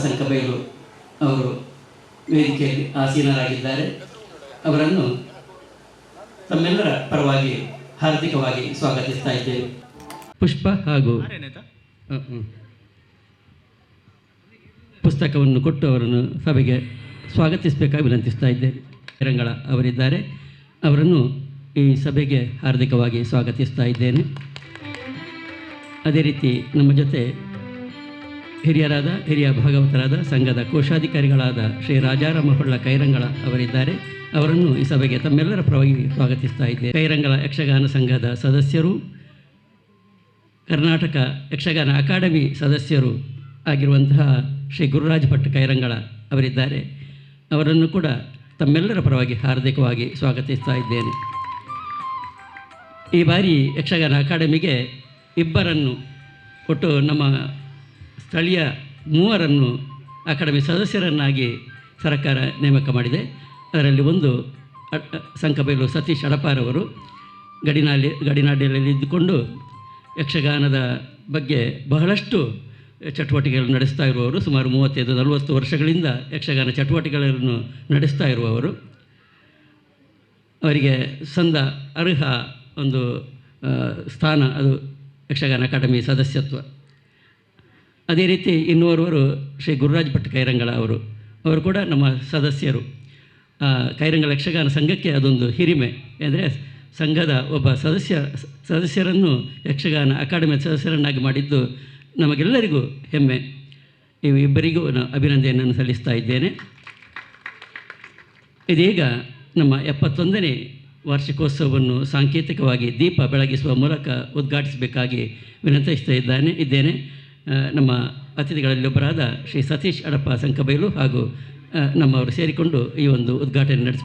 ಸಂಕಬೈಲು ಅವರು ವೇದಿಕೆಯಲ್ಲಿ ಆಸೀನರಾಗಿದ್ದಾರೆ. ಅವರನ್ನು ತಮ್ಮೆಲ್ಲರ ಪರವಾಗಿ ಹಾರ್ದಿಕವಾಗಿ ಸ್ವಾಗತಿಸ್ತಾ ಇದ್ದೇವೆ. ಪುಷ್ಪ ಹಾಗೂ ಪುಸ್ತಕವನ್ನು ಕೊಟ್ಟು ಅವರನ್ನು ಸಭೆಗೆ ಸ್ವಾಗತಿಸಬೇಕಾಗಿ ವಿನಂತಿಸ್ತಾ ಇದ್ದೇನೆ. ರಂಗಳ ಅವರಿದ್ದಾರೆ, ಅವರನ್ನು ಈ ಸಭೆಗೆ ಹಾರ್ದಿಕವಾಗಿ ಸ್ವಾಗತಿಸ್ತಾ ಇದ್ದೇನೆ. ಅದೇ ರೀತಿ ನಮ್ಮ ಜೊತೆ ಹಿರಿಯ ಭಾಗವತರಾದ ಸಂಘದ ಕೋಶಾಧಿಕಾರಿಗಳಾದ ಶ್ರೀ ರಾಜಾರಾಮ ಹೊಳ್ಳ ಕೈರಂಗಳ ಅವರಿದ್ದಾರೆ. ಅವರನ್ನು ಈ ಸಭೆಗೆ ತಮ್ಮೆಲ್ಲರ ಪರವಾಗಿ ಸ್ವಾಗತಿಸ್ತಾ ಇದ್ದೇನೆ. ಕೈರಂಗಳ ಯಕ್ಷಗಾನ ಸಂಘದ ಸದಸ್ಯರು, ಕರ್ನಾಟಕ ಯಕ್ಷಗಾನ ಅಕಾಡೆಮಿ ಸದಸ್ಯರು ಆಗಿರುವಂತಹ ಶ್ರೀ ಗುರುರಾಜ್ ಭಟ್ ಕೈರಂಗಳ ಅವರಿದ್ದಾರೆ. ಅವರನ್ನು ಕೂಡ ತಮ್ಮೆಲ್ಲರ ಪರವಾಗಿ ಹಾರ್ದಿಕವಾಗಿ ಸ್ವಾಗತಿಸ್ತಾ ಇದ್ದೇನೆ. ಈ ಬಾರಿ ಯಕ್ಷಗಾನ ಅಕಾಡೆಮಿಗೆ ಇಬ್ಬರನ್ನು ಒಟ್ಟು ನಮ್ಮ ಸ್ಥಳೀಯ 3 ಅಕಾಡೆಮಿ ಸದಸ್ಯರನ್ನಾಗಿ ಸರ್ಕಾರ ನೇಮಕ ಮಾಡಿದೆ. ಅದರಲ್ಲಿ ಒಂದು ಸಂಕಬೈಲು ಸತೀಶ್ ಅಡಪಾರವರು ಗಡಿನಾಡಿಯಲ್ಲಿ ಇದ್ದುಕೊಂಡು ಯಕ್ಷಗಾನದ ಬಗ್ಗೆ ಬಹಳಷ್ಟು ಚಟುವಟಿಕೆಗಳನ್ನು ನಡೆಸ್ತಾ ಇರುವವರು. ಸುಮಾರು 35-40 ವರ್ಷಗಳಿಂದ ಯಕ್ಷಗಾನ ಚಟುವಟಿಕೆಗಳನ್ನು ನಡೆಸ್ತಾ ಇರುವವರು. ಅವರಿಗೆ ಸಂದ ಅರ್ಹ ಒಂದು ಸ್ಥಾನ ಅದು ಯಕ್ಷಗಾನ ಅಕಾಡೆಮಿ ಸದಸ್ಯತ್ವ. ಅದೇ ರೀತಿ ಇನ್ನೋರ್ವರು ಶ್ರೀ ಗುರುರಾಜ್ ಭಟ್ ಕೈರಂಗಳ ಅವರು ಕೂಡ ನಮ್ಮ ಸದಸ್ಯರು. ಕೈರಂಗಳ ಯಕ್ಷಗಾನ ಸಂಘಕ್ಕೆ ಅದೊಂದು ಹಿರಿಮೆ ಅಂದರೆ ಸಂಘದ ಒಬ್ಬ ಸದಸ್ಯರನ್ನು ಯಕ್ಷಗಾನ ಅಕಾಡೆಮಿ ಸದಸ್ಯರನ್ನಾಗಿ ಮಾಡಿದ್ದು ನಮಗೆಲ್ಲರಿಗೂ ಹೆಮ್ಮೆ. ಇಬ್ಬರಿಗೂ ನಾನು ಅಭಿನಂದನೆಯನ್ನು ಸಲ್ಲಿಸ್ತಾ ಇದ್ದೇನೆ. ಇದೀಗ ನಮ್ಮ 71ನೇ ವಾರ್ಷಿಕೋತ್ಸವವನ್ನು ಸಾಂಕೇತಿಕವಾಗಿ ದೀಪ ಬೆಳಗಿಸುವ ಮೂಲಕ ಉದ್ಘಾಟಿಸಬೇಕಾಗಿ ವಿನಂತಿಸ್ತಾ ಇದ್ದೇನೆ. ನಮ್ಮ ಅತಿಥಿಗಳಲ್ಲಿ ಒಬ್ಬರಾದ ಶ್ರೀ ಸತೀಶ್ ಅಡಪ ಸಂಕಬೈಲು ಹಾಗೂ ನಮ್ಮವರು ಸೇರಿಕೊಂಡು ಈ ಒಂದು ಉದ್ಘಾಟನೆ ನಡೆಸ.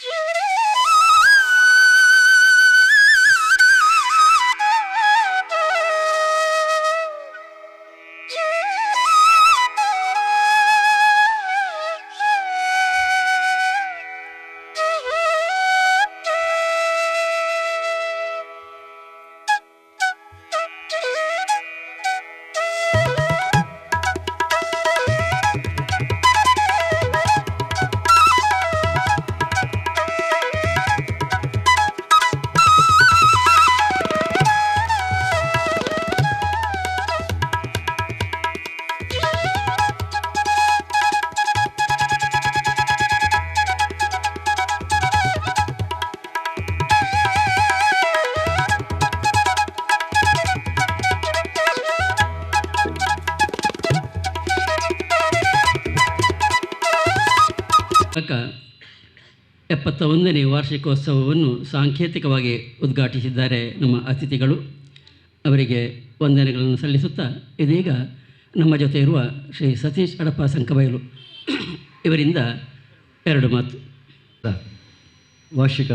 ಮೂಲಕ 71ನೇ ವಾರ್ಷಿಕೋತ್ಸವವನ್ನು ಸಾಂಕೇತಿಕವಾಗಿ ಉದ್ಘಾಟಿಸಿದ್ದಾರೆ ನಮ್ಮ ಅತಿಥಿಗಳು. ಅವರಿಗೆ ವಂದನೆಗಳನ್ನು ಸಲ್ಲಿಸುತ್ತಾ ಇದೀಗ ನಮ್ಮ ಜೊತೆ ಇರುವ ಶ್ರೀ ಸತೀಶ್ ಅಡಪ ಸಂಕಬೈಲು ಇವರಿಂದ 2 ಮಾತು. ವಾರ್ಷಿಕ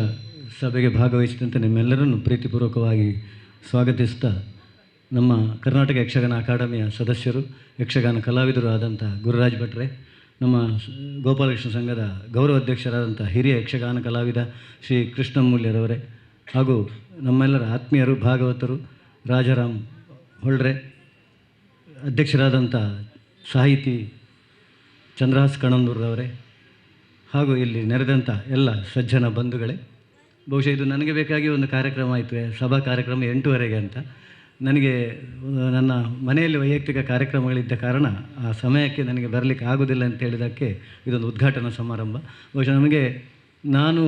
ಸಭೆಗೆ ಭಾಗವಹಿಸಿದಂತೆ ನಿಮ್ಮೆಲ್ಲರನ್ನು ಪ್ರೀತಿಪೂರ್ವಕವಾಗಿ ಸ್ವಾಗತಿಸ್ತಾ, ನಮ್ಮ ಕರ್ನಾಟಕ ಯಕ್ಷಗಾನ ಅಕಾಡೆಮಿಯ ಸದಸ್ಯರು, ಯಕ್ಷಗಾನ ಕಲಾವಿದರು ಆದಂಥ ಗುರುರಾಜ್ ಭಟ್ರೆ, ನಮ್ಮ ಗೋಪಾಲಕೃಷ್ಣ ಸಂಘದ ಗೌರವ ಅಧ್ಯಕ್ಷರಾದಂಥ ಹಿರಿಯ ಯಕ್ಷಗಾನ ಕಲಾವಿದ ಶ್ರೀ ಕೃಷ್ಣಮೂಲ್ಯರವರೇ, ಹಾಗೂ ನಮ್ಮೆಲ್ಲರ ಆತ್ಮೀಯರು ಭಾಗವತರು ರಾಜಾರಾಮ್ ಹೊಳ್ರೆ, ಅಧ್ಯಕ್ಷರಾದಂಥ ಸಾಹಿತಿ ಚಂದ್ರಹಾಸ್ ಕಣಂದೂರವರೇ, ಹಾಗೂ ಇಲ್ಲಿ ನೆರೆದಂಥ ಎಲ್ಲ ಸಜ್ಜನ ಬಂಧುಗಳೇ. ಬಹುಶಃ ಇದು ನನಗೆ ಬೇಕಾಗಿ ಒಂದು ಕಾರ್ಯಕ್ರಮ ಆಯಿತು, ಸಭಾ ಕಾರ್ಯಕ್ರಮ 8:30 ಅಂತ. ನನಗೆ ನನ್ನ ಮನೆಯಲ್ಲಿ ವೈಯಕ್ತಿಕ ಕಾರ್ಯಕ್ರಮಗಳಿದ್ದ ಕಾರಣ ಆ ಸಮಯಕ್ಕೆ ನನಗೆ ಬರಲಿಕ್ಕೆ ಆಗೋದಿಲ್ಲ ಅಂತ ಹೇಳಿದ್ದಕ್ಕೆ ಇದೊಂದು ಉದ್ಘಾಟನಾ ಸಮಾರಂಭ. ಬಹುಶಃ ನಮಗೆ ನಾನು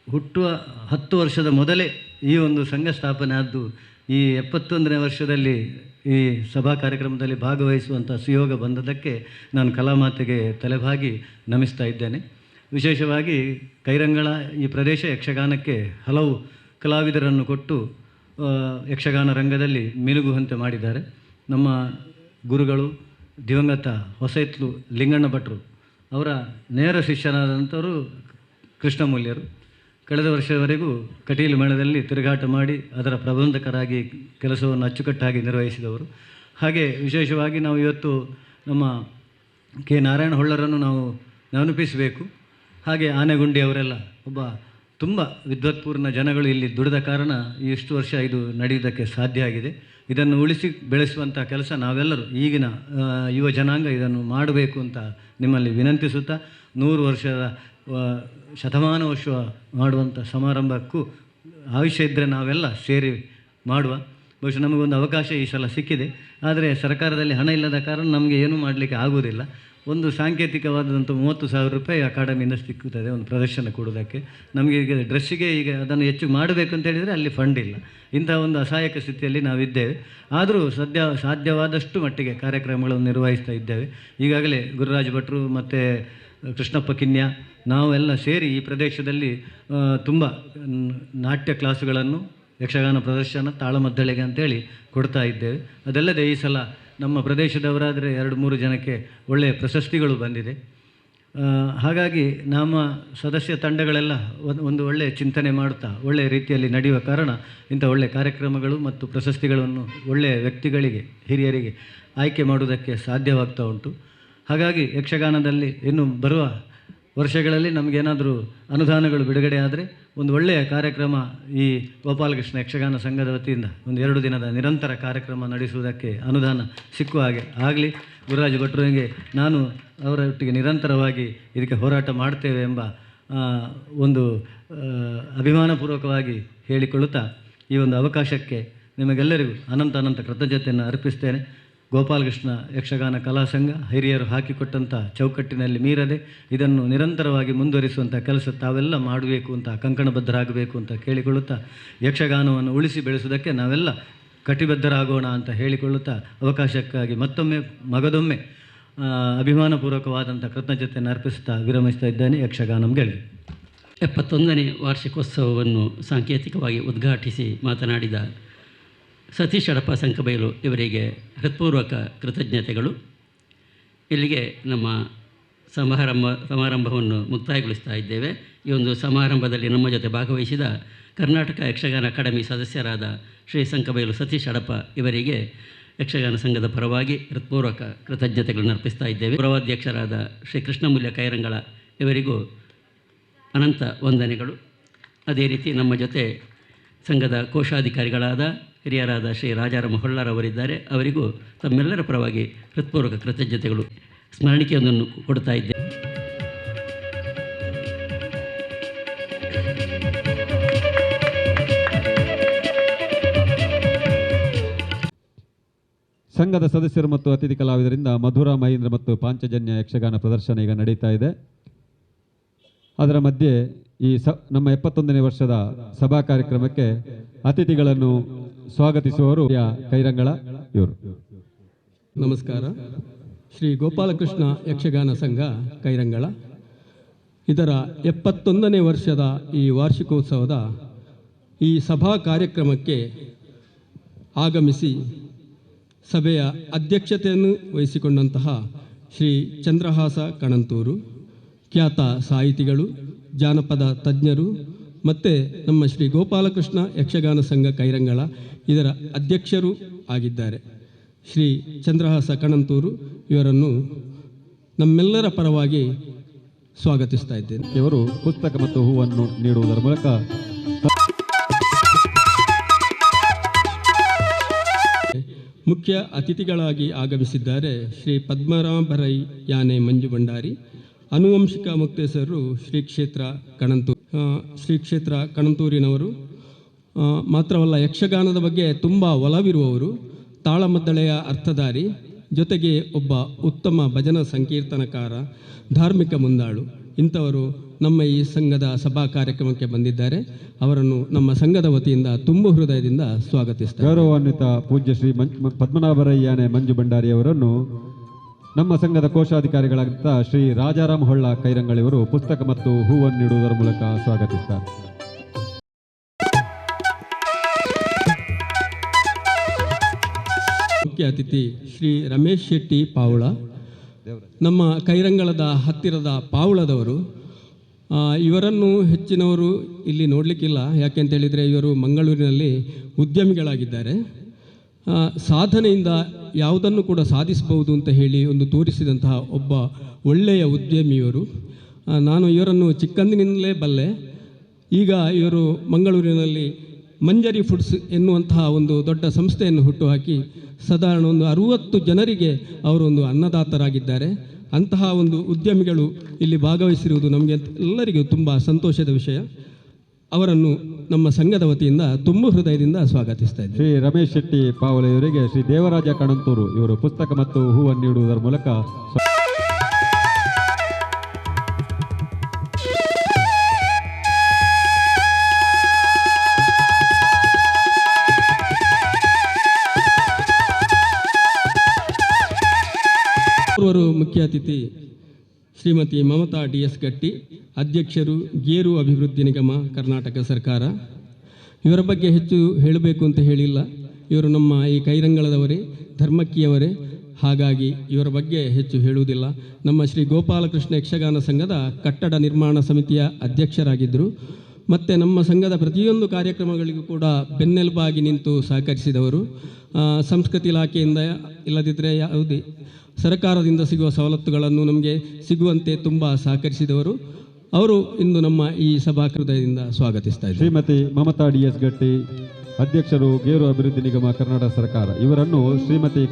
ಹುಟ್ಟುವ 10 ವರ್ಷದ ಮೊದಲೇ ಈ ಒಂದು ಸಂಘ ಸ್ಥಾಪನೆ ಆದ್ದು, ಈ 71ನೇ ವರ್ಷದಲ್ಲಿ ಈ ಸಭಾ ಕಾರ್ಯಕ್ರಮದಲ್ಲಿ ಭಾಗವಹಿಸುವಂಥ ಸುಯೋಗ ಬಂದದ್ದಕ್ಕೆ ನಾನು ಕಲಾಮಾತೆಗೆ ತಲೆಬಾಗಿ ನಮಿಸ್ತಾ ಇದ್ದೇನೆ. ವಿಶೇಷವಾಗಿ ಕೈರಂಗಳ ಈ ಪ್ರದೇಶ ಯಕ್ಷಗಾನಕ್ಕೆ ಹಲವು ಕಲಾವಿದರನ್ನು ಕೊಟ್ಟು ಯಕ್ಷಗಾನ ರಂಗದಲ್ಲಿ ಮಿನುಗುವಂತೆ ಮಾಡಿದ್ದಾರೆ. ನಮ್ಮ ಗುರುಗಳು ದಿವಂಗತ ಹೊಸೈತ್ಲು ಲಿಂಗಣ್ಣ ಭಟ್ರು ಅವರ ನೇರ ಶಿಷ್ಯನಾದಂಥವರು ಕೃಷ್ಣಮೂಲ್ಯರು. ಕಳೆದ ವರ್ಷದವರೆಗೂ ಕಟೀಲು ಮೇಳದಲ್ಲಿ ತಿರುಗಾಟ ಮಾಡಿ ಅದರ ಪ್ರಬಂಧಕರಾಗಿ ಕೆಲಸವನ್ನು ಅಚ್ಚುಕಟ್ಟಾಗಿ ನಿರ್ವಹಿಸಿದವರು. ಹಾಗೆ ವಿಶೇಷವಾಗಿ ನಾವು ಇವತ್ತು ನಮ್ಮ ಕೆ ನಾರಾಯಣ ಹೊಳ್ಳರನ್ನು ನಾವು ನೆನಪಿಸಬೇಕು. ಹಾಗೆ ಆನೆಗುಂಡಿ ಅವರೆಲ್ಲ ಒಬ್ಬ ತುಂಬ ವಿದ್ವತ್ಪೂರ್ಣ ಜನಗಳು ಇಲ್ಲಿ ದುಡಿದ ಕಾರಣ ಇಷ್ಟು ವರ್ಷ ಇದು ನಡೆಯುವುದಕ್ಕೆ ಸಾಧ್ಯ ಆಗಿದೆ. ಇದನ್ನು ಉಳಿಸಿ ಬೆಳೆಸುವಂಥ ಕೆಲಸ ನಾವೆಲ್ಲರೂ ಈಗಿನ ಯುವ ಜನಾಂಗ ಇದನ್ನು ಮಾಡಬೇಕು ಅಂತ ನಿಮ್ಮಲ್ಲಿ ವಿನಂತಿಸುತ್ತಾ 100 ವರ್ಷದ ಶತಮಾನ ವರ್ಷ ಮಾಡುವಂಥ ಸಮಾರಂಭಕ್ಕೂ ಆಯುಷ್ಯ ಇದ್ದರೆ ನಾವೆಲ್ಲ ಸೇರಿ ಮಾಡುವ. ಬಹುಶಃ ನಮಗೊಂದು ಅವಕಾಶ ಈ ಸಲ ಸಿಕ್ಕಿದೆ. ಆದರೆ ಸರ್ಕಾರದಲ್ಲಿ ಹಣ ಇಲ್ಲದ ಕಾರಣ ನಮಗೆ ಏನೂ ಮಾಡಲಿಕ್ಕೆ ಆಗುವುದಿಲ್ಲ. ಒಂದು ಸಾಂಕೇತಿಕವಾದಂಥ 30,000 ರೂಪಾಯಿ ಅಕಾಡೆಮಿಯಿಂದ ಸಿಕ್ಕುತ್ತದೆ ಒಂದು ಪ್ರದರ್ಶನ ಕೊಡೋದಕ್ಕೆ. ನಮಗೆ ಈಗ ಡ್ರೆಸ್ಸಿಗೆ ಈಗ ಅದನ್ನು ಹೆಚ್ಚು ಮಾಡಬೇಕು ಅಂತ ಹೇಳಿದರೆ ಅಲ್ಲಿ ಫಂಡ್ ಇಲ್ಲ. ಇಂಥ ಒಂದು ಅಸಹಾಯಕ ಸ್ಥಿತಿಯಲ್ಲಿ ನಾವಿದ್ದೇವೆ. ಆದರೂ ಸಾಧ್ಯವಾದಷ್ಟು ಮಟ್ಟಿಗೆ ಕಾರ್ಯಕ್ರಮಗಳನ್ನು ನಿರ್ವಹಿಸ್ತಾ ಇದ್ದೇವೆ. ಈಗಾಗಲೇ ಗುರುರಾಜ್ ಭಟ್ರು ಮತ್ತು ಕೃಷ್ಣಪ್ಪ ಕಿನ್ಯ ನಾವೆಲ್ಲ ಸೇರಿ ಈ ಪ್ರದೇಶದಲ್ಲಿ ತುಂಬ ನಾಟ್ಯ ಕ್ಲಾಸುಗಳನ್ನು, ಯಕ್ಷಗಾನ ಪ್ರದರ್ಶನ, ತಾಳಮದ್ದಳೆಗೆ ಅಂತೇಳಿ ಕೊಡ್ತಾ ಇದ್ದೇವೆ. ಅದಲ್ಲದೆ ಈ ಸಲ ನಮ್ಮ ಪ್ರದೇಶದವರಾದರೆ 2-3 ಜನಕ್ಕೆ ಒಳ್ಳೆಯ ಪ್ರಶಸ್ತಿಗಳು ಬಂದಿದೆ. ಹಾಗಾಗಿ ನಮ್ಮ ಸದಸ್ಯ ತಂಡಗಳೆಲ್ಲ ಒಂದು ಒಳ್ಳೆಯ ಚಿಂತನೆ ಮಾಡುತ್ತಾ ಒಳ್ಳೆಯ ರೀತಿಯಲ್ಲಿ ನಡೆಯುವ ಕಾರಣ ಇಂಥ ಒಳ್ಳೆಯ ಕಾರ್ಯಕ್ರಮಗಳು ಮತ್ತು ಪ್ರಶಸ್ತಿಗಳನ್ನು ಒಳ್ಳೆಯ ವ್ಯಕ್ತಿಗಳಿಗೆ, ಹಿರಿಯರಿಗೆ ಆಯ್ಕೆ ಮಾಡುವುದಕ್ಕೆ ಸಾಧ್ಯವಾಗ್ತಾ ಉಂಟು. ಹಾಗಾಗಿ ಯಕ್ಷಗಾನದಲ್ಲಿ ಇನ್ನು ಬರುವ ವರ್ಷಗಳಲ್ಲಿ ನಮಗೇನಾದರೂ ಅನುದಾನಗಳು ಬಿಡುಗಡೆ ಆದರೆ ಒಂದು ಒಳ್ಳೆಯ ಕಾರ್ಯಕ್ರಮ ಈ ಗೋಪಾಲಕೃಷ್ಣ ಯಕ್ಷಗಾನ ಸಂಘದ ವತಿಯಿಂದ ಒಂದು 2 ದಿನದ ನಿರಂತರ ಕಾರ್ಯಕ್ರಮ ನಡೆಸುವುದಕ್ಕೆ ಅನುದಾನ ಸಿಕ್ಕುವ ಹಾಗೆ ಆಗಲಿ. ಗುರುರಾಜ್ ಭಟ್ರಿಗೆ ನಾನು ಅವರೊಟ್ಟಿಗೆ ನಿರಂತರವಾಗಿ ಇದಕ್ಕೆ ಹೋರಾಟ ಮಾಡ್ತೇವೆ ಎಂಬ ಒಂದು ಅಭಿಮಾನಪೂರ್ವಕವಾಗಿ ಹೇಳಿಕೊಳ್ಳುತ್ತಾ ಈ ಒಂದು ಅವಕಾಶಕ್ಕೆ ನಿಮಗೆಲ್ಲರಿಗೂ ಅನಂತ ಕೃತಜ್ಞತೆಯನ್ನು ಅರ್ಪಿಸ್ತೇನೆ. ಗೋಪಾಲಕೃಷ್ಣ ಯಕ್ಷಗಾನ ಕಲಾ ಸಂಘ ಹಿರಿಯರು ಹಾಕಿಕೊಟ್ಟಂಥ ಚೌಕಟ್ಟಿನಲ್ಲಿ ಮೀರದೆ ಇದನ್ನು ನಿರಂತರವಾಗಿ ಮುಂದುವರಿಸುವಂಥ ಕೆಲಸ ತಾವೆಲ್ಲ ಮಾಡಬೇಕು ಅಂತ, ಕಂಕಣಬದ್ಧರಾಗಬೇಕು ಅಂತ ಕೇಳಿಕೊಳ್ಳುತ್ತಾ, ಯಕ್ಷಗಾನವನ್ನು ಉಳಿಸಿ ಬೆಳೆಸುವುದಕ್ಕೆ ನಾವೆಲ್ಲ ಕಟಿಬದ್ಧರಾಗೋಣ ಅಂತ ಹೇಳಿಕೊಳ್ಳುತ್ತಾ ಅವಕಾಶಕ್ಕಾಗಿ ಮಗದೊಮ್ಮೆ ಅಭಿಮಾನಪೂರ್ವಕವಾದಂಥ ಕೃತಜ್ಞತೆಯನ್ನು ಅರ್ಪಿಸುತ್ತಾ ವಿರಮಿಸ್ತಾ ಇದ್ದೇನೆ. ಯಕ್ಷಗಾನಂ ಗೆಲ್ಲಿ 71ನೇ ವಾರ್ಷಿಕೋತ್ಸವವನ್ನು ಸಾಂಕೇತಿಕವಾಗಿ ಉದ್ಘಾಟಿಸಿ ಮಾತನಾಡಿದ ಸತೀಶ್ ಅಡಪ ಸಂಕಬೈಲು ಇವರಿಗೆ ಹೃತ್ಪೂರ್ವಕ ಕೃತಜ್ಞತೆಗಳು. ಇಲ್ಲಿಗೆ ನಮ್ಮ ಸಮಾರಂಭವನ್ನು ಮುಕ್ತಾಯಗೊಳಿಸ್ತಾ ಇದ್ದೇವೆ. ಈ ಒಂದು ಸಮಾರಂಭದಲ್ಲಿ ನಮ್ಮ ಜೊತೆ ಭಾಗವಹಿಸಿದ ಕರ್ನಾಟಕ ಯಕ್ಷಗಾನ ಅಕಾಡೆಮಿ ಸದಸ್ಯರಾದ ಶ್ರೀ ಸಂಕಬೈಲು ಸತೀಶ್ ಅಡಪ ಇವರಿಗೆ ಯಕ್ಷಗಾನ ಸಂಘದ ಪರವಾಗಿ ಹೃತ್ಪೂರ್ವಕ ಕೃತಜ್ಞತೆಗಳನ್ನು ಅರ್ಪಿಸ್ತಾ ಇದ್ದೇವೆ. ಗೌರವಾಧ್ಯಕ್ಷರಾದ ಶ್ರೀ ಕೃಷ್ಣಮೂಲ್ಯ ಕೈರಂಗಳ ಇವರಿಗೂ ಅನಂತ ವಂದನೆಗಳು. ಅದೇ ರೀತಿ ನಮ್ಮ ಜೊತೆ ಸಂಘದ ಕೋಶಾಧಿಕಾರಿಗಳಾದ ಹಿರಿಯರಾದ ಶ್ರೀ ರಾಜಾರಾಮ ಹೊಳ್ಳರವರಿದ್ದಾರೆ. ಅವರಿಗೂ ತಮ್ಮೆಲ್ಲರ ಪರವಾಗಿ ಹೃತ್ಪೂರ್ವಕ ಕೃತಜ್ಞತೆಗಳು, ಸ್ಮರಣಿಕೆಯೊಂದನ್ನು ಕೊಡ್ತಾ ಇದ್ದೇವೆ. ಸಂಘದ ಸದಸ್ಯರು ಮತ್ತು ಅತಿಥಿ ಕಲಾವಿದರಿಂದ ಮಧುರ, ಮಹೇಂದ್ರ ಮತ್ತು ಪಾಂಚಜನ್ಯ ಯಕ್ಷಗಾನ ಪ್ರದರ್ಶನ ಈಗ ನಡೀತಾ ಇದೆ. ಅದರ ಮಧ್ಯೆ ಈ ನಮ್ಮ 71ನೇ ವರ್ಷದ ಸಭಾ ಕಾರ್ಯಕ್ರಮಕ್ಕೆ ಅತಿಥಿಗಳನ್ನು ಸ್ವಾಗತಿಸುವವರು ಕೈರಂಗಳ ಇವರು. ನಮಸ್ಕಾರ. ಶ್ರೀ ಗೋಪಾಲಕೃಷ್ಣ ಯಕ್ಷಗಾನ ಸಂಘ ಕೈರಂಗಳ ಇದರ 71ನೇ ವರ್ಷದ ಈ ವಾರ್ಷಿಕೋತ್ಸವದ ಈ ಸಭಾ ಕಾರ್ಯಕ್ರಮಕ್ಕೆ ಆಗಮಿಸಿ ಸಭೆಯ ಅಧ್ಯಕ್ಷತೆಯನ್ನು ವಹಿಸಿಕೊಂಡಂತಹ ಶ್ರೀ ಚಂದ್ರಹಾಸ ಕಣಂತೂರು, ಖ್ಯಾತ ಸಾಹಿತಿಗಳು, ಜಾನಪದ ತಜ್ಞರು ಮತ್ತು ನಮ್ಮ ಶ್ರೀ ಗೋಪಾಲಕೃಷ್ಣ ಯಕ್ಷಗಾನ ಸಂಘ ಕೈರಂಗಳ ಇದರ ಅಧ್ಯಕ್ಷರೂ ಆಗಿದ್ದಾರೆ ಶ್ರೀ ಚಂದ್ರಹಾಸ ಕಣಂತೂರು ಇವರನ್ನು ನಮ್ಮೆಲ್ಲರ ಪರವಾಗಿ ಸ್ವಾಗತಿಸ್ತಾ ಇದ್ದೇನೆ. ಇವರು ಪುಸ್ತಕ ಮತ್ತು ಹೂವನ್ನು ನೀಡುವುದರ ಮೂಲಕ ಮುಖ್ಯ ಅತಿಥಿಗಳಾಗಿ ಆಗಮಿಸಿದ್ದಾರೆ ಶ್ರೀ ಪದ್ಮರಾಭರೈ ಯಾನೆ ಮಂಜು ಭಂಡಾರಿ, ಆನುವಂಶಿಕ ಮುಕ್ತೇಸರು ಶ್ರೀ ಕ್ಷೇತ್ರ ಕಣಂತೂರಿನವರು. ಮಾತ್ರವಲ್ಲ, ಯಕ್ಷಗಾನದ ಬಗ್ಗೆ ತುಂಬ ಒಲವಿರುವವರು, ತಾಳಮದ್ದಳೆಯ ಅರ್ಥಧಾರಿ, ಜೊತೆಗೆ ಒಬ್ಬ ಉತ್ತಮ ಭಜನಾ ಸಂಕೀರ್ತನಕಾರ, ಧಾರ್ಮಿಕ ಮುಂದಾಳು. ಇಂಥವರು ನಮ್ಮ ಈ ಸಂಘದ ಸಭಾ ಕಾರ್ಯಕ್ರಮಕ್ಕೆ ಬಂದಿದ್ದಾರೆ. ಅವರನ್ನು ನಮ್ಮ ಸಂಘದ ವತಿಯಿಂದ ತುಂಬ ಹೃದಯದಿಂದ ಸ್ವಾಗತಿಸ್ತಾರೆ. ಗೌರವಾನ್ವಿತ ಪೂಜ್ಯ ಶ್ರೀ ಪದ್ಮನಾಭರಯ್ಯನೆ ಮಂಜು ಭಂಡಾರಿಯವರನ್ನು ನಮ್ಮ ಸಂಘದ ಕೋಶಾಧಿಕಾರಿಗಳಾದ ಶ್ರೀ ರಾಜಾರಾಮ್ ಹೊಳ್ಳ ಕೈರಂಗಳಿವರು ಪುಸ್ತಕ ಮತ್ತು ಹೂವನ್ನು ನೀಡುವುದರ ಮೂಲಕ ಸ್ವಾಗತಿಸುತ್ತಾರೆ. ಮುಖ್ಯ ಅತಿಥಿ ಶ್ರೀ ರಮೇಶ್ ಶೆಟ್ಟಿ ಪಾವುಳ, ನಮ್ಮ ಕೈರಂಗಳದ ಹತ್ತಿರದ ಪಾವುಳದವರು. ಇವರನ್ನು ಹೆಚ್ಚಿನವರು ಇಲ್ಲಿ ನೋಡಲಿಕ್ಕಿಲ್ಲ. ಯಾಕೆಂತೇಳಿದರೆ ಇವರು ಮಂಗಳೂರಿನಲ್ಲಿ ಉದ್ಯಮಿಗಳಾಗಿದ್ದಾರೆ. ಸಾಧನೆಯಿಂದ ಯಾವುದನ್ನು ಕೂಡ ಸಾಧಿಸಬಹುದು ಅಂತ ಹೇಳಿ ಒಂದು ತೋರಿಸಿದಂತಹ ಒಬ್ಬ ಒಳ್ಳೆಯ ಉದ್ಯಮಿಯವರು. ನಾನು ಇವರನ್ನು ಚಿಕ್ಕಂದಿನಿಂದಲೇ ಬಲ್ಲೆ. ಈಗ ಇವರು ಮಂಗಳೂರಿನಲ್ಲಿ ಮಂಜರಿ ಫುಡ್ಸ್ ಎನ್ನುವಂತಹ ಒಂದು ದೊಡ್ಡ ಸಂಸ್ಥೆಯನ್ನು ಹುಟ್ಟುಹಾಕಿ ಸಾಧಾರಣ ಒಂದು 60 ಜನರಿಗೆ ಅವರೊಂದು ಅನ್ನದಾತರಾಗಿದ್ದಾರೆ. ಅಂತಹ ಒಂದು ಉದ್ಯಮಿಗಳು ಇಲ್ಲಿ ಭಾಗವಹಿಸಿರುವುದು ನಮಗೆ ಎಲ್ಲರಿಗೂ ತುಂಬ ಸಂತೋಷದ ವಿಷಯ. ಅವರನ್ನು ನಮ್ಮ ಸಂಘದ ವತಿಯಿಂದ ತುಂಬ ಹೃದಯದಿಂದ ಸ್ವಾಗತಿಸ್ತಾ ಇದ್ದೇವೆ. ಶ್ರೀ ರಮೇಶ್ ಶೆಟ್ಟಿ ಪಾವಲೆ ಇವರಿಗೆ ಶ್ರೀ ದೇವರಾಜ ಕಣಂತೂರು ಇವರು ಪುಸ್ತಕ ಮತ್ತು ಹೂವನ್ನು ನೀಡುವುದರ ಮೂಲಕ ಮುಖ್ಯ ಅತಿಥಿ ಶ್ರೀಮತಿ ಮಮತಾ DS ಗಟ್ಟಿ, ಅಧ್ಯಕ್ಷರು ಗೇರು ಅಭಿವೃದ್ಧಿ ನಿಗಮ, ಕರ್ನಾಟಕ ಸರ್ಕಾರ. ಇವರ ಬಗ್ಗೆ ಹೆಚ್ಚು ಹೇಳಬೇಕು ಅಂತ ಹೇಳಿಲ್ಲ. ಇವರು ನಮ್ಮ ಈ ಕೈರಂಗಳದವರೇ, ಧರ್ಮಕ್ಕಿಯವರೇ, ಹಾಗಾಗಿ ಇವರ ಬಗ್ಗೆ ಹೆಚ್ಚು ಹೇಳುವುದಿಲ್ಲ. ನಮ್ಮ ಶ್ರೀ ಗೋಪಾಲಕೃಷ್ಣ ಯಕ್ಷಗಾನ ಸಂಘದ ಕಟ್ಟಡ ನಿರ್ಮಾಣ ಸಮಿತಿಯ ಅಧ್ಯಕ್ಷರಾಗಿದ್ದರು. ಮತ್ತು ನಮ್ಮ ಸಂಘದ ಪ್ರತಿಯೊಂದು ಕಾರ್ಯಕ್ರಮಗಳಿಗೂ ಕೂಡ ಬೆನ್ನೆಲುಬಾಗಿ ನಿಂತು ಸಹಕರಿಸಿದವರು. ಸಂಸ್ಕೃತಿ ಇಲಾಖೆಯಿಂದ ಇಲ್ಲದಿದ್ದರೆ ಯಾವುದೇ ಸರ್ಕಾರದಿಂದ ಸಿಗುವ ಸವಲತ್ತುಗಳನ್ನು ನಮಗೆ ಸಿಗುವಂತೆ ತುಂಬ ಸಹಕರಿಸಿದವರು. ಅವರು ಇಂದು ನಮ್ಮ ಈ ಸಭಾ ಹೃದಯದಿಂದ ಸ್ವಾಗತಿಸ್ತಾ ಇದ್ದಾರೆ. ಶ್ರೀಮತಿ ಮಮತಾ DS ಗಟ್ಟಿ, ಅಧ್ಯಕ್ಷರು ಗೇರು ಅಭಿವೃದ್ಧಿ ನಿಗಮ, ಕರ್ನಾಟಕ ಸರ್ಕಾರ. ಇವರನ್ನು ಶ್ರೀಮತಿ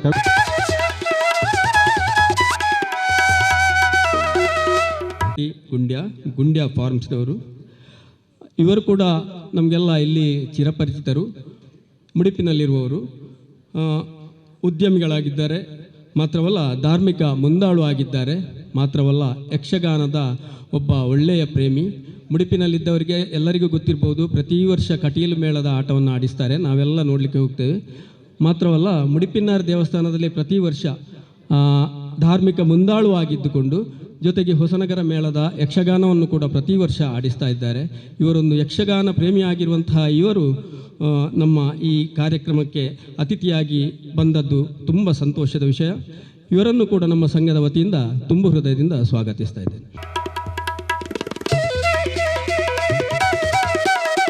ಗುಂಡ್ಯ ಫಾರ್ಮ್ಸ್ನವರು. ಇವರು ಕೂಡ ನಮಗೆಲ್ಲ ಇಲ್ಲಿ ಚಿರಪರಿಚಿತರು. ಮುಡಿಪಿನಲ್ಲಿರುವವರು ಉದ್ಯಮಿಗಳಾಗಿದ್ದಾರೆ. ಮಾತ್ರವಲ್ಲ ಧಾರ್ಮಿಕ ಮುಂದಾಳು ಆಗಿದ್ದಾರೆ. ಮಾತ್ರವಲ್ಲ ಯಕ್ಷಗಾನದ ಒಬ್ಬ ಒಳ್ಳೆಯ ಪ್ರೇಮಿ. ಮುಡಿಪಿನಲ್ಲಿದ್ದವರಿಗೆ ಎಲ್ಲರಿಗೂ ಗೊತ್ತಿರ್ಬೋದು, ಪ್ರತಿ ವರ್ಷ ಕಟೀಲು ಮೇಳದ ಆಟವನ್ನು ಆಡಿಸ್ತಾರೆ, ನಾವೆಲ್ಲ ನೋಡಲಿಕ್ಕೆ ಹೋಗ್ತೇವೆ. ಮಾತ್ರವಲ್ಲ ಮುಡಿಪಿನಾರ್ ದೇವಸ್ಥಾನದಲ್ಲಿ ಪ್ರತಿ ವರ್ಷ ಧಾರ್ಮಿಕ ಮುಂದಾಳು ಆಗಿದ್ದುಕೊಂಡು ಜೊತೆಗೆ ಹೊಸನಗರ ಮೇಳದ ಯಕ್ಷಗಾನವನ್ನು ಕೂಡ ಪ್ರತಿ ವರ್ಷ ಆಡಿಸ್ತಾ ಇದ್ದಾರೆ. ಇವರೊಂದು ಯಕ್ಷಗಾನ ಪ್ರೇಮಿಯಾಗಿರುವಂತಹ ಇವರು ನಮ್ಮ ಈ ಕಾರ್ಯಕ್ರಮಕ್ಕೆ ಅತಿಥಿಯಾಗಿ ಬಂದದ್ದು ತುಂಬ ಸಂತೋಷದ ವಿಷಯ. ಇವರನ್ನು ಕೂಡ ನಮ್ಮ ಸಂಘದ ವತಿಯಿಂದ ತುಂಬ ಹೃದಯದಿಂದ ಸ್ವಾಗತಿಸ್ತಾ ಇದ್ದೇನೆ.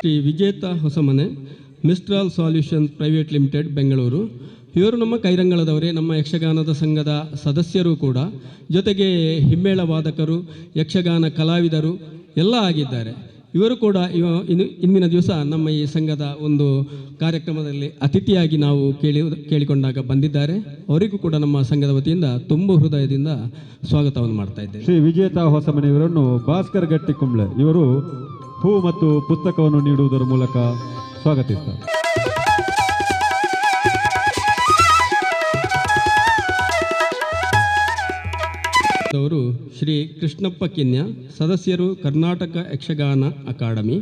Shri Vijetha Hosamane, Mistral solution private limited, Bengaluru. ಇವರು ನಮ್ಮ ಕೈರಂಗಳದವರೇ, ನಮ್ಮ ಯಕ್ಷಗಾನದ ಸಂಘದ ಸದಸ್ಯರು ಕೂಡ, ಜೊತೆಗೆ ಹಿಮ್ಮೇಳ ವಾದಕರು, ಯಕ್ಷಗಾನ ಕಲಾವಿದರು ಎಲ್ಲ ಆಗಿದ್ದಾರೆ. ಇವರು ಕೂಡ ಇಂದಿನ ದಿವಸ ನಮ್ಮ ಈ ಸಂಘದ ಒಂದು ಕಾರ್ಯಕ್ರಮದಲ್ಲಿ ಅತಿಥಿಯಾಗಿ ನಾವು ಕೇಳಿಕೊಂಡಾಗ ಬಂದಿದ್ದಾರೆ. ಅವರಿಗೂ ಕೂಡ ನಮ್ಮ ಸಂಘದ ವತಿಯಿಂದ ತುಂಬ ಹೃದಯದಿಂದ ಸ್ವಾಗತವನ್ನು ಮಾಡ್ತಾ ಇದ್ದೇವೆ. ಶ್ರೀ ವಿಜೇತ ಹೊಸಮನೆ ಇವರನ್ನು ಭಾಸ್ಕರ್ ಗಟ್ಟಿ ಕುಂಬ್ಳೆ ಇವರು ಹೂ ಮತ್ತು ಪುಸ್ತಕವನ್ನು ನೀಡುವುದರ ಮೂಲಕ ಸ್ವಾಗತಿಸ್ತಾರೆ. ಅವರು ಶ್ರೀ ಕೃಷ್ಣಪ್ಪ ಕಿನ್ಯ, ಸದಸ್ಯರು ಕರ್ನಾಟಕ ಯಕ್ಷಗಾನ ಅಕಾಡೆಮಿ.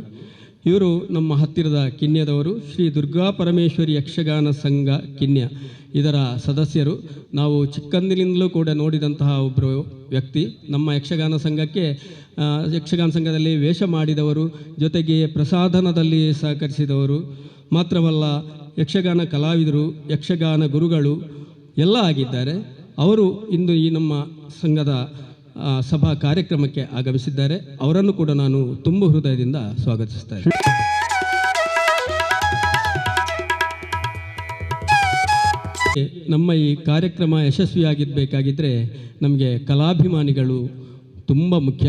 ಇವರು ನಮ್ಮ ಹತ್ತಿರದ ಕಿನ್ಯದವರು. ಶ್ರೀ ದುರ್ಗಾ ಪರಮೇಶ್ವರಿ ಯಕ್ಷಗಾನ ಸಂಘ ಕಿನ್ಯ, ಇದರ ಸದಸ್ಯರು. ನಾವು ಚಿಕ್ಕಂದಿನಿಂದಲೂ ಕೂಡ ನೋಡಿದಂತಹ ಒಬ್ಬರು ವ್ಯಕ್ತಿ. ನಮ್ಮ ಯಕ್ಷಗಾನ ಸಂಘಕ್ಕೆ ಯಕ್ಷಗಾನ ಸಂಘದಲ್ಲಿ ವೇಷ ಮಾಡಿದವರು, ಜೊತೆಗೆ ಪ್ರಸಾಧನದಲ್ಲಿ ಸಹಕರಿಸಿದವರು. ಮಾತ್ರವಲ್ಲ ಯಕ್ಷಗಾನ ಕಲಾವಿದರು, ಯಕ್ಷಗಾನ ಗುರುಗಳು ಎಲ್ಲ ಆಗಿದ್ದಾರೆ. ಅವರು ಇಂದು ಈ ನಮ್ಮ ಸಂಘದ ಸಭಾ ಕಾರ್ಯಕ್ರಮಕ್ಕೆ ಆಗಮಿಸಿದ್ದಾರೆ. ಅವರನ್ನು ಕೂಡ ನಾನು ತುಂಬ ಹೃದಯದಿಂದ ಸ್ವಾಗತಿಸ್ತಾ ಇದ್ದೇನೆ. ನಮ್ಮ ಈ ಕಾರ್ಯಕ್ರಮ ಯಶಸ್ವಿಯಾಗಿರಬೇಕಾಗಿದ್ದರೆ ನಮಗೆ ಕಲಾಭಿಮಾನಿಗಳು ತುಂಬ ಮುಖ್ಯ.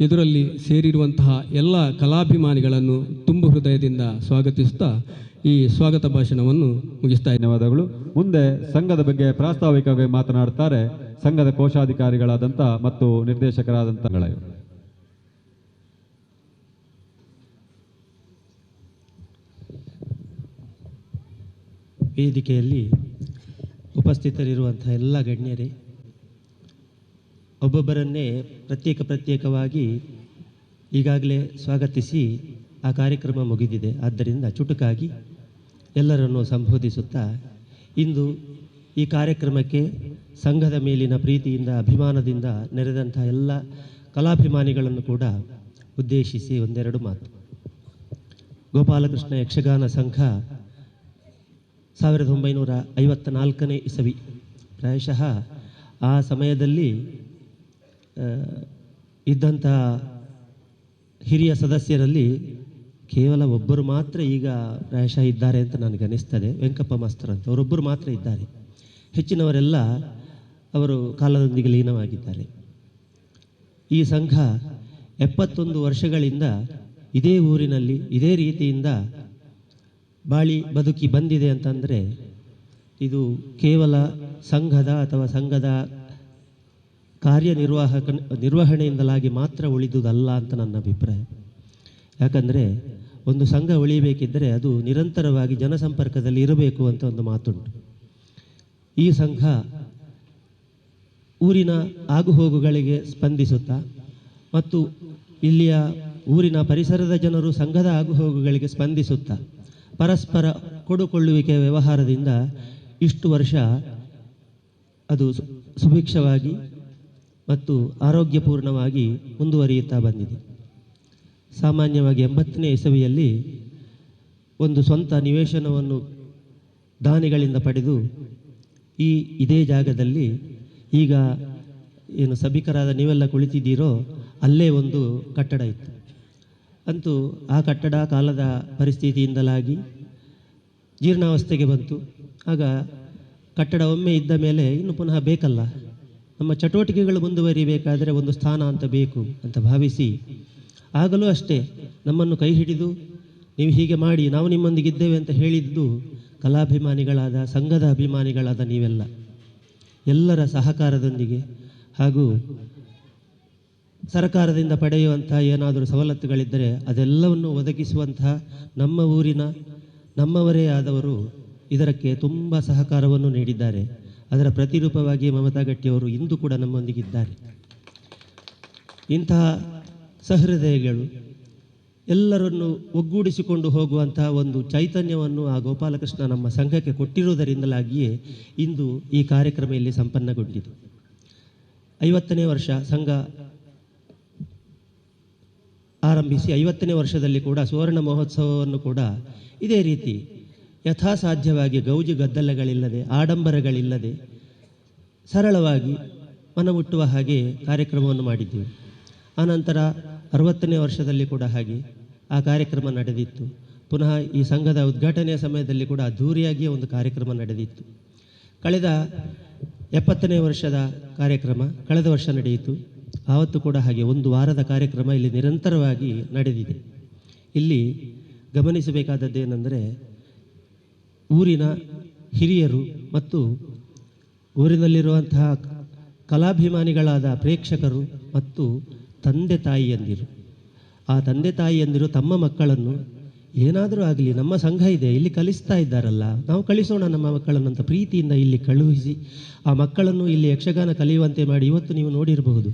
ಇದರಲ್ಲಿ ಸೇರಿರುವಂತಹ ಎಲ್ಲ ಕಲಾಭಿಮಾನಿಗಳನ್ನು ತುಂಬ ಹೃದಯದಿಂದ ಸ್ವಾಗತಿಸುತ್ತಾ ಈ ಸ್ವಾಗತ ಭಾಷಣವನ್ನು ಮುಗಿಸ್ತಾ. ಧನ್ಯವಾದಗಳು. ಮುಂದೆ ಸಂಘದ ಬಗ್ಗೆ ಪ್ರಾಸ್ತಾವಿಕವಾಗಿ ಮಾತನಾಡ್ತಾರೆ ಸಂಘದ ಕೋಶಾಧಿಕಾರಿಗಳಾದಂಥ ಮತ್ತು ನಿರ್ದೇಶಕರಾದಂಥ ವೇದಿಕೆಯಲ್ಲಿ ಉಪಸ್ಥಿತರಿರುವಂಥ ಎಲ್ಲ ಗಣ್ಯರೇ, ಒಬ್ಬೊಬ್ಬರನ್ನೇ ಪ್ರತ್ಯೇಕವಾಗಿ ಈಗಾಗಲೇ ಸ್ವಾಗತಿಸಿ ಆ ಕಾರ್ಯಕ್ರಮ ಮುಗಿದಿದೆ. ಆದ್ದರಿಂದ ಚುಟುಕಾಗಿ ಎಲ್ಲರನ್ನು ಸಂಬೋಧಿಸುತ್ತಾ, ಇಂದು ಈ ಕಾರ್ಯಕ್ರಮಕ್ಕೆ ಸಂಘದ ಮೇಲಿನ ಪ್ರೀತಿಯಿಂದ ಅಭಿಮಾನದಿಂದ ನೆರೆದಂಥ ಎಲ್ಲ ಕಲಾಭಿಮಾನಿಗಳನ್ನು ಕೂಡ ಉದ್ದೇಶಿಸಿ ಒಂದೆರಡು ಮಾತು. ಗೋಪಾಲಕೃಷ್ಣ ಯಕ್ಷಗಾನ ಸಂಘ 1954ನೇ ಇಸವಿ, ಪ್ರಾಯಶಃ ಆ ಸಮಯದಲ್ಲಿ ಇದ್ದಂಥ ಹಿರಿಯ ಸದಸ್ಯರಲ್ಲಿ ಕೇವಲ ಒಬ್ಬರು ಮಾತ್ರ ಈಗ ಪ್ರಾಯಶಃ ಇದ್ದಾರೆ ಅಂತ ನನಗೆ ಅನಿಸ್ತದೆ. ವೆಂಕಪ್ಪ ಮಾಸ್ತರ್ ಅಂತ ಅವರೊಬ್ಬರು ಮಾತ್ರ ಇದ್ದಾರೆ. ಹೆಚ್ಚಿನವರೆಲ್ಲ ಅವರು ಕಾಲದೊಂದಿಗೆ ಲೀನವಾಗಿದ್ದಾರೆ. ಈ ಸಂಘ 71 ವರ್ಷಗಳಿಂದ ಇದೇ ಊರಿನಲ್ಲಿ ಇದೇ ರೀತಿಯಿಂದ ಬಾಳಿ ಬದುಕಿ ಬಂದಿದೆ ಅಂತಂದರೆ ಇದು ಕೇವಲ ಸಂಘದ ಅಥವಾ ಸಂಘದ ನಿರ್ವಹಣೆಯಿಂದಲಾಗಿ ಮಾತ್ರ ಉಳಿದುದಲ್ಲ ಅಂತ ನನ್ನ ಅಭಿಪ್ರಾಯ. ಯಾಕಂದರೆ ಒಂದು ಸಂಘ ಉಳಿಬೇಕಿದ್ದರೆ ಅದು ನಿರಂತರವಾಗಿ ಜನಸಂಪರ್ಕದಲ್ಲಿ ಇರಬೇಕು ಅಂತ ಒಂದು ಮಾತುಂಟು. ಈ ಸಂಘ ಊರಿನ ಆಗುಹೋಗುಗಳಿಗೆ ಸ್ಪಂದಿಸುತ್ತಾ ಮತ್ತು ಇಲ್ಲಿಯ ಊರಿನ ಪರಿಸರದ ಜನರು ಸಂಘದ ಆಗುಹೋಗುಗಳಿಗೆ ಸ್ಪಂದಿಸುತ್ತಾ ಪರಸ್ಪರ ಕೊಡುಕೊಳ್ಳುವಿಕೆಯ ವ್ಯವಹಾರದಿಂದ ಇಷ್ಟು ವರ್ಷ ಅದು ಸುಭಿಕ್ಷವಾಗಿ ಮತ್ತು ಆರೋಗ್ಯಪೂರ್ಣವಾಗಿ ಮುಂದುವರಿಯುತ್ತಾ ಬಂದಿದೆ. ಸಾಮಾನ್ಯವಾಗಿ 80ನೇ ಇಸವಿಯಲ್ಲಿ ಒಂದು ಸ್ವಂತ ನಿವೇಶನವನ್ನು ದಾನಿಗಳಿಂದ ಪಡೆದು ಇದೇ ಜಾಗದಲ್ಲಿ ಈಗ ಏನು ಸಭಿಕರಾದ ನೀವೆಲ್ಲ ಕುಳಿತಿದ್ದೀರೋ ಅಲ್ಲೇ ಒಂದು ಕಟ್ಟಡ ಇತ್ತು. ಅಂತೂ ಆ ಕಟ್ಟಡ ಕಾಲದ ಪರಿಸ್ಥಿತಿಯಿಂದಲಾಗಿ ಜೀರ್ಣಾವಸ್ಥೆಗೆ ಬಂತು. ಆಗ ಕಟ್ಟಡ ಒಮ್ಮೆ ಇದ್ದ ಮೇಲೆ ಇನ್ನು ಪುನಃ ಬೇಕಲ್ಲ, ನಮ್ಮ ಚಟುವಟಿಕೆಗಳು ಮುಂದುವರಿಬೇಕಾದರೆ ಒಂದು ಸ್ಥಾನ ಅಂತ ಬೇಕು ಅಂತ ಭಾವಿಸಿ ಆಗಲೂ ಅಷ್ಟೇ ನಮ್ಮನ್ನು ಕೈ ಹಿಡಿದು ನೀವು ಹೀಗೆ ಮಾಡಿ ನಾವು ನಿಮ್ಮೊಂದಿಗಿದ್ದೇವೆ ಅಂತ ಹೇಳಿದ್ದು ಕಲಾಭಿಮಾನಿಗಳಾದ ಸಂಘದ ಅಭಿಮಾನಿಗಳಾದ ನೀವೆಲ್ಲ ಎಲ್ಲರ ಸಹಕಾರದೊಂದಿಗೆ ಹಾಗೂ ಸರ್ಕಾರದಿಂದ ಪಡೆಯುವಂತಹ ಏನಾದರೂ ಸವಲತ್ತುಗಳಿದ್ದರೆ ಅದೆಲ್ಲವನ್ನು ಒದಗಿಸುವಂತಹ ನಮ್ಮ ಊರಿನ ನಮ್ಮವರೇ ಆದವರು ಇದಕ್ಕೆ ತುಂಬ ಸಹಕಾರವನ್ನು ನೀಡಿದ್ದಾರೆ. ಅದರ ಪ್ರತಿರೂಪವಾಗಿ ಮಮತಾ ಗಟ್ಟಿಯವರು ಇಂದು ಕೂಡ ನಮ್ಮೊಂದಿಗಿದ್ದಾರೆ. ಇಂತಹ ಸಹೃದಯಗಳು ಎಲ್ಲರನ್ನು ಒಗ್ಗೂಡಿಸಿಕೊಂಡು ಹೋಗುವಂತಹ ಒಂದು ಚೈತನ್ಯವನ್ನು ಆ ಗೋಪಾಲಕೃಷ್ಣ ನಮ್ಮ ಸಂಘಕ್ಕೆ ಕೊಟ್ಟಿರುವುದರಿಂದಲಾಗಿಯೇ ಇಂದು ಈ ಕಾರ್ಯಕ್ರಮ ಇಲ್ಲಿ ಸಂಪನ್ನಗೊಂಡಿದೆ. 50ನೇ ವರ್ಷ ಸಂಘ ಆರಂಭಿಸಿ 50ನೇ ವರ್ಷದಲ್ಲಿ ಕೂಡ ಸುವರ್ಣ ಮಹೋತ್ಸವವನ್ನು ಕೂಡ ಇದೇ ರೀತಿ ಯಥಾಸಾಧ್ಯವಾಗಿ ಗೌಜು ಗದ್ದಲಗಳಿಲ್ಲದೆ ಆಡಂಬರಗಳಿಲ್ಲದೆ ಸರಳವಾಗಿ ಮನಮುಟ್ಟುವ ಹಾಗೆ ಕಾರ್ಯಕ್ರಮವನ್ನು ಮಾಡಿದ್ದೀವಿ. ಆನಂತರ 60ನೇ ವರ್ಷದಲ್ಲಿ ಕೂಡ ಹಾಗೆ ಆ ಕಾರ್ಯಕ್ರಮ ನಡೆದಿತ್ತು. ಪುನಃ ಈ ಸಂಘದ ಉದ್ಘಾಟನೆಯ ಸಮಯದಲ್ಲಿ ಕೂಡ ಅದ್ಧೂರಿಯಾಗಿಯೇ ಒಂದು ಕಾರ್ಯಕ್ರಮ ನಡೆದಿತ್ತು. ಕಳೆದ 70ನೇ ವರ್ಷದ ಕಾರ್ಯಕ್ರಮ ಕಳೆದ ವರ್ಷ ನಡೆಯಿತು. ಆವತ್ತು ಕೂಡ ಹಾಗೆ ಒಂದು ವಾರದ ಕಾರ್ಯಕ್ರಮ ಇಲ್ಲಿ ನಿರಂತರವಾಗಿ ನಡೆದಿದೆ. ಇಲ್ಲಿ ಗಮನಿಸಬೇಕಾದದ್ದೇನೆಂದರೆ ಊರಿನ ಹಿರಿಯರು ಮತ್ತು ಊರಿನಲ್ಲಿರುವಂತಹ ಕಲಾಭಿಮಾನಿಗಳಾದ ಪ್ರೇಕ್ಷಕರು ಮತ್ತು ತಂದೆ ತಾಯಿಯಂದಿರು, ಆ ತಂದೆ ತಾಯಿಯಂದಿರು ತಮ್ಮ ಮಕ್ಕಳನ್ನು ಏನಾದರೂ ಆಗಲಿ ನಮ್ಮ ಸಂಘ ಇದೆ ಇಲ್ಲಿ ಕಲಿಸ್ತಾ ಇದ್ದಾರಲ್ಲ, ನಾವು ಕಳಿಸೋಣ ನಮ್ಮ ಮಕ್ಕಳನ್ನು ಅಂತ ಪ್ರೀತಿಯಿಂದ ಇಲ್ಲಿ ಕಳುಹಿಸಿ ಆ ಮಕ್ಕಳನ್ನು ಇಲ್ಲಿ ಯಕ್ಷಗಾನ ಕಲಿಯುವಂತೆ ಮಾಡಿ ಇವತ್ತು ನೀವು ನೋಡಿರಬಹುದು.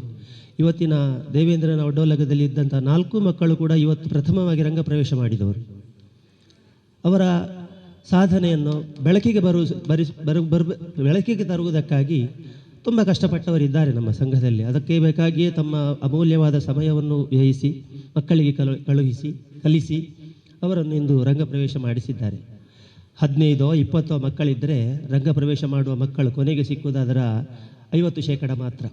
ಇವತ್ತಿನ ದೇವೇಂದ್ರನ ಒಡ್ಡೋಲಗದಲ್ಲಿ ಇದ್ದಂಥ 4 ಮಕ್ಕಳು ಕೂಡ ಇವತ್ತು ಪ್ರಥಮವಾಗಿ ರಂಗಪ್ರವೇಶ ಮಾಡಿದವರು. ಅವರ ಸಾಧನೆಯನ್ನು ಬೆಳಕಿಗೆ ತರುವುದಕ್ಕಾಗಿ ತುಂಬ ಕಷ್ಟಪಟ್ಟವರಿದ್ದಾರೆ ನಮ್ಮ ಸಂಘದಲ್ಲಿ. ಅದಕ್ಕೆ ಬೇಕಾಗಿಯೇ ತಮ್ಮ ಅಮೂಲ್ಯವಾದ ಸಮಯವನ್ನು ವ್ಯಯಿಸಿ ಮಕ್ಕಳಿಗೆ ಕಲಿಸಿ ಅವರನ್ನು ಇಂದು ರಂಗಪ್ರವೇಶ ಮಾಡಿಸಿದ್ದಾರೆ. 15-20 ಮಕ್ಕಳಿದ್ದರೆ ರಂಗಪ್ರವೇಶ ಮಾಡುವ ಮಕ್ಕಳು ಕೊನೆಗೆ ಸಿಕ್ಕುವುದಾದರ 50% ಮಾತ್ರ.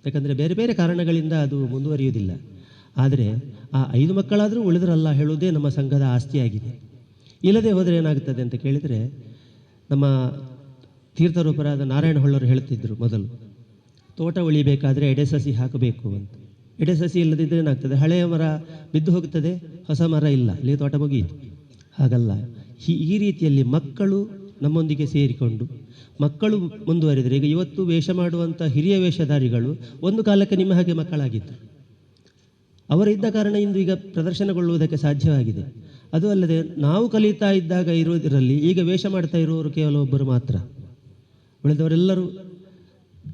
ಯಾಕಂದರೆ ಬೇರೆ ಬೇರೆ ಕಾರಣಗಳಿಂದ ಅದು ಮುಂದುವರಿಯುವುದಿಲ್ಲ. ಆದರೆ ಆ 5 ಮಕ್ಕಳಾದರೂ ಉಳಿದ್ರಲ್ಲ ಹೇಳುವುದೇ ನಮ್ಮ ಸಂಘದ ಆಸ್ತಿಯಾಗಿದೆ. ಇಲ್ಲದೆ ಹೋದರೆ ಏನಾಗುತ್ತದೆ ಅಂತ ಕೇಳಿದರೆ, ನಮ್ಮ ತೀರ್ಥರೂಪರಾದ ನಾರಾಯಣ ಹೊಳ್ಳರು ಹೇಳ್ತಿದ್ರು ಮೊದಲು, ತೋಟ ಉಳಿಬೇಕಾದರೆ ಎಡೆಸಸಿ ಹಾಕಬೇಕು ಅಂತ. ಎಡೆಸಸಿ ಇಲ್ಲದಿದ್ದರೆ ಏನಾಗ್ತದೆ, ಹಳೆಯ ಮರ ಬಿದ್ದು ಹೋಗ್ತದೆ, ಹೊಸ ಮರ ಇಲ್ಲ, ಅಲ್ಲಿ ತೋಟ ಮುಗಿಯಿತು. ಹಾಗಲ್ಲ, ಈ ರೀತಿಯಲ್ಲಿ ಮಕ್ಕಳು ನಮ್ಮೊಂದಿಗೆ ಸೇರಿಕೊಂಡು ಮಕ್ಕಳು ಮುಂದುವರಿದರೆ, ಈಗ ಇವತ್ತು ವೇಷ ಮಾಡುವಂಥ ಹಿರಿಯ ವೇಷಧಾರಿಗಳು ಒಂದು ಕಾಲಕ್ಕೆ ನಿಮ್ಮ ಹಾಗೆ ಮಕ್ಕಳಾಗಿದ್ದರು. ಅವರಿದ್ದ ಕಾರಣ ಇಂದು ಈಗ ಪ್ರದರ್ಶನಗೊಳ್ಳುವುದಕ್ಕೆ ಸಾಧ್ಯವಾಗಿದೆ. ಅದು ಅಲ್ಲದೆ ನಾವು ಕಲಿತಾ ಇದ್ದಾಗ ಇರುವುದರಲ್ಲಿ ಈಗ ವೇಷ ಮಾಡ್ತಾ ಇರುವವರು ಕೇವಲ ಒಬ್ಬರು ಮಾತ್ರ. ಉಳಿದವರೆಲ್ಲರೂ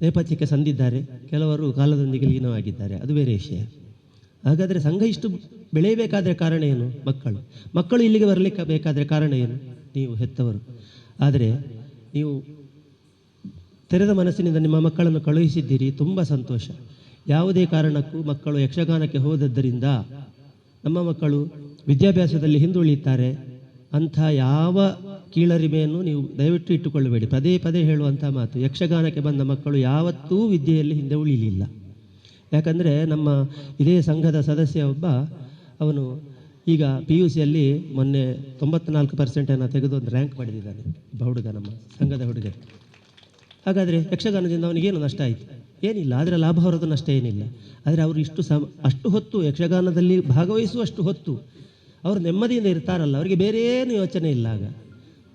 ನೇಪಥ್ಯಕ್ಕೆ ಸಂದಿದ್ದಾರೆ, ಕೆಲವರು ಕಾಲದೊಂದಿಗೆ ಲೀನವಾಗಿದ್ದಾರೆ, ಅದು ಬೇರೆ ವಿಷಯ. ಹಾಗಾದರೆ ಸಂಘ ಇಷ್ಟು ಬೆಳೆಯಬೇಕಾದರೆ ಕಾರಣ ಏನು? ಮಕ್ಕಳು ಇಲ್ಲಿಗೆ ಬರಲಿಕ್ಕೆ ಬೇಕಾದರೆ ಕಾರಣ ಏನು? ನೀವು ಹೆತ್ತವರು. ಆದರೆ ನೀವು ತೆರೆದ ಮನಸ್ಸಿನಿಂದ ನಿಮ್ಮ ಮಕ್ಕಳನ್ನು ಕಳುಹಿಸಿದ್ದೀರಿ, ತುಂಬ ಸಂತೋಷ. ಯಾವುದೇ ಕಾರಣಕ್ಕೂ ಮಕ್ಕಳು ಯಕ್ಷಗಾನಕ್ಕೆ ಹೋದದ್ದರಿಂದ ನಮ್ಮ ಮಕ್ಕಳು ವಿದ್ಯಾಭ್ಯಾಸದಲ್ಲಿ ಹಿಂದುಳಿಯುತ್ತಾರೆ ಅಂಥ ಯಾವ ಕೀಳರಿಮೆಯನ್ನು ನೀವು ದಯವಿಟ್ಟು ಇಟ್ಟುಕೊಳ್ಳಬೇಡಿ. ಪದೇ ಪದೇ ಹೇಳುವಂಥ ಮಾತು, ಯಕ್ಷಗಾನಕ್ಕೆ ಬಂದ ಮಕ್ಕಳು ಯಾವತ್ತೂ ವಿದ್ಯೆಯಲ್ಲಿ ಹಿಂದೆ ಉಳಿಲಿಲ್ಲ. ಯಾಕಂದರೆ ನಮ್ಮ ಇದೇ ಸಂಘದ ಸದಸ್ಯ ಒಬ್ಬ, ಅವನು ಈಗ PUCಯಲ್ಲಿ ಮೊನ್ನೆ 94% ತೆಗೆದು ಒಂದು ರ್ಯಾಂಕ್ ಪಡೆದಿದ್ದಾನೆ. ಹುಡುಗ, ನಮ್ಮ ಸಂಘದ ಹುಡುಗ. ಹಾಗಾದರೆ ಯಕ್ಷಗಾನದಿಂದ ಅವನಿಗೇನು ನಷ್ಟ ಆಯಿತು? ಏನಿಲ್ಲ. ಆದರೆ ಲಾಭ ಹೊರತು ನಷ್ಟ ಏನಿಲ್ಲ. ಆದರೆ ಅವರು ಅಷ್ಟು ಹೊತ್ತು ಯಕ್ಷಗಾನದಲ್ಲಿ ಭಾಗವಹಿಸುವಷ್ಟು ಹೊತ್ತು ಅವರು ನೆಮ್ಮದಿಯಿಂದ ಇರ್ತಾರಲ್ಲ, ಅವರಿಗೆ ಬೇರೆ ಏನು ಯೋಚನೆ ಇಲ್ಲ. ಆಗ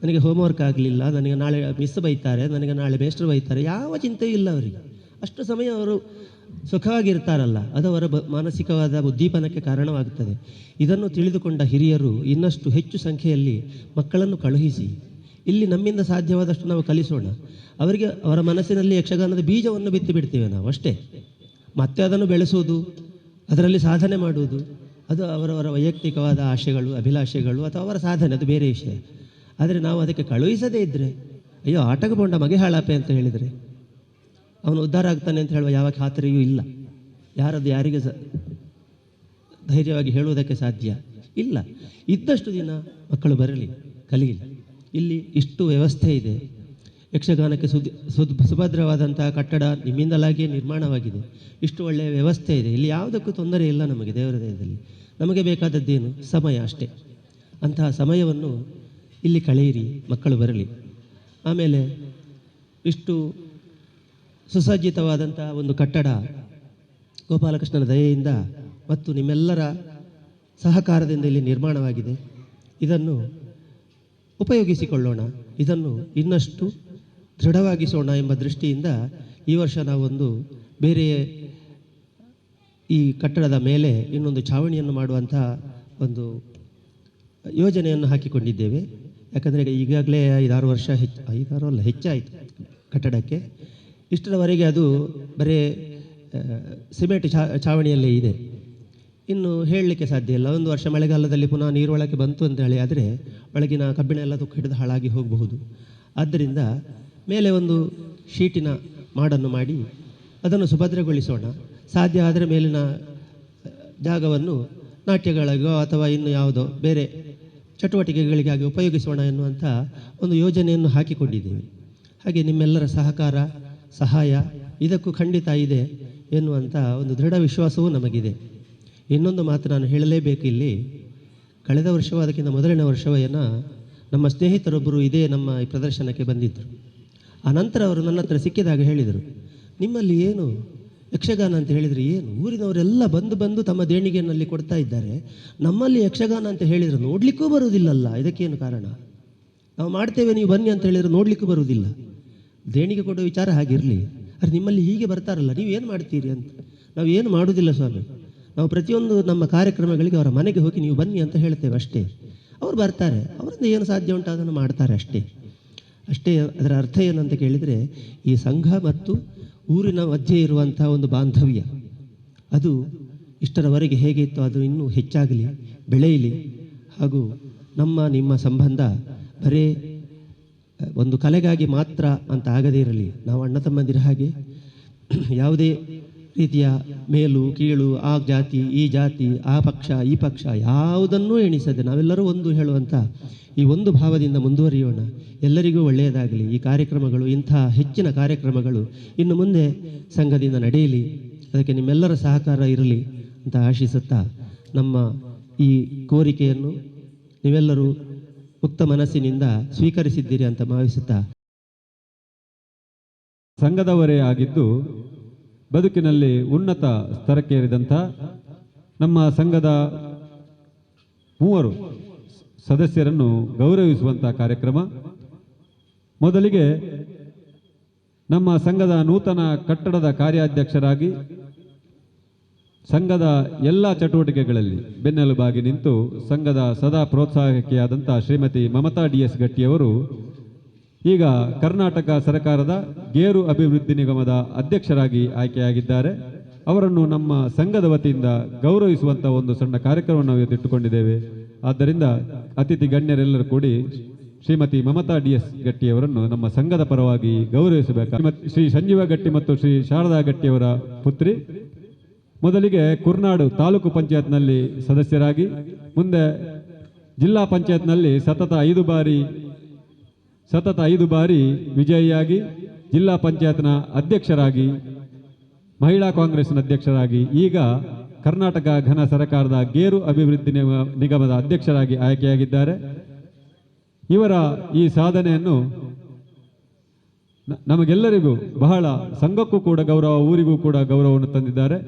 ನನಗೆ ಹೋಮ್ವರ್ಕ್ ಆಗಲಿಲ್ಲ, ನನಗೆ ನಾಳೆ ಮಿಸ್ ಬೈತಾರೆ, ನನಗೆ ನಾಳೆ ಮೇಸ್ಟ್ರು ಬೈತಾರೆ, ಯಾವ ಚಿಂತೆಯೂ ಇಲ್ಲ ಅವರಿಗೆ. ಅಷ್ಟು ಸಮಯ ಅವರು ಸುಖವಾಗಿರ್ತಾರಲ್ಲ, ಅದು ಅವರ ಮಾನಸಿಕವಾದ ಉದ್ದೀಪನಕ್ಕೆ ಕಾರಣವಾಗುತ್ತದೆ. ಇದನ್ನು ತಿಳಿದುಕೊಂಡ ಹಿರಿಯರು ಇನ್ನಷ್ಟು ಹೆಚ್ಚು ಸಂಖ್ಯೆಯಲ್ಲಿ ಮಕ್ಕಳನ್ನು ಕಳುಹಿಸಿ ಇಲ್ಲಿ ನಮ್ಮಿಂದ ಸಾಧ್ಯವಾದಷ್ಟು ನಾವು ಕಲಿಸೋಣ. ಅವರಿಗೆ ಅವರ ಮನಸ್ಸಿನಲ್ಲಿ ಯಕ್ಷಗಾನದ ಬೀಜವನ್ನು ಬಿತ್ತಿ ಬಿಡ್ತೇವೆ ನಾವು ಅಷ್ಟೇ. ಮತ್ತೆ ಅದನ್ನು ಬೆಳೆಸುವುದು, ಅದರಲ್ಲಿ ಸಾಧನೆ ಮಾಡುವುದು, ಅದು ಅವರವರ ವೈಯಕ್ತಿಕವಾದ ಆಶೆಗಳು, ಅಭಿಲಾಷೆಗಳು ಅಥವಾ ಅವರ ಸಾಧನೆ, ಅದು ಬೇರೆ ವಿಷಯ. ಆದರೆ ನಾವು ಅದಕ್ಕೆ ಕಳುಹಿಸದೇ ಇದ್ದರೆ, ಅಯ್ಯೋ ಆಟಕ್ಕೆ ಬೋಂಡ ಮಗೆ ಹಾಳಾಪೆ ಅಂತ ಹೇಳಿದರೆ ಅವನು ಉದ್ಧಾರ ಆಗ್ತಾನೆ ಅಂತ ಹೇಳುವ ಯಾವ ಖಾತರಿಯೂ ಇಲ್ಲ. ಯಾರದ್ದು ಯಾರಿಗೆ ಧೈರ್ಯವಾಗಿ ಹೇಳುವುದಕ್ಕೆ ಸಾಧ್ಯ ಇಲ್ಲ. ಇದ್ದಷ್ಟು ದಿನ ಮಕ್ಕಳು ಬರಲಿ, ಕಲೀಲಿ. ಇಲ್ಲಿ ಇಷ್ಟು ವ್ಯವಸ್ಥೆ ಇದೆ. ಯಕ್ಷಗಾನಕ್ಕೆ ಸುಭದ್ರವಾದಂತಹ ಕಟ್ಟಡ ನಿಮ್ಮಿಂದಲಾಗಿಯೇ ನಿರ್ಮಾಣವಾಗಿದೆ. ಇಷ್ಟು ಒಳ್ಳೆಯ ವ್ಯವಸ್ಥೆ ಇದೆ. ಇಲ್ಲಿ ಯಾವುದಕ್ಕೂ ತೊಂದರೆ ಇಲ್ಲ ನಮಗೆ. ದೇವರ ದಯದಲ್ಲಿ ನಮಗೆ ಬೇಕಾದದ್ದೇನು? ಸಮಯ ಅಷ್ಟೇ. ಅಂತಹ ಸಮಯವನ್ನು ಇಲ್ಲಿ ಕಳೆಯಿರಿ, ಮಕ್ಕಳು ಬರಲಿ. ಆಮೇಲೆ ಇಷ್ಟು ಸುಸಜ್ಜಿತವಾದಂಥ ಒಂದು ಕಟ್ಟಡ ಗೋಪಾಲಕೃಷ್ಣನ ದಯೆಯಿಂದ ಮತ್ತು ನಿಮ್ಮೆಲ್ಲರ ಸಹಕಾರದಿಂದ ಇಲ್ಲಿ ನಿರ್ಮಾಣವಾಗಿದೆ. ಇದನ್ನು ಉಪಯೋಗಿಸಿಕೊಳ್ಳೋಣ, ಇದನ್ನು ಇನ್ನಷ್ಟು ದೃಢವಾಗಿಸೋಣ ಎಂಬ ದೃಷ್ಟಿಯಿಂದ ಈ ವರ್ಷ ನಾವೊಂದು ಬೇರೆ ಈ ಕಟ್ಟಡದ ಮೇಲೆ ಇನ್ನೊಂದು ಛಾವಣಿಯನ್ನು ಮಾಡುವಂಥ ಒಂದು ಯೋಜನೆಯನ್ನು ಹಾಕಿಕೊಂಡಿದ್ದೇವೆ. ಯಾಕಂದರೆ ಈಗಾಗಲೇ 5-6 ವರ್ಷ ಹೆಚ್ಚಾಯಿತು ಕಟ್ಟಡಕ್ಕೆ. ಇಷ್ಟರವರೆಗೆ ಅದು ಬರೀ ಸಿಮೆಂಟ್ ಛಾವಣಿಯಲ್ಲೇ ಇದೆ. ಇನ್ನು ಹೇಳಲಿಕ್ಕೆ ಸಾಧ್ಯ ಇಲ್ಲ. ಒಂದು ವರ್ಷ ಮಳೆಗಾಲದಲ್ಲಿ ಪುನಃ ನೀರೊಳಕ್ಕೆ ಬಂತು ಅಂತ ಹೇಳಿ ಆದರೆ ಒಳಗಿನ ಕಬ್ಬಿಣ ಎಲ್ಲ ತುಕ್ಕು ಹಿಡಿದು ಹಾಳಾಗಿ ಹೋಗಬಹುದು. ಆದ್ದರಿಂದ ಮೇಲೆ ಒಂದು ಶೀಟಿನ ಮಾಡನ್ನು ಮಾಡಿ ಅದನ್ನು ಸುಭದ್ರಗೊಳಿಸೋಣ. ಸಾಧ್ಯ ಆದರೆ ಮೇಲಿನ ಜಾಗವನ್ನು ನಾಟ್ಯಗಳಿಗೋ ಅಥವಾ ಇನ್ನು ಯಾವುದೋ ಬೇರೆ ಚಟುವಟಿಕೆಗಳಿಗಾಗಿ ಉಪಯೋಗಿಸೋಣ ಎನ್ನುವಂಥ ಒಂದು ಯೋಜನೆಯನ್ನು ಹಾಕಿಕೊಂಡಿದ್ದೇವೆ. ಹಾಗೆ ನಿಮ್ಮೆಲ್ಲರ ಸಹಕಾರ, ಸಹಾಯ ಇದಕ್ಕೂ ಖಂಡಿತ ಇದೆ ಎನ್ನುವಂಥ ಒಂದು ದೃಢ ವಿಶ್ವಾಸವೂ ನಮಗಿದೆ. ಇನ್ನೊಂದು ಮಾತು ನಾನು ಹೇಳಲೇಬೇಕು. ಇಲ್ಲಿ ಕಳೆದ ವರ್ಷವೋ ಅದಕ್ಕಿಂತ ಮೊದಲನೇ ವರ್ಷವೋ ನಮ್ಮ ಸ್ನೇಹಿತರೊಬ್ಬರು ಇದೇ ನಮ್ಮ ಈ ಪ್ರದರ್ಶನಕ್ಕೆ ಬಂದಿದ್ದರು. ಆನಂತರ ಅವರು ನನ್ನ ಹತ್ರ ಸಿಕ್ಕಿದಾಗ ಹೇಳಿದರು, ನಿಮ್ಮಲ್ಲಿ ಏನು ಯಕ್ಷಗಾನ ಅಂತ ಹೇಳಿದರೆ ಏನು? ಊರಿನವರೆಲ್ಲ ಬಂದು ತಮ್ಮ ದೇಣಿಗೆಯಲ್ಲಿ ಕೊಡ್ತಾ ಇದ್ದಾರೆ, ನಮ್ಮಲ್ಲಿ ಯಕ್ಷಗಾನ ಅಂತ ಹೇಳಿದರೆ ನೋಡಲಿಕ್ಕೂ ಬರುವುದಿಲ್ಲಲ್ಲ, ಇದಕ್ಕೇನು ಕಾರಣ? ನಾವು ಮಾಡ್ತೇವೆ, ನೀವು ಬನ್ನಿ ಅಂತ ಹೇಳಿದರೆ ನೋಡಲಿಕ್ಕೂ ಬರುವುದಿಲ್ಲ. ದೇಣಿಗೆ ಕೊಡೋ ವಿಚಾರ ಹಾಗಿರಲಿ, ಆದರೆ ನಿಮ್ಮಲ್ಲಿ ಹೀಗೆ ಬರ್ತಾರಲ್ಲ, ನೀವು ಏನು ಮಾಡ್ತೀರಿ ಅಂತ. ನಾವು ಏನು ಮಾಡೋದಿಲ್ಲ ಸ್ವಾಮಿ, ನಾವು ಪ್ರತಿಯೊಂದು ನಮ್ಮ ಕಾರ್ಯಕ್ರಮಗಳಿಗೆ ಅವರ ಮನೆಗೆ ಹೋಗಿ ನೀವು ಬನ್ನಿ ಅಂತ ಹೇಳ್ತೇವೆ ಅಷ್ಟೇ. ಅವ್ರು ಬರ್ತಾರೆ, ಅವರಿಂದ ಏನು ಸಾಧ್ಯ ಉಂಟು ಅದನ್ನು ಮಾಡ್ತಾರೆ ಅಷ್ಟೇ. ಅದರ ಅರ್ಥ ಏನಂತ ಕೇಳಿದರೆ, ಈ ಸಂಘ ಮತ್ತು ಊರಿನ ಮಧ್ಯೆ ಇರುವಂಥ ಒಂದು ಬಾಂಧವ್ಯ ಅದು ಇಷ್ಟರವರೆಗೆ ಹೇಗೆ ಇತ್ತು ಅದು ಇನ್ನೂ ಹೆಚ್ಚಾಗಲಿ, ಬೆಳೆಯಲಿ. ಹಾಗೂ ನಿಮ್ಮ ಸಂಬಂಧ ಬರೇ ಒಂದು ಕಲೆಗಾಗಿ ಮಾತ್ರ ಅಂತ ಆಗದೇ ಇರಲಿ. ನಾವು ಅಣ್ಣ ತಮ್ಮಂದಿರ ಹಾಗೆ ಯಾವುದೇ ರೀತಿಯ ಮೇಲು ಕೀಳು, ಆ ಜಾತಿ ಈ ಜಾತಿ, ಆ ಪಕ್ಷ ಈ ಪಕ್ಷ ಯಾವುದನ್ನೂ ಎಣಿಸದೆ ನಾವೆಲ್ಲರೂ ಒಂದು ಹೇಳುವಂಥ ಈ ಒಂದು ಭಾವದಿಂದ ಮುಂದುವರಿಯೋಣ. ಎಲ್ಲರಿಗೂ ಒಳ್ಳೆಯದಾಗಲಿ. ಈ ಕಾರ್ಯಕ್ರಮಗಳು, ಇಂಥ ಹೆಚ್ಚಿನ ಕಾರ್ಯಕ್ರಮಗಳು ಇನ್ನು ಮುಂದೆ ಸಂಘದಿಂದ ನಡೆಯಲಿ. ಅದಕ್ಕೆ ನಿಮ್ಮೆಲ್ಲರ ಸಹಕಾರ ಇರಲಿ ಅಂತ ಆಶಿಸುತ್ತಾ, ನಮ್ಮ ಈ ಕೋರಿಕೆಯನ್ನು ನೀವೆಲ್ಲರೂ ಮುಕ್ತ ಮನಸ್ಸಿನಿಂದ ಸ್ವೀಕರಿಸಿದ್ದೀರಿ ಅಂತ ಭಾವಿಸುತ್ತಾ, ಸಂಘದವರೇ ಆಗಿದ್ದು ಬದುಕಿನಲ್ಲಿ ಉನ್ನತ ಸ್ತರಕ್ಕೇರಿದಂಥ ನಮ್ಮ ಸಂಘದ 3 ಸದಸ್ಯರನ್ನು ಗೌರವಿಸುವಂಥ ಕಾರ್ಯಕ್ರಮ. ಮೊದಲಿಗೆ ನಮ್ಮ ಸಂಘದ ನೂತನ ಕಟ್ಟಡದ ಕಾರ್ಯಾಧ್ಯಕ್ಷರಾಗಿ ಸಂಘದ ಎಲ್ಲ ಚಟುವಟಿಕೆಗಳಲ್ಲಿ ಬೆನ್ನೆಲುಬಾಗಿ ನಿಂತು ಸಂಘದ ಸದಾ ಪ್ರೋತ್ಸಾಹಕಿಯಾದಂಥ ಶ್ರೀಮತಿ ಮಮತಾ DS ಗಟ್ಟಿಯವರು ಈಗ ಕರ್ನಾಟಕ ಸರ್ಕಾರದ ಗೇರು ಅಭಿವೃದ್ಧಿ ನಿಗಮದ ಅಧ್ಯಕ್ಷರಾಗಿ ಆಯ್ಕೆಯಾಗಿದ್ದಾರೆ. ಅವರನ್ನು ನಮ್ಮ ಸಂಘದ ವತಿಯಿಂದ ಗೌರವಿಸುವಂಥ ಒಂದು ಸಣ್ಣ ಕಾರ್ಯಕ್ರಮವನ್ನು ನಾವು ಇಟ್ಟುಕೊಂಡಿದ್ದೇವೆ. ಆದ್ದರಿಂದ ಅತಿಥಿ ಗಣ್ಯರೆಲ್ಲರೂ ಕೂಡಿ ಶ್ರೀಮತಿ ಮಮತಾ DS ಗಟ್ಟಿಯವರನ್ನು ನಮ್ಮ ಸಂಘದ ಪರವಾಗಿ ಗೌರವಿಸಬೇಕು. ಶ್ರೀ ಸಂಜೀವ ಗಟ್ಟಿ ಮತ್ತು ಶ್ರೀ ಶಾರದಾ ಗಟ್ಟಿಯವರ ಪುತ್ರಿ. ಮೊದಲಿಗೆ ಕುರ್ನಾಡು ತಾಲೂಕು ಪಂಚಾಯತ್ನಲ್ಲಿ ಸದಸ್ಯರಾಗಿ, ಮುಂದೆ ಜಿಲ್ಲಾ ಪಂಚಾಯತ್ನಲ್ಲಿ ಸತತ 5 ಬಾರಿ ವಿಜಯಿಯಾಗಿ, ಜಿಲ್ಲಾ ಪಂಚಾಯತ್ನ ಅಧ್ಯಕ್ಷರಾಗಿ, ಮಹಿಳಾ ಕಾಂಗ್ರೆಸ್ನ ಅಧ್ಯಕ್ಷರಾಗಿ, ಈಗ ಕರ್ನಾಟಕ ಘನ ಸರ್ಕಾರದ ಗೇರು ಅಭಿವೃದ್ಧಿ ನಿಗಮದ ಅಧ್ಯಕ್ಷರಾಗಿ ಆಯ್ಕೆಯಾಗಿದ್ದಾರೆ. ಇವರ ಈ ಸಾಧನೆಯನ್ನು ನಮಗೆಲ್ಲರಿಗೂ ಬಹಳ, ಸಂಘಕ್ಕೂ ಕೂಡ ಗೌರವ, ಊರಿಗೂ ಕೂಡ ಗೌರವವನ್ನು ತಂದಿದ್ದಾರೆ.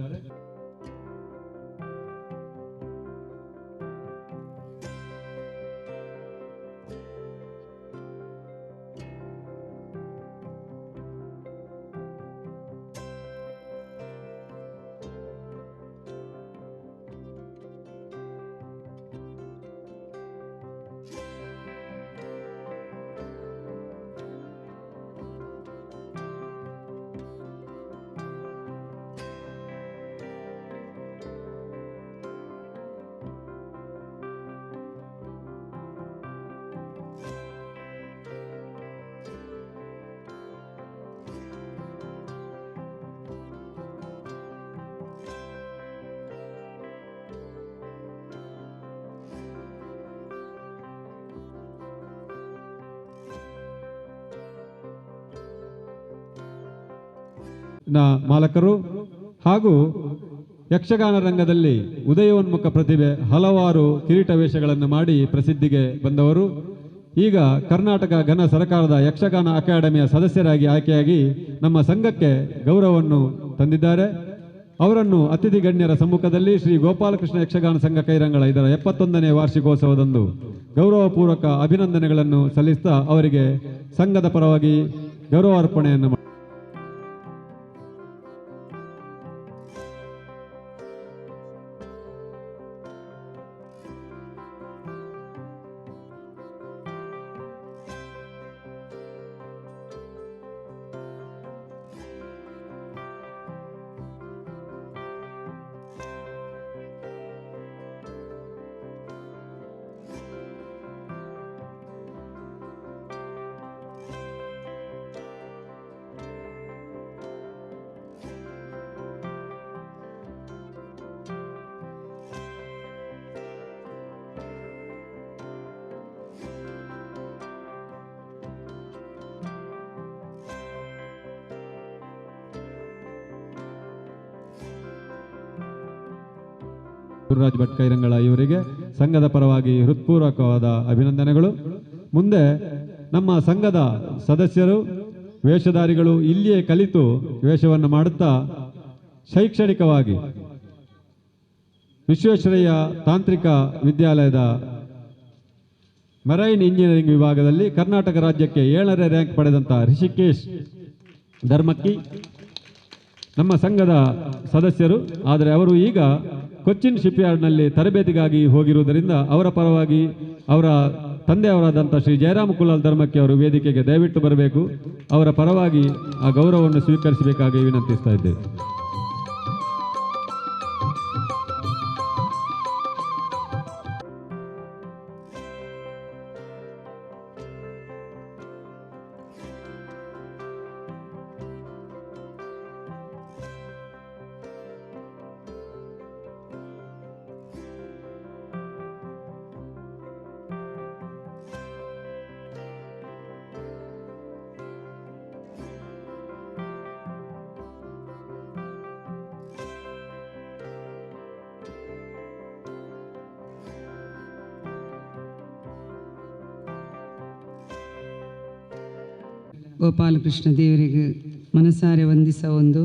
ಮಾಲಕರು ಹಾಗೂ ಯಕ್ಷಗಾನ ರಂಗದಲ್ಲಿ ಉದಯೋನ್ಮುಖ ಪ್ರತಿಭೆ ಹಲವಾರು ಕಿರೀಟ ವೇಷಗಳನ್ನು ಮಾಡಿ ಪ್ರಸಿದ್ಧಿಗೆ ಬಂದವರು. ಈಗ ಕರ್ನಾಟಕ ಘನ ಸರ್ಕಾರದ ಯಕ್ಷಗಾನ ಅಕಾಡೆಮಿಯ ಸದಸ್ಯರಾಗಿ ಆಯ್ಕೆಯಾಗಿ ನಮ್ಮ ಸಂಘಕ್ಕೆ ಗೌರವವನ್ನು ತಂದಿದ್ದಾರೆ. ಅವರನ್ನು ಅತಿಥಿ ಗಣ್ಯರ ಸಮ್ಮುಖದಲ್ಲಿ ಶ್ರೀ ಗೋಪಾಲಕೃಷ್ಣ ಯಕ್ಷಗಾನ ಸಂಘ ಕೈರಂಗಳ ಇದರ 71ನೇ ವಾರ್ಷಿಕೋತ್ಸವದಂದು ಗೌರವಪೂರ್ವಕ ಅಭಿನಂದನೆಗಳನ್ನು ಸಲ್ಲಿಸ್ತಾ ಅವರಿಗೆ ಸಂಘದ ಪರವಾಗಿ ಗೌರವಾರ್ಪಣೆಯನ್ನು ಗುರುರಾಜ್ ಭಟ್ ಕೈರಂಗಳ ಇವರಿಗೆ ಸಂಘದ ಪರವಾಗಿ ಹೃತ್ಪೂರ್ವಕವಾದ ಅಭಿನಂದನೆಗಳು. ಮುಂದೆ ನಮ್ಮ ಸಂಘದ ಸದಸ್ಯರು ವೇಷಧಾರಿಗಳು ಇಲ್ಲಿಯೇ ಕಲಿತು ವೇಷವನ್ನು ಮಾಡುತ್ತಾ ಶೈಕ್ಷಣಿಕವಾಗಿ ವಿಶ್ವೇಶ್ವರಯ್ಯ ತಾಂತ್ರಿಕ ವಿದ್ಯಾಲಯದ ಮೆರೈನ್ ಇಂಜಿನಿಯರಿಂಗ್ ವಿಭಾಗದಲ್ಲಿ ಕರ್ನಾಟಕ ರಾಜ್ಯಕ್ಕೆ 7ನೇ ರ್ಯಾಂಕ್ ಪಡೆದಂಥ ರಿಷಿಕೇಶ್ ಧರ್ಮಕ್ಕಿ ನಮ್ಮ ಸಂಘದ ಸದಸ್ಯರು. ಆದರೆ ಅವರು ಈಗ ಕೊಚ್ಚಿನ್ ಶಿಪ್ಯಾರ್ಡ್ನಲ್ಲಿ ತರಬೇತಿಗಾಗಿ ಹೋಗಿರುವುದರಿಂದ ಅವರ ಪರವಾಗಿ ಅವರ ತಂದೆಯವರಾದಂಥ ಶ್ರೀ ಜಯರಾಮ ಕುಲಾಲ್ ಧರ್ಮಕ್ಕೆ ಅವರು ವೇದಿಕೆಗೆ ದಯವಿಟ್ಟು ಬರಬೇಕು. ಅವರ ಪರವಾಗಿ ಆ ಗೌರವವನ್ನು ಸ್ವೀಕರಿಸಬೇಕಾಗಿ ವಿನಂತಿಸ್ತಾ ಇದ್ದೇವೆ. ಗೋಪಾಲಕೃಷ್ಣ ದೇವರಿಗೆ ಮನಸಾರೆ ವಂದಿಸ ಒಂದು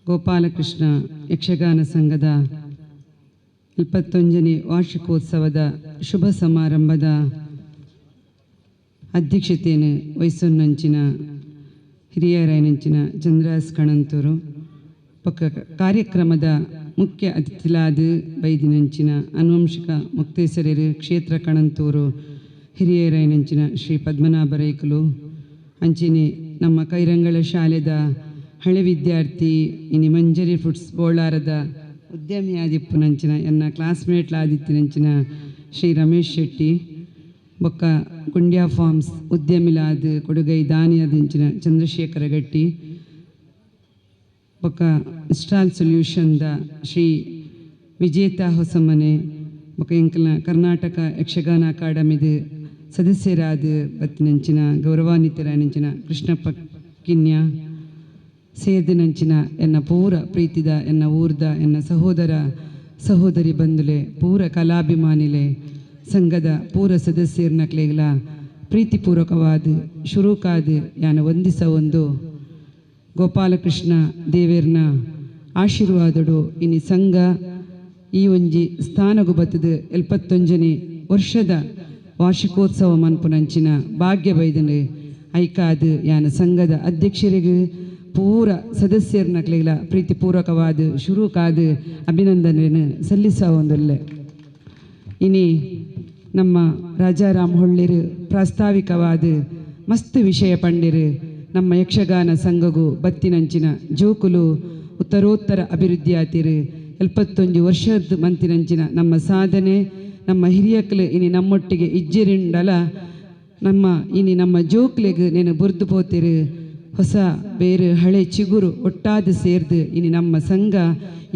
ಗೋಪಾಲಕೃಷ್ಣ ಯಕ್ಷಗಾನ ಸಂಘದ 21ನೇ ವಾರ್ಷಿಕೋತ್ಸವದ ಶುಭ ಸಮಾರಂಭದ ಅಧ್ಯಕ್ಷತೆಯನ್ನು ವಹಿಸೊನ್ನಂಚಿನ ಹಿರಿಯರಾಯನಂಚಿನ ಚಂದ್ರಾಸ್ ಕಣಂತೂರು ಪಕ್ಕ ಕಾರ್ಯಕ್ರಮದ ಮುಖ್ಯ ಅತಿಥಿಲಾದ ಬೈದಿನಂಚಿನ ಅನುವಂಶಿಕ ಮುಕ್ತೇಶ್ವರರು ಕ್ಷೇತ್ರ ಕಣಂತೂರು ಹಿರಿಯರಾಯನಂಚಿನ ಶ್ರೀ ಪದ್ಮನಾಭ ರೈಕಲು ಅಂಚಿನಿ ನಮ್ಮ ಕೈರಂಗಳ ಶಾಲೆದ ಹಳೆ ವಿದ್ಯಾರ್ಥಿ ಇನಿ ಮಂಜರಿ ಫುಡ್ಸ್ ಬೋಳಾರದ ಉದ್ಯಮಿ ಆದಿಪ್ಪುನಂಚಿನ ಎನ್ನ ಕ್ಲಾಸ್ಮೇಟ್ಲಾದಿತ್ತಿನಂಚಿನ ಶ್ರೀ ರಮೇಶ್ ಶೆಟ್ಟಿ ಬೊಕ್ಕ ಗುಂಡ್ಯಾ ಫಾರ್ಮ್ಸ್ ಉದ್ಯಮಿಲಾದ ಕೊಡುಗೈ ದಾನಿಯಾದಿಂಚಿನ ಚಂದ್ರಶೇಖರ ಗಟ್ಟಿ ಬೊಕ್ಕ ಇಸ್ಟಾಲ್ ಸೊಲ್ಯೂಷನ್ದ ಶ್ರೀ ವಿಜೇತಾ ಹೊಸಮನೆ ಬೊಕ್ಕ ಇಂಕಲ್ನ ಕರ್ನಾಟಕ ಯಕ್ಷಗಾನ ಅಕಾಡೆಮಿದ ಸದಸ್ಯರಾದ ಬತ್ತಿನಂಚಿನ ಗೌರವಾನ್ವಿತರಾಯನಂಚಿನ ಕೃಷ್ಣಪ್ಪ ಕಿನ್ಯ ಸೇರ್ದಿನಂಚಿನ ಎನ್ನ ಪೂರ ಪ್ರೀತಿದ ಎನ್ನ ಊರ್ದ ಎನ್ನ ಸಹೋದರ ಸಹೋದರಿ ಬಂಧುಲೆ ಪೂರ ಕಲಾಭಿಮಾನಿಲೆ ಸಂಘದ ಪೂರ ಸದಸ್ಯರ್ನಕ್ಲೆಗಳ ಪ್ರೀತಿಪೂರ್ವಕವಾದ ಶುರುಕಾದ ಯಾನ ವಂದಿಸ ಒಂದು ಗೋಪಾಲಕೃಷ್ಣ ದೇವೇರ್ನ ಆಶೀರ್ವಾದಡು ಇನಿ ಸಂಘ ಈ ಒಂಜಿ ಸ್ಥಾನಗು ಬತ್ತದ 71ನೇ ವರ್ಷದ ವಾರ್ಷಿಕೋತ್ಸವ ಮನ್ಪುನಂಚಿನ ಭಾಗ್ಯ ಬೈದನೆ ಐಕಾದ ಯಾನ ಸಂಘದ ಅಧ್ಯಕ್ಷರಿಗೂ ಪೂರ ಸದಸ್ಯರ್ನಕ್ಲೆಗಳ ಪ್ರೀತಿಪೂರ್ವಕವಾದ ಶುರುಕಾದ ಅಭಿನಂದನೆಯನ್ನು ಸಲ್ಲಿಸ ಒಂದೊಲ್ಲೆ ಇನಿ ನಮ್ಮ ರಾಜಾರಾಮ್ ಹೊಳ್ಳಿರು ಪ್ರಾಸ್ತಾವಿಕವಾದ ಮಸ್ತ್ ವಿಷಯ ಪಂಡಿರು ನಮ್ಮ ಯಕ್ಷಗಾನ ಸಂಘಗೂ ಬತ್ತಿನಂಚಿನ ಜೋಕುಲು ಉತ್ತರೋತ್ತರ ಅಭಿವೃದ್ಧಿ ಆತಿರು 71 ವರ್ಷದ ಮಂತಿನಂಚಿನ ನಮ್ಮ ಸಾಧನೆ ನಮ್ಮ ಹಿರಿಯಕ್ಕಲು ಇನಿ ನಮ್ಮೊಟ್ಟಿಗೆ ಇಜ್ಜಿರಿಂಡಲ ನಮ್ಮ ಇನಿ ನಮ್ಮ ಜೋಕ್ಲೆಗೆ ನೆನೆ ಬುರ್ದು ಪೋತಿರು ಹೊಸ ಬೇರೆ ಹಳೆ ಚಿಗುರು ಒಟ್ಟಾದ ಸೇರ್ದು ಇನಿ ನಮ್ಮ ಸಂಘ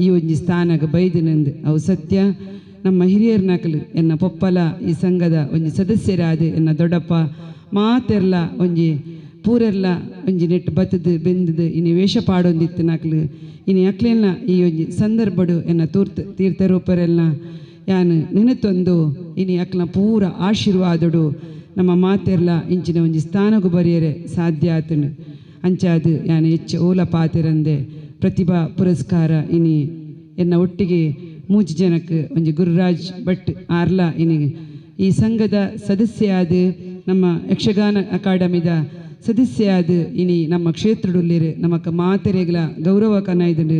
ಈ ಒಂಜಿ ಸ್ಥಾನಗ ಬೈದಿನಂದು ಅವು ಸತ್ಯ. ನಮ್ಮ ಹಿರಿಯರ್ನಕಲು ಎನ್ನ ಪೊಪ್ಪಲ ಈ ಸಂಘದ ಒಂಜಿ ಸದಸ್ಯರಾದ ಎನ್ನ ದೊಡ್ಡಪ್ಪ ಮಾತೆರ್ಲ ಒಂಜಿ ಪೂರೆಲ್ಲ ಒಂಜಿ ನೆಟ್ಟು ಬತ್ತದು ಬೆಂದದು ಇನಿ ವೇಷ ಪಾಡೊಂದಿತ್ತು ನಕ್ಲು ಇನಿ ಅಕ್ಲೆಲ್ಲ ಈ ಒಂಜಿ ಸಂದರ್ಭಡು ಎನ್ನ ತೀರ್ಥರೂಪರೆಲ್ಲ ಯಾನು ನೆನತೊಂದು ಇನಿ ಅಕ್ಲ ಪೂರ ಆಶೀರ್ವಾದಡು ನಮ್ಮ ಮಾತೆರ್ಲ ಇಂಚಿನ ಒಂಜಿ ಸ್ಥಾನಗು ಬರೆಯರೆ ಸಾಧ್ಯ ಆತನು ಅಂಚಾದು ಯಾನು ಹೆಚ್ಚು ಓಲ ಪಾತೆರಂದೆ ಪ್ರತಿಭಾ ಪುರಸ್ಕಾರ ಇನಿ ಎನ್ನ ಒಟ್ಟಿಗೆ 3 ಜನಕ್ಕೆ ಒಂಜಿ ಗುರುರಾಜ್ ಭಟ್ ಆರ್ಲ ಇನಿ ಈ ಸಂಘದ ಸದಸ್ಯ ಆದ ನಮ್ಮ ಯಕ್ಷಗಾನ ಅಕಾಡೆಮಿದ ಸದಸ್ಯ ಆದ ಇನಿ ನಮ್ಮ ಕ್ಷೇತ್ರಡುಲ್ಲಿರು ನಮಕ್ ಮಾತೆರೆಗಳ ಗೌರವ ಕನಾಯ್ದು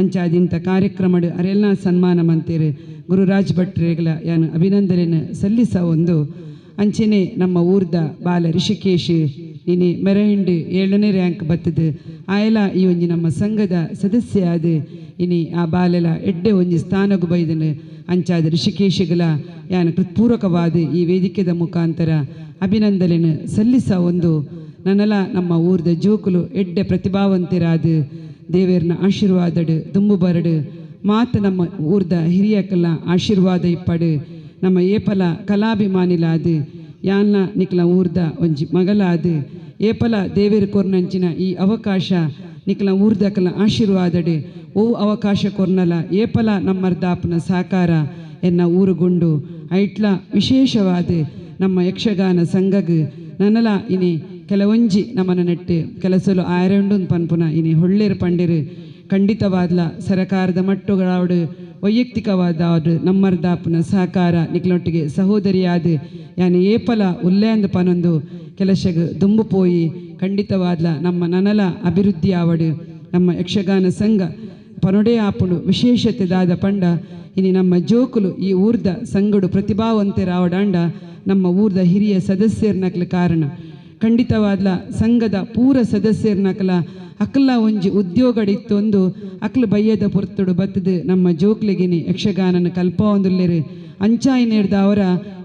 ಅಂಚಾದಿಂತ ಕಾರ್ಯಕ್ರಮಡು ಅರೆಲ್ಲ ಸನ್ಮಾನ ಮಂತೇರು ಗುರುರಾಜ್ ಭಟ್ರೇಗಳ ಯಾನು ಅಭಿನಂದನೆ ಸಲ್ಲಿಸ ಒಂದು ಅಂಚೆನೆ ನಮ್ಮ ಊರ್ದ ಬಾಲ ರಿಷಿಕೇಶ್ ಇನಿ ಮೆರಹಿಂಡು 7ನೇ ರ್ಯಾಂಕ್ ಬತ್ತದು ಆಯಲ ಈ ಒಂಜಿ ನಮ್ಮ ಸಂಘದ ಸದಸ್ಯ ಆದ ಇನಿ ಆ ಬಾಲೆಲ ಎಡ್ಡೆ ಒಂಜಿ ಸ್ಥಾನಗು ಬೈದನು ಅಂಚಾದ ಋಷಿಕೇಶಗಳ ಯಾನು ಕೃತ್ಪೂರ್ವಕವಾದ ಈ ವೇದಿಕೆದ ಮುಖಾಂತರ ಅಭಿನಂದನೆ ಸಲ್ಲಿಸ ಒಂದು ನನ್ನಲ ನಮ್ಮ ಊರ್ದ ಜೋಕುಲು ಎಡ್ಡೆ ಪ್ರತಿಭಾವಂತರಾದ ದೇವೇರ್ನ ಆಶೀರ್ವಾದಡು ತುಂಬು ಬರಡು ಮಾತು ನಮ್ಮ ಊರ್ದ ಹಿರಿಯಕಲ್ಲ ಆಶೀರ್ವಾದ ಇಪ್ಪಡು ನಮ್ಮ ಏಪಲ ಕಲಾಭಿಮಾನಿಲಾದ ಯಾನ್ನ ನಿಕ್ಲ ಊರ್ದ ಒಂಜಿ ಮಗಲಾದ ಏಪಲ ದೇವೇರು ಕೊರ್ನಂಚಿನ ಈ ಅವಕಾಶ ನಿಕ್ಲ ಊರ್ದಕಲ ಆಶೀರ್ವಾದಡು ಓ ಅವಕಾಶ ಕೊರ್ನಲ ಏಪಲ ನಮ್ಮರ್ದಾಪನ ಸಾಕಾರ ಎನ್ನ ಊರುಗುಂಡು ಐಟ್ಲ ವಿಶೇಷವಾದ ನಮ್ಮ ಯಕ್ಷಗಾನ ಸಂಘಗ್ ನನಲ ಇನಿ ಕೆಲವೊಂಜಿ ನಮ್ಮನ ನೆಟ್ಟು ಕೆಲಸಲು ಆಯರಂಡು ಪನ್ಪುನ ಇನಿ ಹೊಳ್ಳೆರು ಪಂಡಿರು ಖಂಡಿತವಾದ್ಲ ಸರಕಾರದ ಮಟ್ಟುಗಳಾವಡು ವೈಯಕ್ತಿಕವಾದ ನಮ್ಮರ್ದಾಪನ ಸಹಕಾರ ನಿಕ್ಲೊಟ್ಟಿಗೆ ಸಹೋದರಿಯಾದ ಯಾನು ಏಪಲ ಉಲ್ಲೇಂದು ಪನೊಂದು ಕೆಲಸಗ್ ದುಂಬು ಪೋಯಿ ಖಂಡಿತವಾದ್ಲ ನಮ್ಮ ನನಲ ಅಭಿವೃದ್ಧಿ ಆವಡು ನಮ್ಮ ಯಕ್ಷಗಾನ ಸಂಘ ಪನೊಡೆ ಆಪುಡು ವಿಶೇಷತೆದಾದ ಪಂಡ ಇನಿ ನಮ್ಮ ಜೋಕುಲು ಈ ಊರ್ದ ಸಂಗಡು ಪ್ರತಿಭಾವಂತರಾವಡಾಂಡ ನಮ್ಮ ಊರ್ದ ಹಿರಿಯ ಸದಸ್ಯರ್ನಕ್ಲ ಕಾರಣ ಖಂಡಿತವಾದ್ಲ ಸಂಘದ ಪೂರ ಸದಸ್ಯರ್ನಕಲ ಅಕ್ಲ ಒಂಜಿ ಉದ್ಯೋಗಡಿತ್ತೊಂದು ಅಕ್ಲು ಬಯ್ಯದ ಪೊರ್ತುಡು ಬತ್ತದು ನಮ್ಮ ಜೋಕ್ಲಿಗಿನಿ ಯಕ್ಷಗಾನನ ಕಲ್ಪವೊಂದುಲ್ಲೆರು ಅಂಚಾಯಿ ನೇಡ್ದ ಅವರ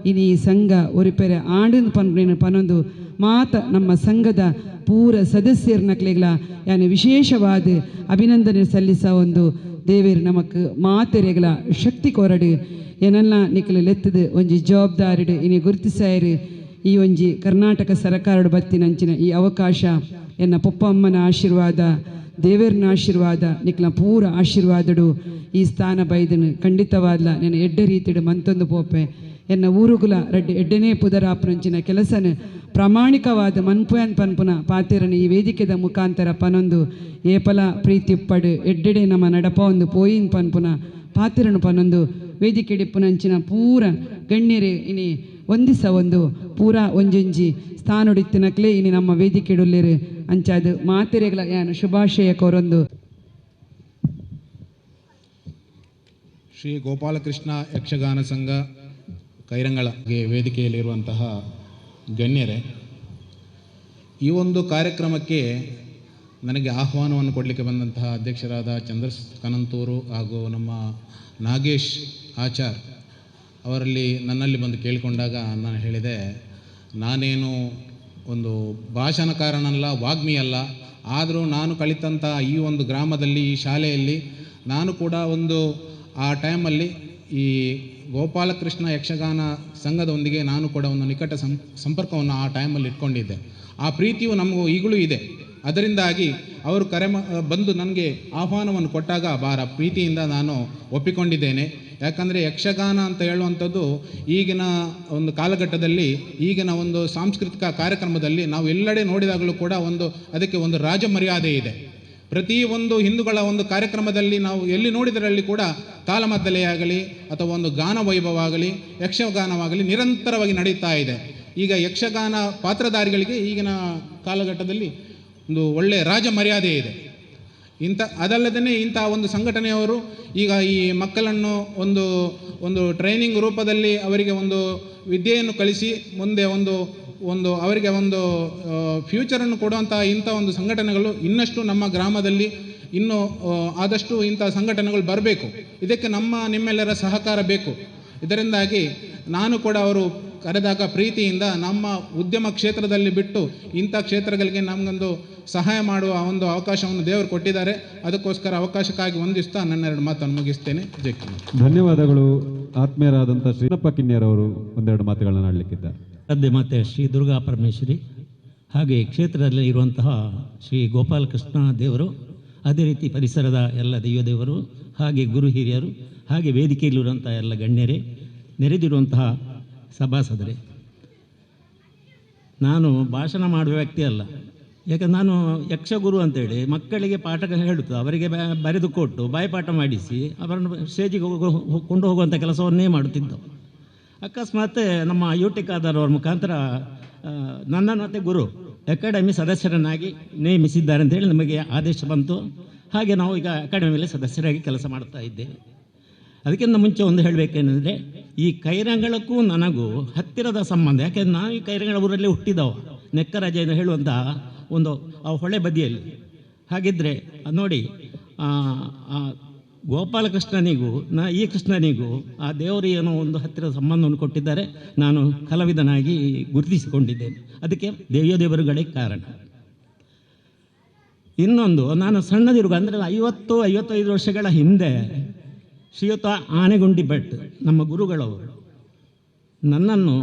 ಇನಿ ಈ ಸಂಘ ಒರಿಪೆರೆ ಆಂಡು ಪನೊಂದು ಮಾತ ನಮ್ಮ ಸಂಘದ ಪೂರ ಸದಸ್ಯರ್ನಕ್ಲೆಗಳ ಯಾನು ವಿಶೇಷವಾದ ಅಭಿನಂದನೆ ಸಲ್ಲಿಸ ಒಂದು ದೇವೇರು ನಮಕ್ ಮಾತೆರೆಗಳ ಶಕ್ತಿ ಕೊರಡು ಏನಲ್ಲ ನಿಕ್ಲು ಲೆತ್ತದು ಒಂಜಿ ಜವಾಬ್ದಾರಿಡು ಇನಿ ಗುರುತಿಸಾಯರು ಈ ಒಂಜಿ ಕರ್ನಾಟಕ ಸರ್ಕಾರಡು ಬತ್ತಿನಂಚಿನ ಈ ಅವಕಾಶ ಎನ್ನ ಪೊಪ್ಪಮ್ಮನ ಆಶೀರ್ವಾದ ದೇವೇರ್ನ ಆಶೀರ್ವಾದ ನಿಕ್ಲ ಪೂರ ಆಶೀರ್ವಾದಡು ಈ ಸ್ಥಾನ ಬೈದನು ಖಂಡಿತವಾದ್ಲ ನಾನು ಎಡ್ಡೆ ರೀತಿಡು ಮಂತೊಂದು ಪೋಪೆ ಎನ್ನ ಊರುಗುಲ ಎಡ್ಡೆನೇ ಪುದರಾಪುರಂಚಿನ ಕೆಲಸನ ಪ್ರಾಮಾಣಿಕವಾದ ಮನ್ಪುಯನ್ ಪನ್ಪುನ ಪಾತೆರನ ಈ ವೇದಿಕೆದ ಮುಖಾಂತರ ಪನೊಂದು ಏಪಲ ಪ್ರೀತಿಪ್ಪಡು ಎಡ್ಡೆಡೆ ನಮ್ಮ ನಡಪ ಒಂದು ಪೋಯಿನ್ ಪನ್ಪುನ ಪಾತೆರನು ಪನೊಂದು ವೇದಿಕೆ ಡಿಪ್ಪುನಂಚಿನ ಪೂರ ಗಣ್ಯರೇ ಇನಿ ಒಂದಿಸ ಒಂದು ಪೂರ ಒಂಜೊಂಜಿ ಸ್ಥಾನೊಡಿತ್ತಿನಕ್ಲೆ ಇನಿ ನಮ್ಮ ವೇದಿಕೆ ಇಡುಲ್ಲೇರು ಅಂಚಾದು ಮಾತೆರೆಗಳ ಯಾನು ಶುಭಾಶಯ ಕೋರೊಂದು ಶ್ರೀ ಗೋಪಾಲಕೃಷ್ಣ ಯಕ್ಷಗಾನ ಸಂಘ ಕೈರಂಗಳಗೆ ವೇದಿಕೆಯಲ್ಲಿರುವಂತಹ ಗಣ್ಯರೇ, ಈ ಒಂದು ಕಾರ್ಯಕ್ರಮಕ್ಕೆ ನನಗೆ ಆಹ್ವಾನವನ್ನು ಕೊಡಲಿಕ್ಕೆ ಬಂದಂತಹ ಅಧ್ಯಕ್ಷರಾದ ಚಂದ್ರಸ್ ಕನಂತೂರು ಹಾಗೂ ನಮ್ಮ ನಾಗೇಶ್ ಆಚಾರ್ ಅವರಲ್ಲಿ ನನ್ನಲ್ಲಿ ಬಂದು ಕೇಳಿಕೊಂಡಾಗ ನಾನು ಹೇಳಿದೆ, ನಾನೇನು ಒಂದು ಭಾಷಣಕಾರನಲ್ಲ, ವಾಗ್ಮಿಯಲ್ಲ, ಆದರೂ ನಾನು ಕಲಿತಂಥ ಈ ಒಂದು ಗ್ರಾಮದಲ್ಲಿ ಈ ಶಾಲೆಯಲ್ಲಿ ನಾನು ಕೂಡ ಒಂದು ಆ ಟೈಮಲ್ಲಿ ಈ ಗೋಪಾಲಕೃಷ್ಣ ಯಕ್ಷಗಾನ ಸಂಘದೊಂದಿಗೆ ನಾನು ಕೂಡ ಒಂದು ನಿಕಟ ಸಂಪರ್ಕವನ್ನು ಆ ಟೈಮಲ್ಲಿ ಇಟ್ಕೊಂಡಿದ್ದೆ. ಆ ಪ್ರೀತಿಯು ನಮಗೂ ಈಗಲೂ ಇದೆ. ಅದರಿಂದಾಗಿ ಅವರು ಬಂದು ನನಗೆ ಆಹ್ವಾನವನ್ನು ಕೊಟ್ಟಾಗ ಭಾಳ ಪ್ರೀತಿಯಿಂದ ನಾನು ಒಪ್ಪಿಕೊಂಡಿದ್ದೇನೆ. ಯಾಕಂದರೆ ಯಕ್ಷಗಾನ ಅಂತ ಹೇಳುವಂಥದ್ದು ಈಗಿನ ಒಂದು ಕಾಲಘಟ್ಟದಲ್ಲಿ, ಈಗಿನ ಒಂದು ಸಾಂಸ್ಕೃತಿಕ ಕಾರ್ಯಕ್ರಮದಲ್ಲಿ ನಾವು ಎಲ್ಲೆಡೆ ನೋಡಿದಾಗಲೂ ಕೂಡ ಅದಕ್ಕೆ ಒಂದು ರಾಜ ಮರ್ಯಾದೆ ಇದೆ. ಪ್ರತಿಯೊಂದು ಹಿಂದೂಗಳ ಒಂದು ಕಾರ್ಯಕ್ರಮದಲ್ಲಿ ನಾವು ಎಲ್ಲಿ ನೋಡಿದರಲ್ಲಿ ಕೂಡ ತಾಳಮದ್ದಲೆ ಆಗಲಿ ಅಥವಾ ಒಂದು ಗಾನ ವೈಭವ ಆಗಲಿ, ಯಕ್ಷಗಾನವಾಗಲಿ ನಿರಂತರವಾಗಿ ನಡೀತಾ ಇದೆ. ಈಗ ಯಕ್ಷಗಾನ ಪಾತ್ರಧಾರಿಗಳಿಗೆ ಈಗಿನ ಕಾಲಘಟ್ಟದಲ್ಲಿ ಒಂದು ಒಳ್ಳೆಯ ರಾಜ ಮರ್ಯಾದೆ ಇದೆ. ಅದಲ್ಲದೇ ಇಂಥ ಒಂದು ಸಂಘಟನೆಯವರು ಈಗ ಈ ಮಕ್ಕಳನ್ನು ಒಂದು ಟ್ರೈನಿಂಗ್ ರೂಪದಲ್ಲಿ ಅವರಿಗೆ ಒಂದು ವಿದ್ಯೆಯನ್ನು ಕಲಿಸಿ ಮುಂದೆ ಅವರಿಗೆ ಒಂದು ಫ್ಯೂಚರನ್ನು ಕೊಡುವಂಥ ಇಂಥ ಒಂದು ಸಂಘಟನೆಗಳು ಇನ್ನಷ್ಟು ನಮ್ಮ ಗ್ರಾಮದಲ್ಲಿ ಇನ್ನೂ ಆದಷ್ಟು ಇಂಥ ಸಂಘಟನೆಗಳು ಬರಬೇಕು. ಇದಕ್ಕೆ ನಿಮ್ಮೆಲ್ಲರ ಸಹಕಾರ ಬೇಕು. ಇದರಿಂದಾಗಿ ನಾನು ಕೂಡ ಅವರು ಕರೆದಾಗ ಪ್ರೀತಿಯಿಂದ ನಮ್ಮ ಉದ್ಯಮ ಕ್ಷೇತ್ರದಲ್ಲಿ ಬಿಟ್ಟು ಇಂಥ ಕ್ಷೇತ್ರಗಳಿಗೆ ನಮಗೊಂದು ಸಹಾಯ ಮಾಡುವ ಒಂದು ಅವಕಾಶವನ್ನು ದೇವರು ಕೊಟ್ಟಿದ್ದಾರೆ. ಅದಕ್ಕೋಸ್ಕರ ಅವಕಾಶಕ್ಕಾಗಿ ವಂದಿಸ್ತಾ ನನ್ನೆರಡು ಮಾತನ್ನು ಮುಗಿಸ್ತೇನೆ. ಜೈ ಧನ್ಯವಾದಗಳು. ಆತ್ಮೀಯರಾದಂಥ ಶ್ರೀನಪ್ಪ ಕಿನ್ಯರವರು ಒಂದೆರಡು ಮಾತುಗಳನ್ನು ಆಡಲಿಕ್ಕಿದ್ದಾರೆ. ಸದ್ಯ ಮತ್ತೆ ಶ್ರೀ ದುರ್ಗಾ ಪರಮೇಶ್ವರಿ ಹಾಗೆ ಕ್ಷೇತ್ರದಲ್ಲಿ ಇರುವಂತಹ ಶ್ರೀ ಗೋಪಾಲಕೃಷ್ಣ ದೇವರು, ಅದೇ ರೀತಿ ಪರಿಸರದ ಎಲ್ಲ ದೈವದೇವರು, ಹಾಗೆ ಗುರು ಹಿರಿಯರು, ಹಾಗೆ ವೇದಿಕೆಯಲ್ಲಿರುವಂಥ ಎಲ್ಲ ಗಣ್ಯರೇ, ನೆರೆದಿರುವಂತಹ ಸಭಾಸದರೇ, ನಾನು ಭಾಷಣ ಮಾಡುವ ವ್ಯಕ್ತಿ ಅಲ್ಲ. ಯಾಕಂದ್ರೆ ನಾನು ಯಕ್ಷಗುರು ಅಂತೇಳಿ ಮಕ್ಕಳಿಗೆ ಪಾಠ ಹೇಳುತ್ತಾ ಅವರಿಗೆ ಬರೆದು ಕೊಟ್ಟು ಬಾಯಿಪಾಠ ಮಾಡಿಸಿ ಅವರನ್ನು ಸ್ಟೇಜಿಗೆ ಕೊಂಡು ಹೋಗುವಂಥ ಕೆಲಸವನ್ನೇ ಮಾಡುತ್ತಿದ್ದವು. ಅಕಸ್ಮಾತ್ ನಮ್ಮ ಯುಟಿಕಾದರವರ ಮುಖಾಂತರ ನನ್ನನ್ನು ಮತ್ತು ಗುರು ಅಕಾಡೆಮಿ ಸದಸ್ಯರನ್ನಾಗಿ ನೇಮಿಸಿದ್ದಾರೆ ಅಂತೇಳಿ ನಮಗೆ ಆದೇಶ ಬಂತು. ಹಾಗೆ ನಾವು ಈಗ ಅಕಾಡೆಮಿಯಲ್ಲಿ ಸದಸ್ಯರಾಗಿ ಕೆಲಸ ಮಾಡ್ತಾ ಇದ್ದೇವೆ. ಅದಕ್ಕಿಂತ ಮುಂಚೆ ಒಂದು ಹೇಳಬೇಕೇನೆಂದರೆ, ಈ ಕೈರಂಗಳಕ್ಕೂ ನನಗೂ ಹತ್ತಿರದ ಸಂಬಂಧ. ಯಾಕೆಂದರೆ ನಾವು ಈ ಕೈರಂಗಳ ಊರಲ್ಲಿ ಹುಟ್ಟಿದವ, ನೆಕ್ಕರಾಜ ಎಂದು ಹೇಳುವಂಥ ಒಂದು ಆ ಹೊಳೆ ಬದಿಯಲ್ಲಿ. ಹಾಗಿದ್ದರೆ ನೋಡಿ, ಗೋಪಾಲಕೃಷ್ಣನಿಗೂ ಈ ಕೃಷ್ಣನಿಗೂ ಆ ದೇವರು ಏನೋ ಒಂದು ಹತ್ತಿರದ ಸಂಬಂಧವನ್ನು ಕೊಟ್ಟಿದ್ದಾರೆ. ನಾನು ಕಲಾವಿದನಾಗಿ ಗುರುತಿಸಿಕೊಂಡಿದ್ದೇನೆ. ಅದಕ್ಕೆ ದೇವರುಗಳೇ ಕಾರಣ. ಇನ್ನೊಂದು, ನಾನು ಸಣ್ಣದಿರುವಾಗ ಅಂದರೆ 50-55 ವರ್ಷಗಳ ಹಿಂದೆ ಶ್ರೀಯುತ ಆನೆಗುಂಡಿ ಭಟ್ ನಮ್ಮ ಗುರುಗಳವರು ನನ್ನನ್ನು,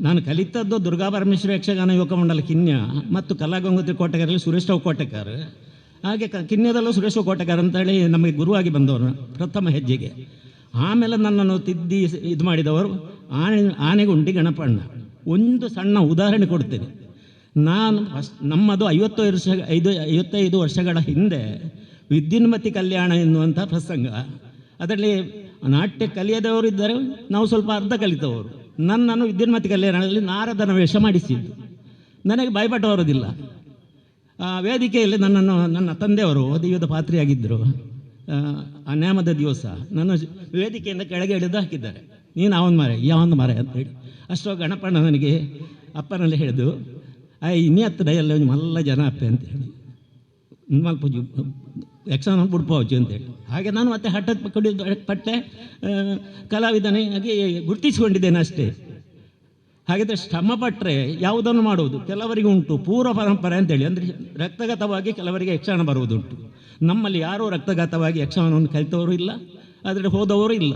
ನಾನು ಕಲಿತದ್ದು ದುರ್ಗಾ ಪರಮೇಶ್ವರಿ ಯಕ್ಷಗಾನ ಯುವಕ ಮಂಡಲ ಕಿನ್ಯ ಮತ್ತು ಕಲಾಗಂಗೋತ್ರಿ ಕೋಟೆಗಾರಲ್ಲಿ ಸುರೇಶ್ ರಾವ್ ಕೋಟೆಗಾರ್, ಹಾಗೆ ಕಿನ್ಯದಲ್ಲೂ ಸುರೇಶ್ ರಾವ್ ಕೋಟೆಗಾರ್ ಅಂತೇಳಿ ನಮಗೆ ಗುರುವಾಗಿ ಬಂದವರು ಪ್ರಥಮ ಹೆಜ್ಜೆಗೆ. ಆಮೇಲೆ ನನ್ನನ್ನು ತಿದ್ದಿ ಇದು ಮಾಡಿದವರು ಆನೆಗುಂಡಿ ಗಣಪಣ್ಣ. ಒಂದು ಸಣ್ಣ ಉದಾಹರಣೆ ಕೊಡ್ತೇನೆ. ನಾನು ನಮ್ಮದು 55 ವರ್ಷಗಳ ಹಿಂದೆ ವಿದ್ಯುನ್ಮತಿ ಕಲ್ಯಾಣ ಎನ್ನುವಂಥ ಪ್ರಸಂಗ. ಅದರಲ್ಲಿ ನಾಟ್ಯ ಕಲಿಯದವರು ಇದ್ದರೆ, ನಾವು ಸ್ವಲ್ಪ ಅರ್ಧ ಕಲಿತವರು. ನನ್ನನ್ನು ವಿದ್ಯುನ್ಮತಿ ಕಲ್ಯಾಣದಲ್ಲಿ ನಾರದನ ವೇಷ ಮಾಡಿಸಿದ್ದು. ನನಗೆ ಬಾಯ್ಪಾಠ ಬರೋದಿಲ್ಲ. ವೇದಿಕೆಯಲ್ಲಿ ನನ್ನನ್ನು ನನ್ನ ತಂದೆಯವರು ದೈವದ ಪಾತ್ರಿಯಾಗಿದ್ದರು. ಆ ನೇಮದ ದಿವಸ ನನ್ನ ವೇದಿಕೆಯಿಂದ ಕೆಳಗೆ ಎಳೆದು ಹಾಕಿದ್ದಾರೆ. ನೀನು ಯಾವೊಂದು ಮರ ಅಂತೇಳಿ. ಅಷ್ಟೋ ಗಣಪಣ್ಣ ನನಗೆ ಅಪ್ಪನಲ್ಲಿ ಹೇಳಿದು, ಇನ್ನೇ ಹತ್ತಿರ ಎಲ್ಲ ಮಲ್ಲ ಜನ ಅಪ್ಪೆ ಅಂತೇಳಿ, ಮಲ್ಪ ಯಕ್ಷಗಾನ ಬಿಡ್ಪೋಚು ಅಂತೇಳಿ. ಹಾಗೆ ನಾನು ಮತ್ತೆ ಹಠದ ಪಟ್ಟೆ ಕಲಾವಿದನಾಗಿ ಗುರುತಿಸಿಕೊಂಡಿದ್ದೇನೆ ಅಷ್ಟೇ. ಹಾಗಿದ್ರೆ ಶ್ರಮಪಟ್ಟರೆ ಯಾವುದನ್ನು ಮಾಡುವುದು ಕೆಲವರಿಗೆ ಉಂಟು, ಪೂರ್ವ ಪರಂಪರೆ ಅಂತೇಳಿ. ಅಂದರೆ ರಕ್ತಗತವಾಗಿ ಕೆಲವರಿಗೆ ಯಕ್ಷಗಾನ ಬರುವುದುಂಟು. ನಮ್ಮಲ್ಲಿ ಯಾರೂ ರಕ್ತಗತವಾಗಿ ಯಕ್ಷಗಾನವನ್ನು ಕಲಿತವರು ಇಲ್ಲ, ಅದರಲ್ಲಿ ಹೋದವರು ಇಲ್ಲ.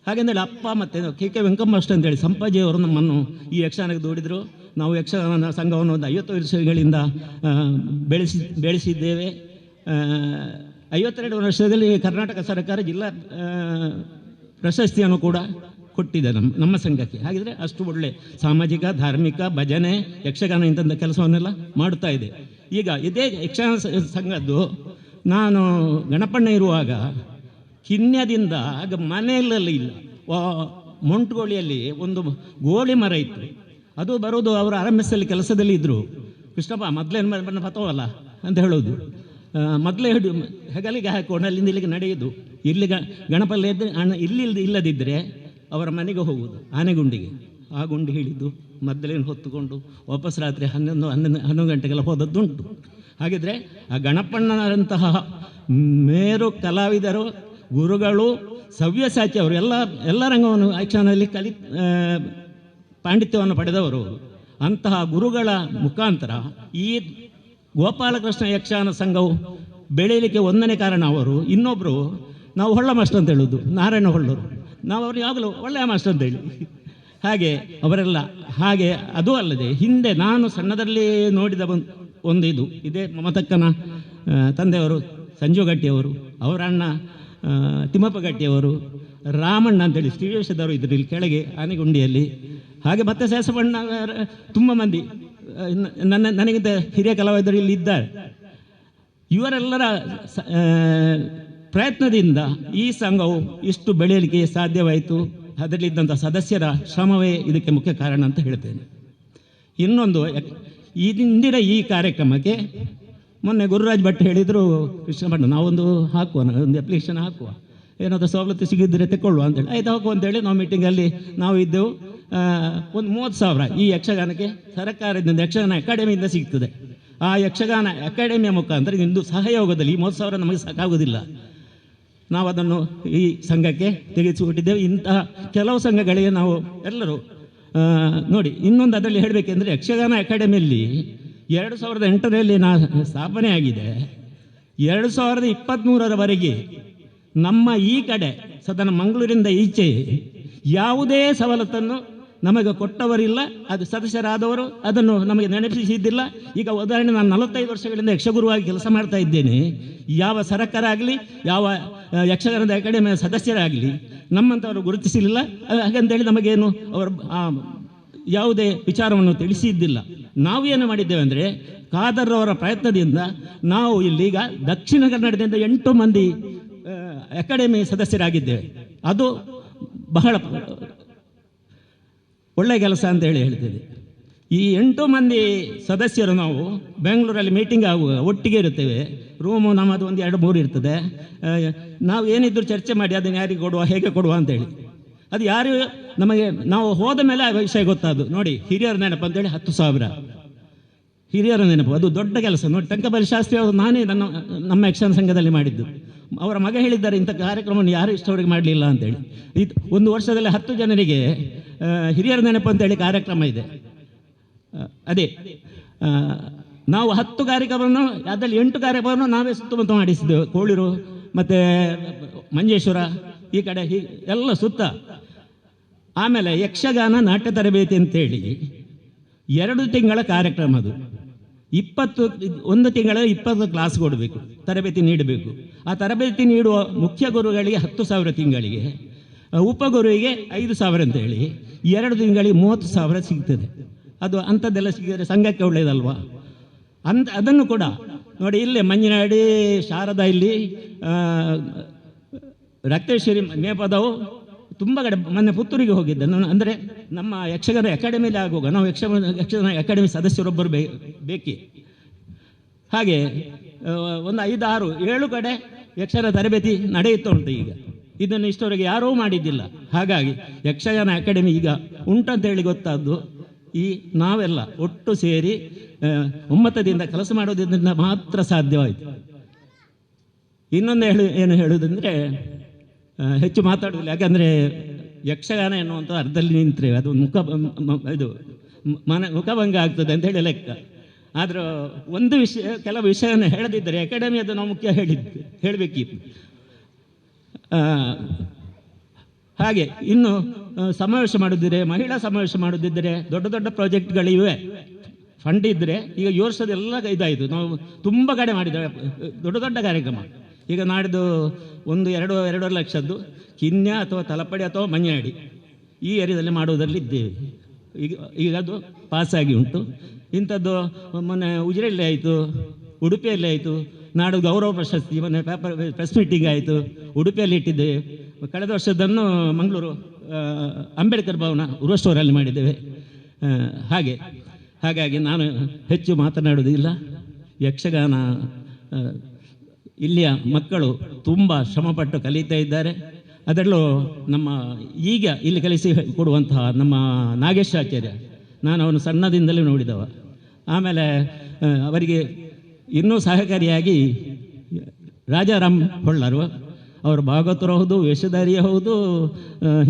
ಹಾಗೆಂದೇಳಿ ಅಪ್ಪ ಮತ್ತು ಕೆ ವೆಂಕಮ್ಮಷ್ಟು ಅಂತೇಳಿ ಸಂಪಾಜಿಯವರು ನಮ್ಮನ್ನು ಈ ಯಕ್ಷಗಾನಕ್ಕೆ ದೂಡಿದರು. ನಾವು ಯಕ್ಷಗಾನ ಸಂಘವನ್ನು ಒಂದು 50 ವರ್ಷಗಳಿಂದ ಬೆಳೆಸಿದ್ದೇವೆ. 52 ವರ್ಷದಲ್ಲಿ ಕರ್ನಾಟಕ ಸರ್ಕಾರ ಜಿಲ್ಲಾ ಪ್ರಶಸ್ತಿಯನ್ನು ಕೂಡ ಕೊಟ್ಟಿದೆ ನಮ್ಮ ಸಂಘಕ್ಕೆ. ಹಾಗಿದ್ರೆ ಅಷ್ಟು ಒಳ್ಳೆ ಸಾಮಾಜಿಕ, ಧಾರ್ಮಿಕ, ಭಜನೆ, ಯಕ್ಷಗಾನ ಇಂಥ ಕೆಲಸವನ್ನೆಲ್ಲ ಮಾಡುತ್ತಾ ಇದೆ. ಈಗ ಇದೇ ಯಕ್ಷಗಾನ ಸಂಘದ್ದು ನಾನು ಗಣಪಣ್ಣ ಇರುವಾಗ ಕಿನ್ಯದಿಂದ ಆಗ ಮನೆಯಲ್ಲೆಲ್ಲ ಇಲ್ಲ, ಮೊಂಟುಗೋಳಿಯಲ್ಲಿ ಒಂದು ಗೋಳಿ ಮರ ಇತ್ತು. ಅದು ಬರೋದು ಅವರು ಆರಂಭಿಸಲ್ಲಿ ಕೆಲಸದಲ್ಲಿ ಇದ್ದರು. ಕೃಷ್ಣಪ್ಪ ಮೊದಲೇನು ಬಣ್ಣ ಪತವಲ್ಲ ಅಂತ ಹೇಳೋದು. ಮೊದಲೇ ಹೆಗಲಿಗೆ ಹಾಕೊಂಡು ಅಲ್ಲಿಂದ ಇಲ್ಲಿಗೆ ನಡೆಯೋದು. ಇಲ್ಲಿ ಗಣಪಲ್ಲಿ ಇದ್ದರೆ ಇಲ್ಲದಿದ್ದರೆ ಅವರ ಮನೆಗೆ ಹೋಗುವುದು, ಆನೆಗುಂಡಿಗೆ. ಆ ಗುಂಡಿ ಹಿಡಿದು ಮೊದಲೇನು ಹೊತ್ತುಕೊಂಡು ವಾಪಸ್ ರಾತ್ರಿ 11 ಗಂಟೆಗೆಲ್ಲ ಹೋದದ್ದುಂಟು. ಹಾಗಿದ್ರೆ ಆ ಗಣಪಣ್ಣನಂತಹ ಮೇರು ಕಲಾವಿದರು, ಗುರುಗಳು, ಸವ್ಯಸಾಚಿ ಅವರು ಎಲ್ಲ ರಂಗವನ್ನು ಯಕ್ಷಗಾನದಲ್ಲಿ ಪಾಂಡಿತ್ಯವನ್ನು ಪಡೆದವರು. ಅಂತಹ ಗುರುಗಳ ಮುಖಾಂತರ ಈ ಗೋಪಾಲಕೃಷ್ಣ ಯಕ್ಷಗಾನ ಸಂಘವು ಬೆಳೀಲಿಕ್ಕೆ ಒಂದನೇ ಕಾರಣ ಅವರು. ಇನ್ನೊಬ್ಬರು, ನಾವು ಹೊಳ್ಳ ಮಾಸ್ಟರ್ ಅಂತ ಹೇಳೋದು, ನಾರಾಯಣ ಹೊಳ್ಳರು. ನಾವು ಅವ್ರು ಯಾವಾಗಲೂ ಒಳ್ಳೆಯ ಮಾಸ್ಟರ್ ಅಂತೇಳಿ. ಹಾಗೆ ಅವರೆಲ್ಲ ಹಾಗೆ. ಅದು ಅಲ್ಲದೆ ಹಿಂದೆ ನಾನು ಸಣ್ಣದಲ್ಲಿ ನೋಡಿದ ಒಂದು ಇದೇ ಮಮತಕ್ಕನ ತಂದೆಯವರು ಸಂಜೀವ ಗಟ್ಟಿಯವರು, ಅವರ ಅಣ್ಣ ತಿಮ್ಮಪ್ಪ ಗಟ್ಟಿಯವರು, ರಾಮಣ್ಣ ಅಂತೇಳಿ ಶ್ರೀವೇಶದವರು ಇದ್ದರು ಇಲ್ಲಿ ಕೆಳಗೆ ಆನೆಗುಂಡಿಯಲ್ಲಿ. ಹಾಗೆ ಮತ್ತೆ ಸೇಸಬಣ್ಣ, ತುಂಬ ಮಂದಿ ನನಗಿಂತ ಹಿರಿಯ ಕಲಾವಿದರು ಇಲ್ಲಿ ಇದ್ದಾರೆ. ಇವರೆಲ್ಲರ ಪ್ರಯತ್ನದಿಂದ ಈ ಸಂಘವು ಇಷ್ಟು ಬೆಳೆಯಲಿಕ್ಕೆ ಸಾಧ್ಯವಾಯಿತು. ಅದರಲ್ಲಿದ್ದಂಥ ಸದಸ್ಯರ ಶ್ರಮವೇ ಇದಕ್ಕೆ ಮುಖ್ಯ ಕಾರಣ ಅಂತ ಹೇಳ್ತೇನೆ. ಇನ್ನೊಂದು, ಇಂದಿನ ಈ ಕಾರ್ಯಕ್ರಮಕ್ಕೆ ಮೊನ್ನೆ ಗುರುರಾಜ್ ಭಟ್ ಹೇಳಿದರು, ಕೃಷ್ಣಭಟ್ ನಾವೊಂದು ಹಾಕುವ, ಒಂದು ಅಪ್ಲಿಕೇಶನ್ ಹಾಕುವ, ಏನಾದರೂ ಸವಲತ್ತು ಸಿಗಿದ್ರೆ ತೆಕ್ಕೊಳ್ಳುವ ಅಂತೇಳಿ. ಆಯ್ತು ಹಾಕುವ ಅಂತೇಳಿ ನಾವು ಮೀಟಿಂಗಲ್ಲಿ ನಾವು ಇದ್ದೆವು. ಒಂದು 30,000 ಈ ಯಕ್ಷಗಾನಕ್ಕೆ ಸರ್ಕಾರದಿಂದ ಯಕ್ಷಗಾನ ಅಕಾಡೆಮಿಯಿಂದ ಸಿಗ್ತದೆ. ಆ ಯಕ್ಷಗಾನ ಅಕಾಡೆಮಿಯ ಮುಖಾಂತರ ಇಂದು ಸಹಯೋಗದಲ್ಲಿ ಈ 30,000 ನಮಗೆ ಸಾಕಾಗೋದಿಲ್ಲ. ನಾವು ಅದನ್ನು ಈ ಸಂಘಕ್ಕೆ ತೆಗೆಸಿಕೊಟ್ಟಿದ್ದೇವೆ. ಇಂತಹ ಕೆಲವು ಸಂಘಗಳಿಗೆ ನಾವು ಎಲ್ಲರೂ ನೋಡಿ. ಇನ್ನೊಂದು ಅದರಲ್ಲಿ ಹೇಳಬೇಕೆಂದರೆ, ಯಕ್ಷಗಾನ ಅಕಾಡೆಮಿಯಲ್ಲಿ 2008ರಲ್ಲಿ ಸ್ಥಾಪನೆ ಆಗಿದೆ. 2023ರವರೆಗೆ ನಮ್ಮ ಈ ಕಡೆ ಸದನ ಮಂಗಳೂರಿಂದ ಈಚೆ ಯಾವುದೇ ಸವಲತ್ತನ್ನು ನಮಗೆ ಕೊಟ್ಟವರಿಲ್ಲ, ಅದು ಸದಸ್ಯರಾದವರು ಅದನ್ನು ನಮಗೆ ನೆನಪಿಸಿದ್ದಿಲ್ಲ. ಈಗ ಉದಾಹರಣೆ, ನಾನು 45 ವರ್ಷಗಳಿಂದ ಯಕ್ಷಗುರುವಾಗಿ ಕೆಲಸ ಮಾಡ್ತಾ ಇದ್ದೇನೆ. ಯಾವ ಸರ್ಕಾರ ಆಗಲಿ, ಯಾವ ಯಕ್ಷಗಾನದ ಅಕಾಡೆಮಿಯ ಸದಸ್ಯರಾಗಲಿ ನಮ್ಮಂಥವರು ಗುರುತಿಸಲಿಲ್ಲ. ಹಾಗಂತೇಳಿ ನಮಗೇನು ಅವರು ಯಾವುದೇ ವಿಚಾರವನ್ನು ತಿಳಿಸಿದ್ದಿಲ್ಲ. ನಾವು ಏನು ಮಾಡಿದ್ದೇವೆ ಅಂದರೆ, ಖಾದರ್ ಅವರ ಪ್ರಯತ್ನದಿಂದ ನಾವು ಇಲ್ಲೀಗ ದಕ್ಷಿಣ ಕನ್ನಡದಿಂದ 8 ಮಂದಿ ಅಕಾಡೆಮಿ ಸದಸ್ಯರಾಗಿದ್ದೇವೆ. ಅದು ಬಹಳ ಒಳ್ಳೆಯ ಕೆಲಸ ಅಂತ ಹೇಳ್ತೇವೆ. ಈ 8 ಮಂದಿ ಸದಸ್ಯರು ನಾವು ಬೆಂಗಳೂರಲ್ಲಿ ಮೀಟಿಂಗ್ ಆಗುವಾಗ ಒಟ್ಟಿಗೆ ಇರುತ್ತೇವೆ. ರೂಮು ನಮ್ಮದು 1, 2, 3 ಇರ್ತದೆ. ನಾವು ಏನಿದ್ರು ಚರ್ಚೆ ಮಾಡಿ ಅದನ್ನು ಯಾರಿಗೆ ಕೊಡುವ, ಹೇಗೆ ಕೊಡುವ ಅಂತೇಳಿ. ಅದು ಯಾರು ನಮಗೆ ನಾವು ಹೋದ ಮೇಲೆ ಆ ವಿಷಯ ಗೊತ್ತಾದ್ದು. ನೋಡಿ, ಹಿರಿಯರ ನೆನಪು ಅಂತೇಳಿ 10,000 ಹಿರಿಯರ ನೆನಪು, ಅದು ದೊಡ್ಡ ಕೆಲಸ. ನೋಡಿ, ಟಂಕಬಲಿ ಶಾಸ್ತ್ರಿ ಅವರು ನಾನೇ ನಮ್ಮ ಯಕ್ಷಗಾನ ಸಂಘದಲ್ಲಿ ಮಾಡಿದ್ದು. ಅವರ ಮಗ ಹೇಳಿದ್ದಾರೆ, ಇಂಥ ಕಾರ್ಯಕ್ರಮವನ್ನು ಯಾರು ಇಷ್ಟವರೆಗೆ ಮಾಡಲಿಲ್ಲ ಅಂತೇಳಿ. ಇದು 1 ವರ್ಷದಲ್ಲಿ 10 ಜನರಿಗೆ ಹಿರಿಯರ ನೆನಪು ಅಂತೇಳಿ ಕಾರ್ಯಕ್ರಮ ಇದೆ. ಅದೇ ನಾವು 10 ಕಾರ್ಯಕ್ರಮವನ್ನು, ಅದರಲ್ಲಿ 8 ಕಾರ್ಯಕ್ರಮವನ್ನು ನಾವೇ ಸುತ್ತಮುತ್ತ ಮಾಡಿಸಿದ್ದೆವು. ಕೋಳಿರು ಮತ್ತು ಮಂಜೇಶ್ವರ ಈ ಕಡೆ ಎಲ್ಲ ಸುತ್ತ. ಆಮೇಲೆ ಯಕ್ಷಗಾನ ನಾಟ್ಯ ತರಬೇತಿ ಅಂತೇಳಿ 2 ತಿಂಗಳ ಕಾರ್ಯಕ್ರಮ. ಅದು 1 ತಿಂಗಳ 20 ಕ್ಲಾಸ್ ಕೊಡಬೇಕು, ತರಬೇತಿ ನೀಡಬೇಕು. ಆ ತರಬೇತಿ ನೀಡುವ ಮುಖ್ಯ ಗುರುಗಳಿಗೆ 10,000 ತಿಂಗಳಿಗೆ, ಉಪಗುರುವಿಗೆ 5,000 ಅಂತೇಳಿ 2 ತಿಂಗಳಿಗೆ 30,000 ಸಿಗ್ತದೆ. ಅದು ಅಂಥದ್ದೆಲ್ಲ ಸಿಕ್ಕಿದರೆ ಸಂಘಕ್ಕೆ ಒಳ್ಳೆಯದಲ್ವಾ? ಅದನ್ನು ಕೂಡ ನೋಡಿ, ಇಲ್ಲೇ ಮಂಜನಾಡಿ, ಶಾರದಾ, ಇಲ್ಲಿ ರಕ್ತೇಶ್ವರಿ, ಮೇಪದವು ತುಂಬ ಕಡೆ. ಮೊನ್ನೆ ಪುತ್ತೂರಿಗೆ ಹೋಗಿದ್ದೆ ನಾನು. ಅಂದರೆ ನಮ್ಮ ಯಕ್ಷಗಾನ ಅಕಾಡೆಮಿಯಲ್ಲಿ ಆಗುವಾಗ ನಾವು ಯಕ್ಷಗಾನ ಅಕಾಡೆಮಿ ಸದಸ್ಯರೊಬ್ಬರು ಬೇಕಿ. ಹಾಗೆ ಒಂದು 5, 6, 7 ಕಡೆ ಯಕ್ಷಗಾನ ತರಬೇತಿ ನಡೆಯುತ್ತಾ ಉಂಟು ಈಗ. ಇದನ್ನು ಇಷ್ಟವರೆಗೆ ಯಾರೂ ಮಾಡಿದ್ದಿಲ್ಲ. ಹಾಗಾಗಿ ಯಕ್ಷಗಾನ ಅಕಾಡೆಮಿ ಈಗ ಉಂಟಂತೇಳಿ ಗೊತ್ತಾದ್ದು ಈ ನಾವೆಲ್ಲ ಒಟ್ಟು ಸೇರಿ ಒಮ್ಮತದಿಂದ ಕೆಲಸ ಮಾಡೋದ್ರಿಂದ ಮಾತ್ರ ಸಾಧ್ಯವಾಯಿತು. ಇನ್ನೊಂದು ಏನು ಹೇಳುವುದಂದರೆ, ಹೆಚ್ಚು ಮಾತಾಡೋದಿಲ್ಲ. ಯಾಕಂದರೆ ಯಕ್ಷಗಾನ ಎನ್ನುವಂಥ ಅರ್ಧದಲ್ಲಿ ನಿಂತರೆ ಅದು ಮುಖಭಂಗ ಆಗ್ತದೆ ಅಂತ ಹೇಳಿ ಲೆಕ್ಕ. ಆದರೂ ಒಂದು ವಿಷಯ, ಕೆಲವು ವಿಷಯವನ್ನು ಹೇಳದಿದ್ದರೆ ಅಕಾಡೆಮಿ ಅದು ನಾವು ಮುಖ್ಯ ಹೇಳಬೇಕಿತ್ತು. ಹಾಗೆ ಇನ್ನು ಸಮಾವೇಶ ಮಾಡೋದಿದ್ದರೆ, ಮಹಿಳಾ ಸಮಾವೇಶ ಮಾಡೋದಿದ್ದರೆ, ದೊಡ್ಡ ದೊಡ್ಡ ಪ್ರಾಜೆಕ್ಟ್ಗಳಿವೆ, ಫಂಡ್ ಇದ್ದರೆ. ಈಗ ಈ ವರ್ಷದೆಲ್ಲ ಇದಾಯಿತು. ನಾವು ತುಂಬ ಕಡೆ ಮಾಡಿದ್ದೇವೆ ದೊಡ್ಡ ದೊಡ್ಡ ಕಾರ್ಯಕ್ರಮ. ಈಗ ನಾಡಿದ್ದು 1-2 ಲಕ್ಷದ್ದು ಕಿನ್ಯ ಅಥವಾ ತಲಪಡಿ ಅಥವಾ ಮಂಜನಾಡಿ ಈ ಏರಿಯಾದಲ್ಲಿ ಮಾಡುವುದರಲ್ಲಿ ಇದ್ದೇವೆ. ಈಗ ಅದು ಪಾಸಾಗಿ ಉಂಟು. ಇಂಥದ್ದು ಮೊನ್ನೆ ಉಜಿರೆಯಲ್ಲಿ ಆಯಿತು, ಉಡುಪಿಯಲ್ಲಿ ಆಯಿತು. ನಾಡು ಗೌರವ ಪ್ರಶಸ್ತಿ ಮೊನ್ನೆ ಪ್ರೆಸ್ ಮೀಟಿಂಗ್ ಆಯಿತು, ಉಡುಪಿಯಲ್ಲಿ ಇಟ್ಟಿದ್ದೇವೆ. ಕಳೆದ ವರ್ಷದನ್ನು ಮಂಗಳೂರು ಅಂಬೇಡ್ಕರ್ ಭವನ ಉರುವಷ್ಟೋರಲ್ಲಿ ಮಾಡಿದ್ದೇವೆ. ಹಾಗಾಗಿ ನಾನು ಹೆಚ್ಚು ಮಾತನಾಡುವುದಿಲ್ಲ. ಯಕ್ಷಗಾನ ಇಲ್ಲಿಯ ಮಕ್ಕಳು ತುಂಬ ಶ್ರಮಪಟ್ಟು ಕಲಿತಾ ಇದ್ದಾರೆ. ಅದರಲ್ಲೂ ನಮ್ಮ ಈಗ ಇಲ್ಲಿ ಕಲಿಸಿ ಕೊಡುವಂತಹ ನಮ್ಮ ನಾಗೇಶಾಚಾರ್ಯ, ನಾನು ಅವನು ಸಣ್ಣದಿಂದಲೇ ನೋಡಿದವ. ಆಮೇಲೆ ಅವರಿಗೆ ಇನ್ನೂ ಸಹಕಾರಿಯಾಗಿ ರಾಜಾರಾಮ್ ಹೊಳ್ಳರು, ಅವರು ಭಾಗವತರು ಹೌದು, ವೇಷಧಾರಿಯೂ ಹೌದು,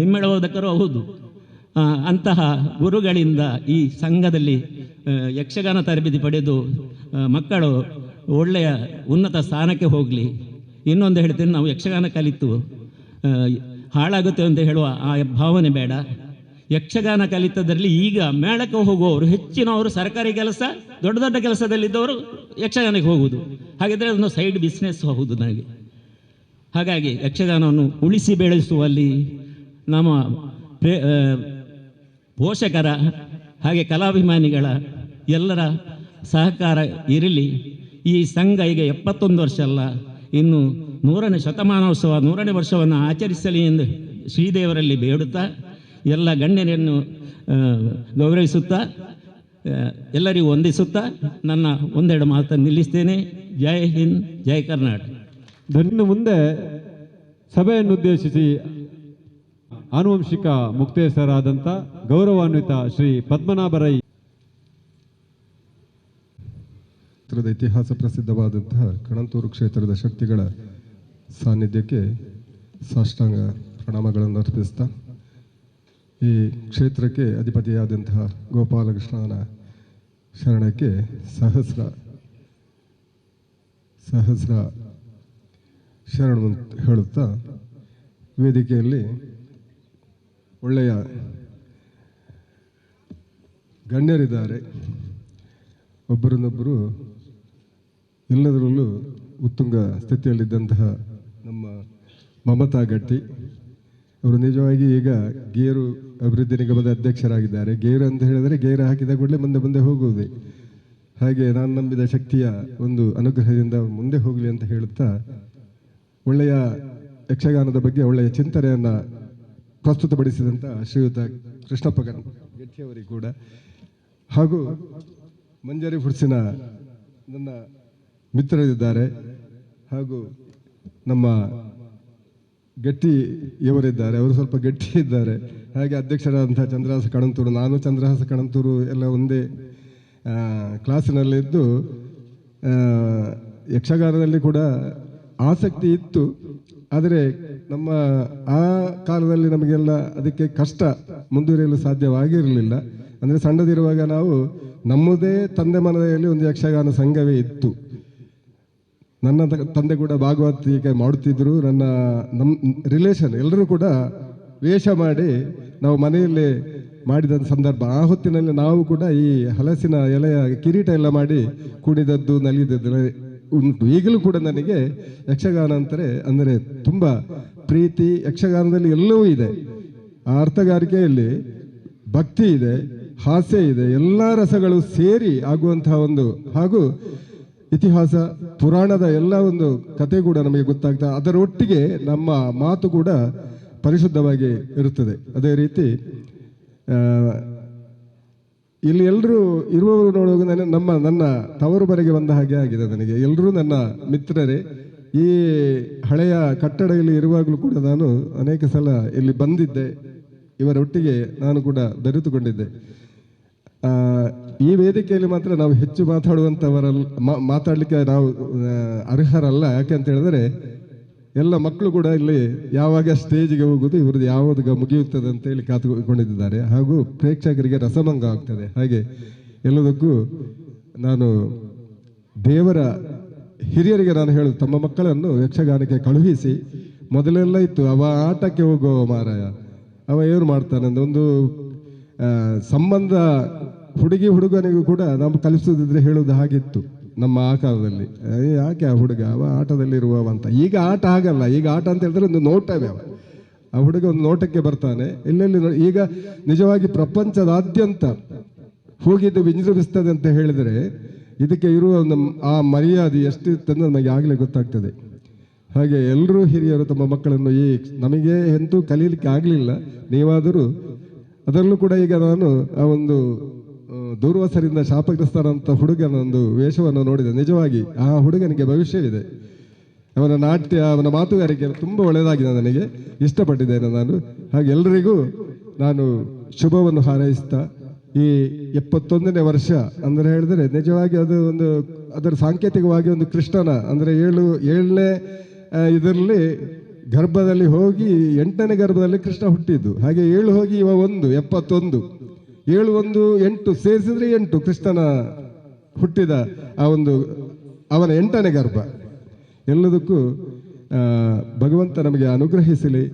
ಹಿಮ್ಮೇಳಬೋಧಕರು ಹೌದು. ಅಂತಹ ಗುರುಗಳಿಂದ ಈ ಸಂಘದಲ್ಲಿ ಯಕ್ಷಗಾನ ತರಬೇತಿ ಪಡೆದು ಮಕ್ಕಳು ಒಳ್ಳೆಯ ಉನ್ನತ ಸ್ಥಾನಕ್ಕೆ ಹೋಗಲಿ. ಇನ್ನೊಂದು ಹೇಳ್ತೇನೆ, ನಾವು ಯಕ್ಷಗಾನ ಕಲಿತು ಹಾಳಾಗುತ್ತೆ ಅಂತ ಹೇಳುವ ಆ ಭಾವನೆ ಬೇಡ. ಯಕ್ಷಗಾನ ಕಲಿತದ್ರಲ್ಲಿ ಈಗ ಮೇಳಕ್ಕೆ ಹೋಗುವವರು ಹೆಚ್ಚಿನವರು ಸರ್ಕಾರಿ ಕೆಲಸ, ದೊಡ್ಡ ದೊಡ್ಡ ಕೆಲಸದಲ್ಲಿದ್ದವರು ಯಕ್ಷಗಾನಕ್ಕೆ ಹೋಗುವುದು. ಹಾಗಿದ್ರೆ ಅದನ್ನು ಸೈಡ್ ಬಿಸ್ನೆಸ್ ಹೌದು ನನಗೆ. ಹಾಗಾಗಿ ಯಕ್ಷಗಾನವನ್ನು ಉಳಿಸಿ ಬೆಳೆಸುವಲ್ಲಿ ನಮ್ಮ ಪೋಷಕರ ಹಾಗೆ ಕಲಾಭಿಮಾನಿಗಳ ಎಲ್ಲರ ಸಹಕಾರ ಇರಲಿ. ಈ ಸಂಘ ಈಗ 71 ವರ್ಷ ಅಲ್ಲ, ಇನ್ನು 100ನೇ ಶತಮಾನೋತ್ಸವ 100ನೇ ವರ್ಷವನ್ನು ಆಚರಿಸಲಿ ಎಂದು ಶ್ರೀದೇವರಲ್ಲಿ ಬೇಡುತ್ತಾ, ಎಲ್ಲ ಗಣ್ಯರನ್ನು ಗೌರವಿಸುತ್ತಾ, ಎಲ್ಲರಿಗೂ ವಂದಿಸುತ್ತಾ ನನ್ನ 1-2 ಮಾತನ್ನು ನಿಲ್ಲಿಸ್ತೇನೆ. ಜೈ ಹಿಂದ್, ಜೈ ಕರ್ನಾಟಕ. ಇನ್ನು ಮುಂದೆ ಸಭೆಯನ್ನುದ್ದೇಶಿಸಿ ಆನುವಂಶಿಕ ಮುಕ್ತೇಸರಾದಂಥ ಗೌರವಾನ್ವಿತ ಶ್ರೀ ಪದ್ಮನಾಭ ರೈ ಕ್ಷೇತ್ರದ ಇತಿಹಾಸ ಪ್ರಸಿದ್ಧವಾದಂತಹ ಕಣಂತೂರು ಕ್ಷೇತ್ರದ ಶಕ್ತಿಗಳ ಸಾನ್ನಿಧ್ಯಕ್ಕೆ ಸಾಷ್ಟಾಂಗ ಪ್ರಣಾಮಗಳನ್ನು ಅರ್ಪಿಸ್ತಾ, ಈ ಕ್ಷೇತ್ರಕ್ಕೆ ಅಧಿಪತಿಯಾದಂತಹ ಗೋಪಾಲಕೃಷ್ಣನ ಶರಣಕ್ಕೆ ಸಹಸ್ರ ಶರಣ ಹೇಳುತ್ತಾ, ವೇದಿಕೆಯಲ್ಲಿ ಒಳ್ಳೆಯ ಗಣ್ಯರಿದ್ದಾರೆ. ಒಬ್ಬರನ್ನೊಬ್ಬರು ಎಲ್ಲದರಲ್ಲೂ ಉತ್ತುಂಗ ಸ್ಥಿತಿಯಲ್ಲಿದ್ದಂತಹ ನಮ್ಮ ಮಮತಾ ಗಟ್ಟಿ ಅವರು ನಿಜವಾಗಿ ಈಗ ಗೇರು ಅಭಿವೃದ್ಧಿ ನಿಗಮದ ಅಧ್ಯಕ್ಷರಾಗಿದ್ದಾರೆ. ಗೇರು ಅಂತ ಹೇಳಿದರೆ ಗೇರು ಹಾಕಿದ ಕೂಡಲೇ ಮುಂದೆ ಹೋಗುವುದೇ. ಹಾಗೆ ನಾನು ನಂಬಿದ ಶಕ್ತಿಯ ಒಂದು ಅನುಗ್ರಹದಿಂದ ಮುಂದೆ ಹೋಗಲಿ ಅಂತ ಹೇಳುತ್ತಾ ಒಳ್ಳೆಯ ಯಕ್ಷಗಾನದ ಬಗ್ಗೆ ಒಳ್ಳೆಯ ಚಿಂತನೆಯನ್ನು ಪ್ರಸ್ತುತಪಡಿಸಿದಂಥ ಶ್ರೀಯುತ ಕೃಷ್ಣಪ್ಪ ಗಟ್ಟಿಯವರಿಗೆ ಕೂಡ ಹಾಗೂ ಮಂಜರಿ ಫುಡ್ಸಿನ ನನ್ನ ಮಿತ್ರರಿದ್ದಾರೆ ಹಾಗೂ ನಮ್ಮ ಗಟ್ಟಿಯವರಿದ್ದಾರೆ, ಅವರು ಸ್ವಲ್ಪ ಗಟ್ಟಿ ಇದ್ದಾರೆ. ಹಾಗೆ ಅಧ್ಯಕ್ಷರಾದಂಥ ಚಂದ್ರಹಾಸ ಕಣಂತೂರು, ನಾನು ಚಂದ್ರಹಾಸ ಕಣಂತೂರು ಎಲ್ಲ ಒಂದೇ ಕ್ಲಾಸಿನಲ್ಲಿದ್ದು ಯಕ್ಷಗಾನದಲ್ಲಿ ಕೂಡ ಆಸಕ್ತಿ ಇತ್ತು. ಆದರೆ ನಮ್ಮ ಆ ಕಾಲದಲ್ಲಿ ನಮಗೆಲ್ಲ ಅದಕ್ಕೆ ಕಷ್ಟ ಮುಂದುವರಿಯಲು ಸಾಧ್ಯವಾಗಿರಲಿಲ್ಲ. ಅಂದರೆ ಸಣ್ಣದಿರುವಾಗ ನಾವು ನಮ್ಮದೇ ತಂದೆ ಮನೆಯಲ್ಲಿ ಒಂದು ಯಕ್ಷಗಾನ ಸಂಘವೇ ಇತ್ತು. ನನ್ನ ತಂದೆ ಕೂಡ ಭಾಗವತಿಕೆ ಮಾಡುತ್ತಿದ್ದರು. ನಮ್ಮ ರಿಲೇಷನ್ ಎಲ್ಲರೂ ಕೂಡ ವೇಷ ಮಾಡಿ ನಾವು ಮನೆಯಲ್ಲೇ ಮಾಡಿದ ಸಂದರ್ಭ. ಆ ಹೊತ್ತಿನಲ್ಲಿ ನಾವು ಕೂಡ ಈ ಹಲಸಿನ ಎಲೆಯ ಕಿರೀಟ ಎಲ್ಲ ಮಾಡಿ ಕುಣಿದದ್ದು ನಲಿದದ್ದು ಉಂಟು. ಈಗಲೂ ಕೂಡ ನನಗೆ ಯಕ್ಷಗಾನ ಅಂದರೆ ತುಂಬ ಪ್ರೀತಿ. ಯಕ್ಷಗಾನದಲ್ಲಿ ಎಲ್ಲವೂ ಇದೆ. ಆ ಅರ್ಥಗಾರಿಕೆಯಲ್ಲಿ ಭಕ್ತಿ ಇದೆ, ಹಾಸ್ಯ ಇದೆ, ಎಲ್ಲ ರಸಗಳು ಸೇರಿ ಆಗುವಂತಹ ಒಂದು, ಹಾಗೂ ಇತಿಹಾಸ ಪುರಾಣದ ಎಲ್ಲ ಒಂದು ಕತೆ ಕೂಡ ನಮಗೆ ಗೊತ್ತಾಗ್ತದೆ. ಅದರೊಟ್ಟಿಗೆ ನಮ್ಮ ಮಾತು ಕೂಡ ಪರಿಶುದ್ಧವಾಗಿ ಇರುತ್ತದೆ. ಅದೇ ರೀತಿ ಇಲ್ಲಿ ಎಲ್ಲರೂ ಇರುವವರು ನೋಡುವಾಗ ನನ್ನ ತವರು ಮನೆಗೆ ಬಂದ ಹಾಗೆ ಆಗಿದೆ ನನಗೆ. ಎಲ್ಲರೂ ನನ್ನ ಮಿತ್ರರೇ. ಈ ಹಳೆಯ ಕಟ್ಟಡದಲ್ಲಿ ಇರುವಾಗಲೂ ಕೂಡ ನಾನು ಅನೇಕ ಸಲ ಇಲ್ಲಿ ಬಂದಿದ್ದೆ. ಇವರೊಟ್ಟಿಗೆ ನಾನು ಕೂಡ ಬೆರೆತುಕೊಂಡಿದ್ದೆ. ಈ ವೇದಿಕೆಯಲ್ಲಿ ಮಾತ್ರ ನಾವು ಹೆಚ್ಚು ಮಾತಾಡಲಿಕ್ಕೆ ನಾವು ಅರ್ಹರಲ್ಲ. ಯಾಕೆ ಅಂತ ಹೇಳಿದ್ರೆ ಎಲ್ಲ ಮಕ್ಕಳು ಕೂಡ ಇಲ್ಲಿ ಯಾವಾಗ ಸ್ಟೇಜಿಗೆ ಹೋಗುವುದು, ಇವ್ರದ್ದು ಯಾವಾಗ ಮುಗಿಯುತ್ತದೆ ಅಂತೇಳಿ ಕಾತುಕೊಂಡಿದ್ದಾರೆ. ಹಾಗೂ ಪ್ರೇಕ್ಷಕರಿಗೆ ರಸಭಂಗ ಆಗ್ತದೆ. ಹಾಗೆ ಎಲ್ಲದಕ್ಕೂ ನಾನು ದೇವರ ಹಿರಿಯರಿಗೆ ನಾನು ಹೇಳೋದು, ತಮ್ಮ ಮಕ್ಕಳನ್ನು ಯಕ್ಷಗಾನಕ್ಕೆ ಕಳುಹಿಸಿ. ಮೊದಲೆಲ್ಲ ಇತ್ತು ಅವ ಆಟಕ್ಕೆ ಹೋಗುವ ಮಾರಾಯ, ಅವ ಏನು ಮಾಡ್ತಾನೆ ಒಂದು ಸಂಬಂಧ ಹುಡುಗನಿಗೂ ಕೂಡ ನಾವು ಕಲಿಸೋದಿದ್ರೆ ಹೇಳೋದು ಹಾಗಿತ್ತು ನಮ್ಮ ಆ ಕಾಲದಲ್ಲಿ. ಯಾಕೆ ಆ ಹುಡುಗ ಅವ ಆಟದಲ್ಲಿರುವವ ಅಂತ. ಈಗ ಆಟ ಆಗಲ್ಲ. ಈಗ ಆಟ ಅಂತ ಹೇಳಿದ್ರೆ ಒಂದು ನೋಟವೇ. ಆ ಹುಡುಗ ಒಂದು ನೋಟಕ್ಕೆ ಬರ್ತಾನೆ. ಎಲ್ಲೆಲ್ಲಿ ಈಗ ನಿಜವಾಗಿ ಪ್ರಪಂಚದಾದ್ಯಂತ ಹೋಗಿದ್ದು ವಿಜೃಂಭಿಸ್ತದೆ ಅಂತ ಹೇಳಿದರೆ ಇದಕ್ಕೆ ಇರುವ ಒಂದು ಆ ಮರ್ಯಾದೆ ಎಷ್ಟಿರ್ತದೆ ನಮಗೆ ಆಗಲೇ ಗೊತ್ತಾಗ್ತದೆ. ಹಾಗೆ ಎಲ್ಲರೂ ಹಿರಿಯರು ತಮ್ಮ ಮಕ್ಕಳನ್ನು ನಮಗೆ ಎಂತೂ ಕಲೀಲಿಕ್ಕೆ ಆಗಲಿಲ್ಲ. ನೀವಾದರೂ ಅದರಲ್ಲೂ ಕೂಡ ಈಗ ನಾನು ಆ ಒಂದು ದೂರ್ವಾಸರಿಂದ ಶಾಪಗ್ರಸ್ತರಂಥ ಹುಡುಗನ ಒಂದು ವೇಷವನ್ನು ನೋಡಿದೆ. ನಿಜವಾಗಿ ಆ ಹುಡುಗನಿಗೆ ಭವಿಷ್ಯವಿದೆ. ಅವನ ನಾಟ್ಯ, ಅವನ ಮಾತುಗಾರಿಕೆ ತುಂಬ ಒಳ್ಳೆಯದಾಗಿದೆ. ನನಗೆ ಇಷ್ಟಪಟ್ಟಿದ್ದೇನೆ ನಾನು. ಹಾಗೆ ಎಲ್ಲರಿಗೂ ನಾನು ಶುಭವನ್ನು ಹಾರೈಸ್ತಾ ಈ 71ನೇ ವರ್ಷ ಅಂದರೆ ಹೇಳಿದರೆ ನಿಜವಾಗಿ ಅದು ಒಂದು ಅದರ ಸಾಂಕೇತಿಕವಾಗಿ ಒಂದು ಕೃಷ್ಣನ ಅಂದರೆ ಏಳನೇ ಇದರಲ್ಲಿ ಗರ್ಭದಲ್ಲಿ ಹೋಗಿ 8ನೇ ಗರ್ಭದಲ್ಲಿ ಕೃಷ್ಣ ಹುಟ್ಟಿದ್ದು. ಹಾಗೆ 7 ಹೋಗಿ ಇವ 71 7 1 8 ಸೇರಿಸಿದ್ರೆ 8 ಕೃಷ್ಣನ ಹುಟ್ಟಿದ ಆ ಒಂದು ಅವನ 8ನೇ ಗರ್ಭ. ಎಲ್ಲದಕ್ಕೂ ಭಗವಂತ ನಮಗೆ ಅನುಗ್ರಹಿಸಲಿ.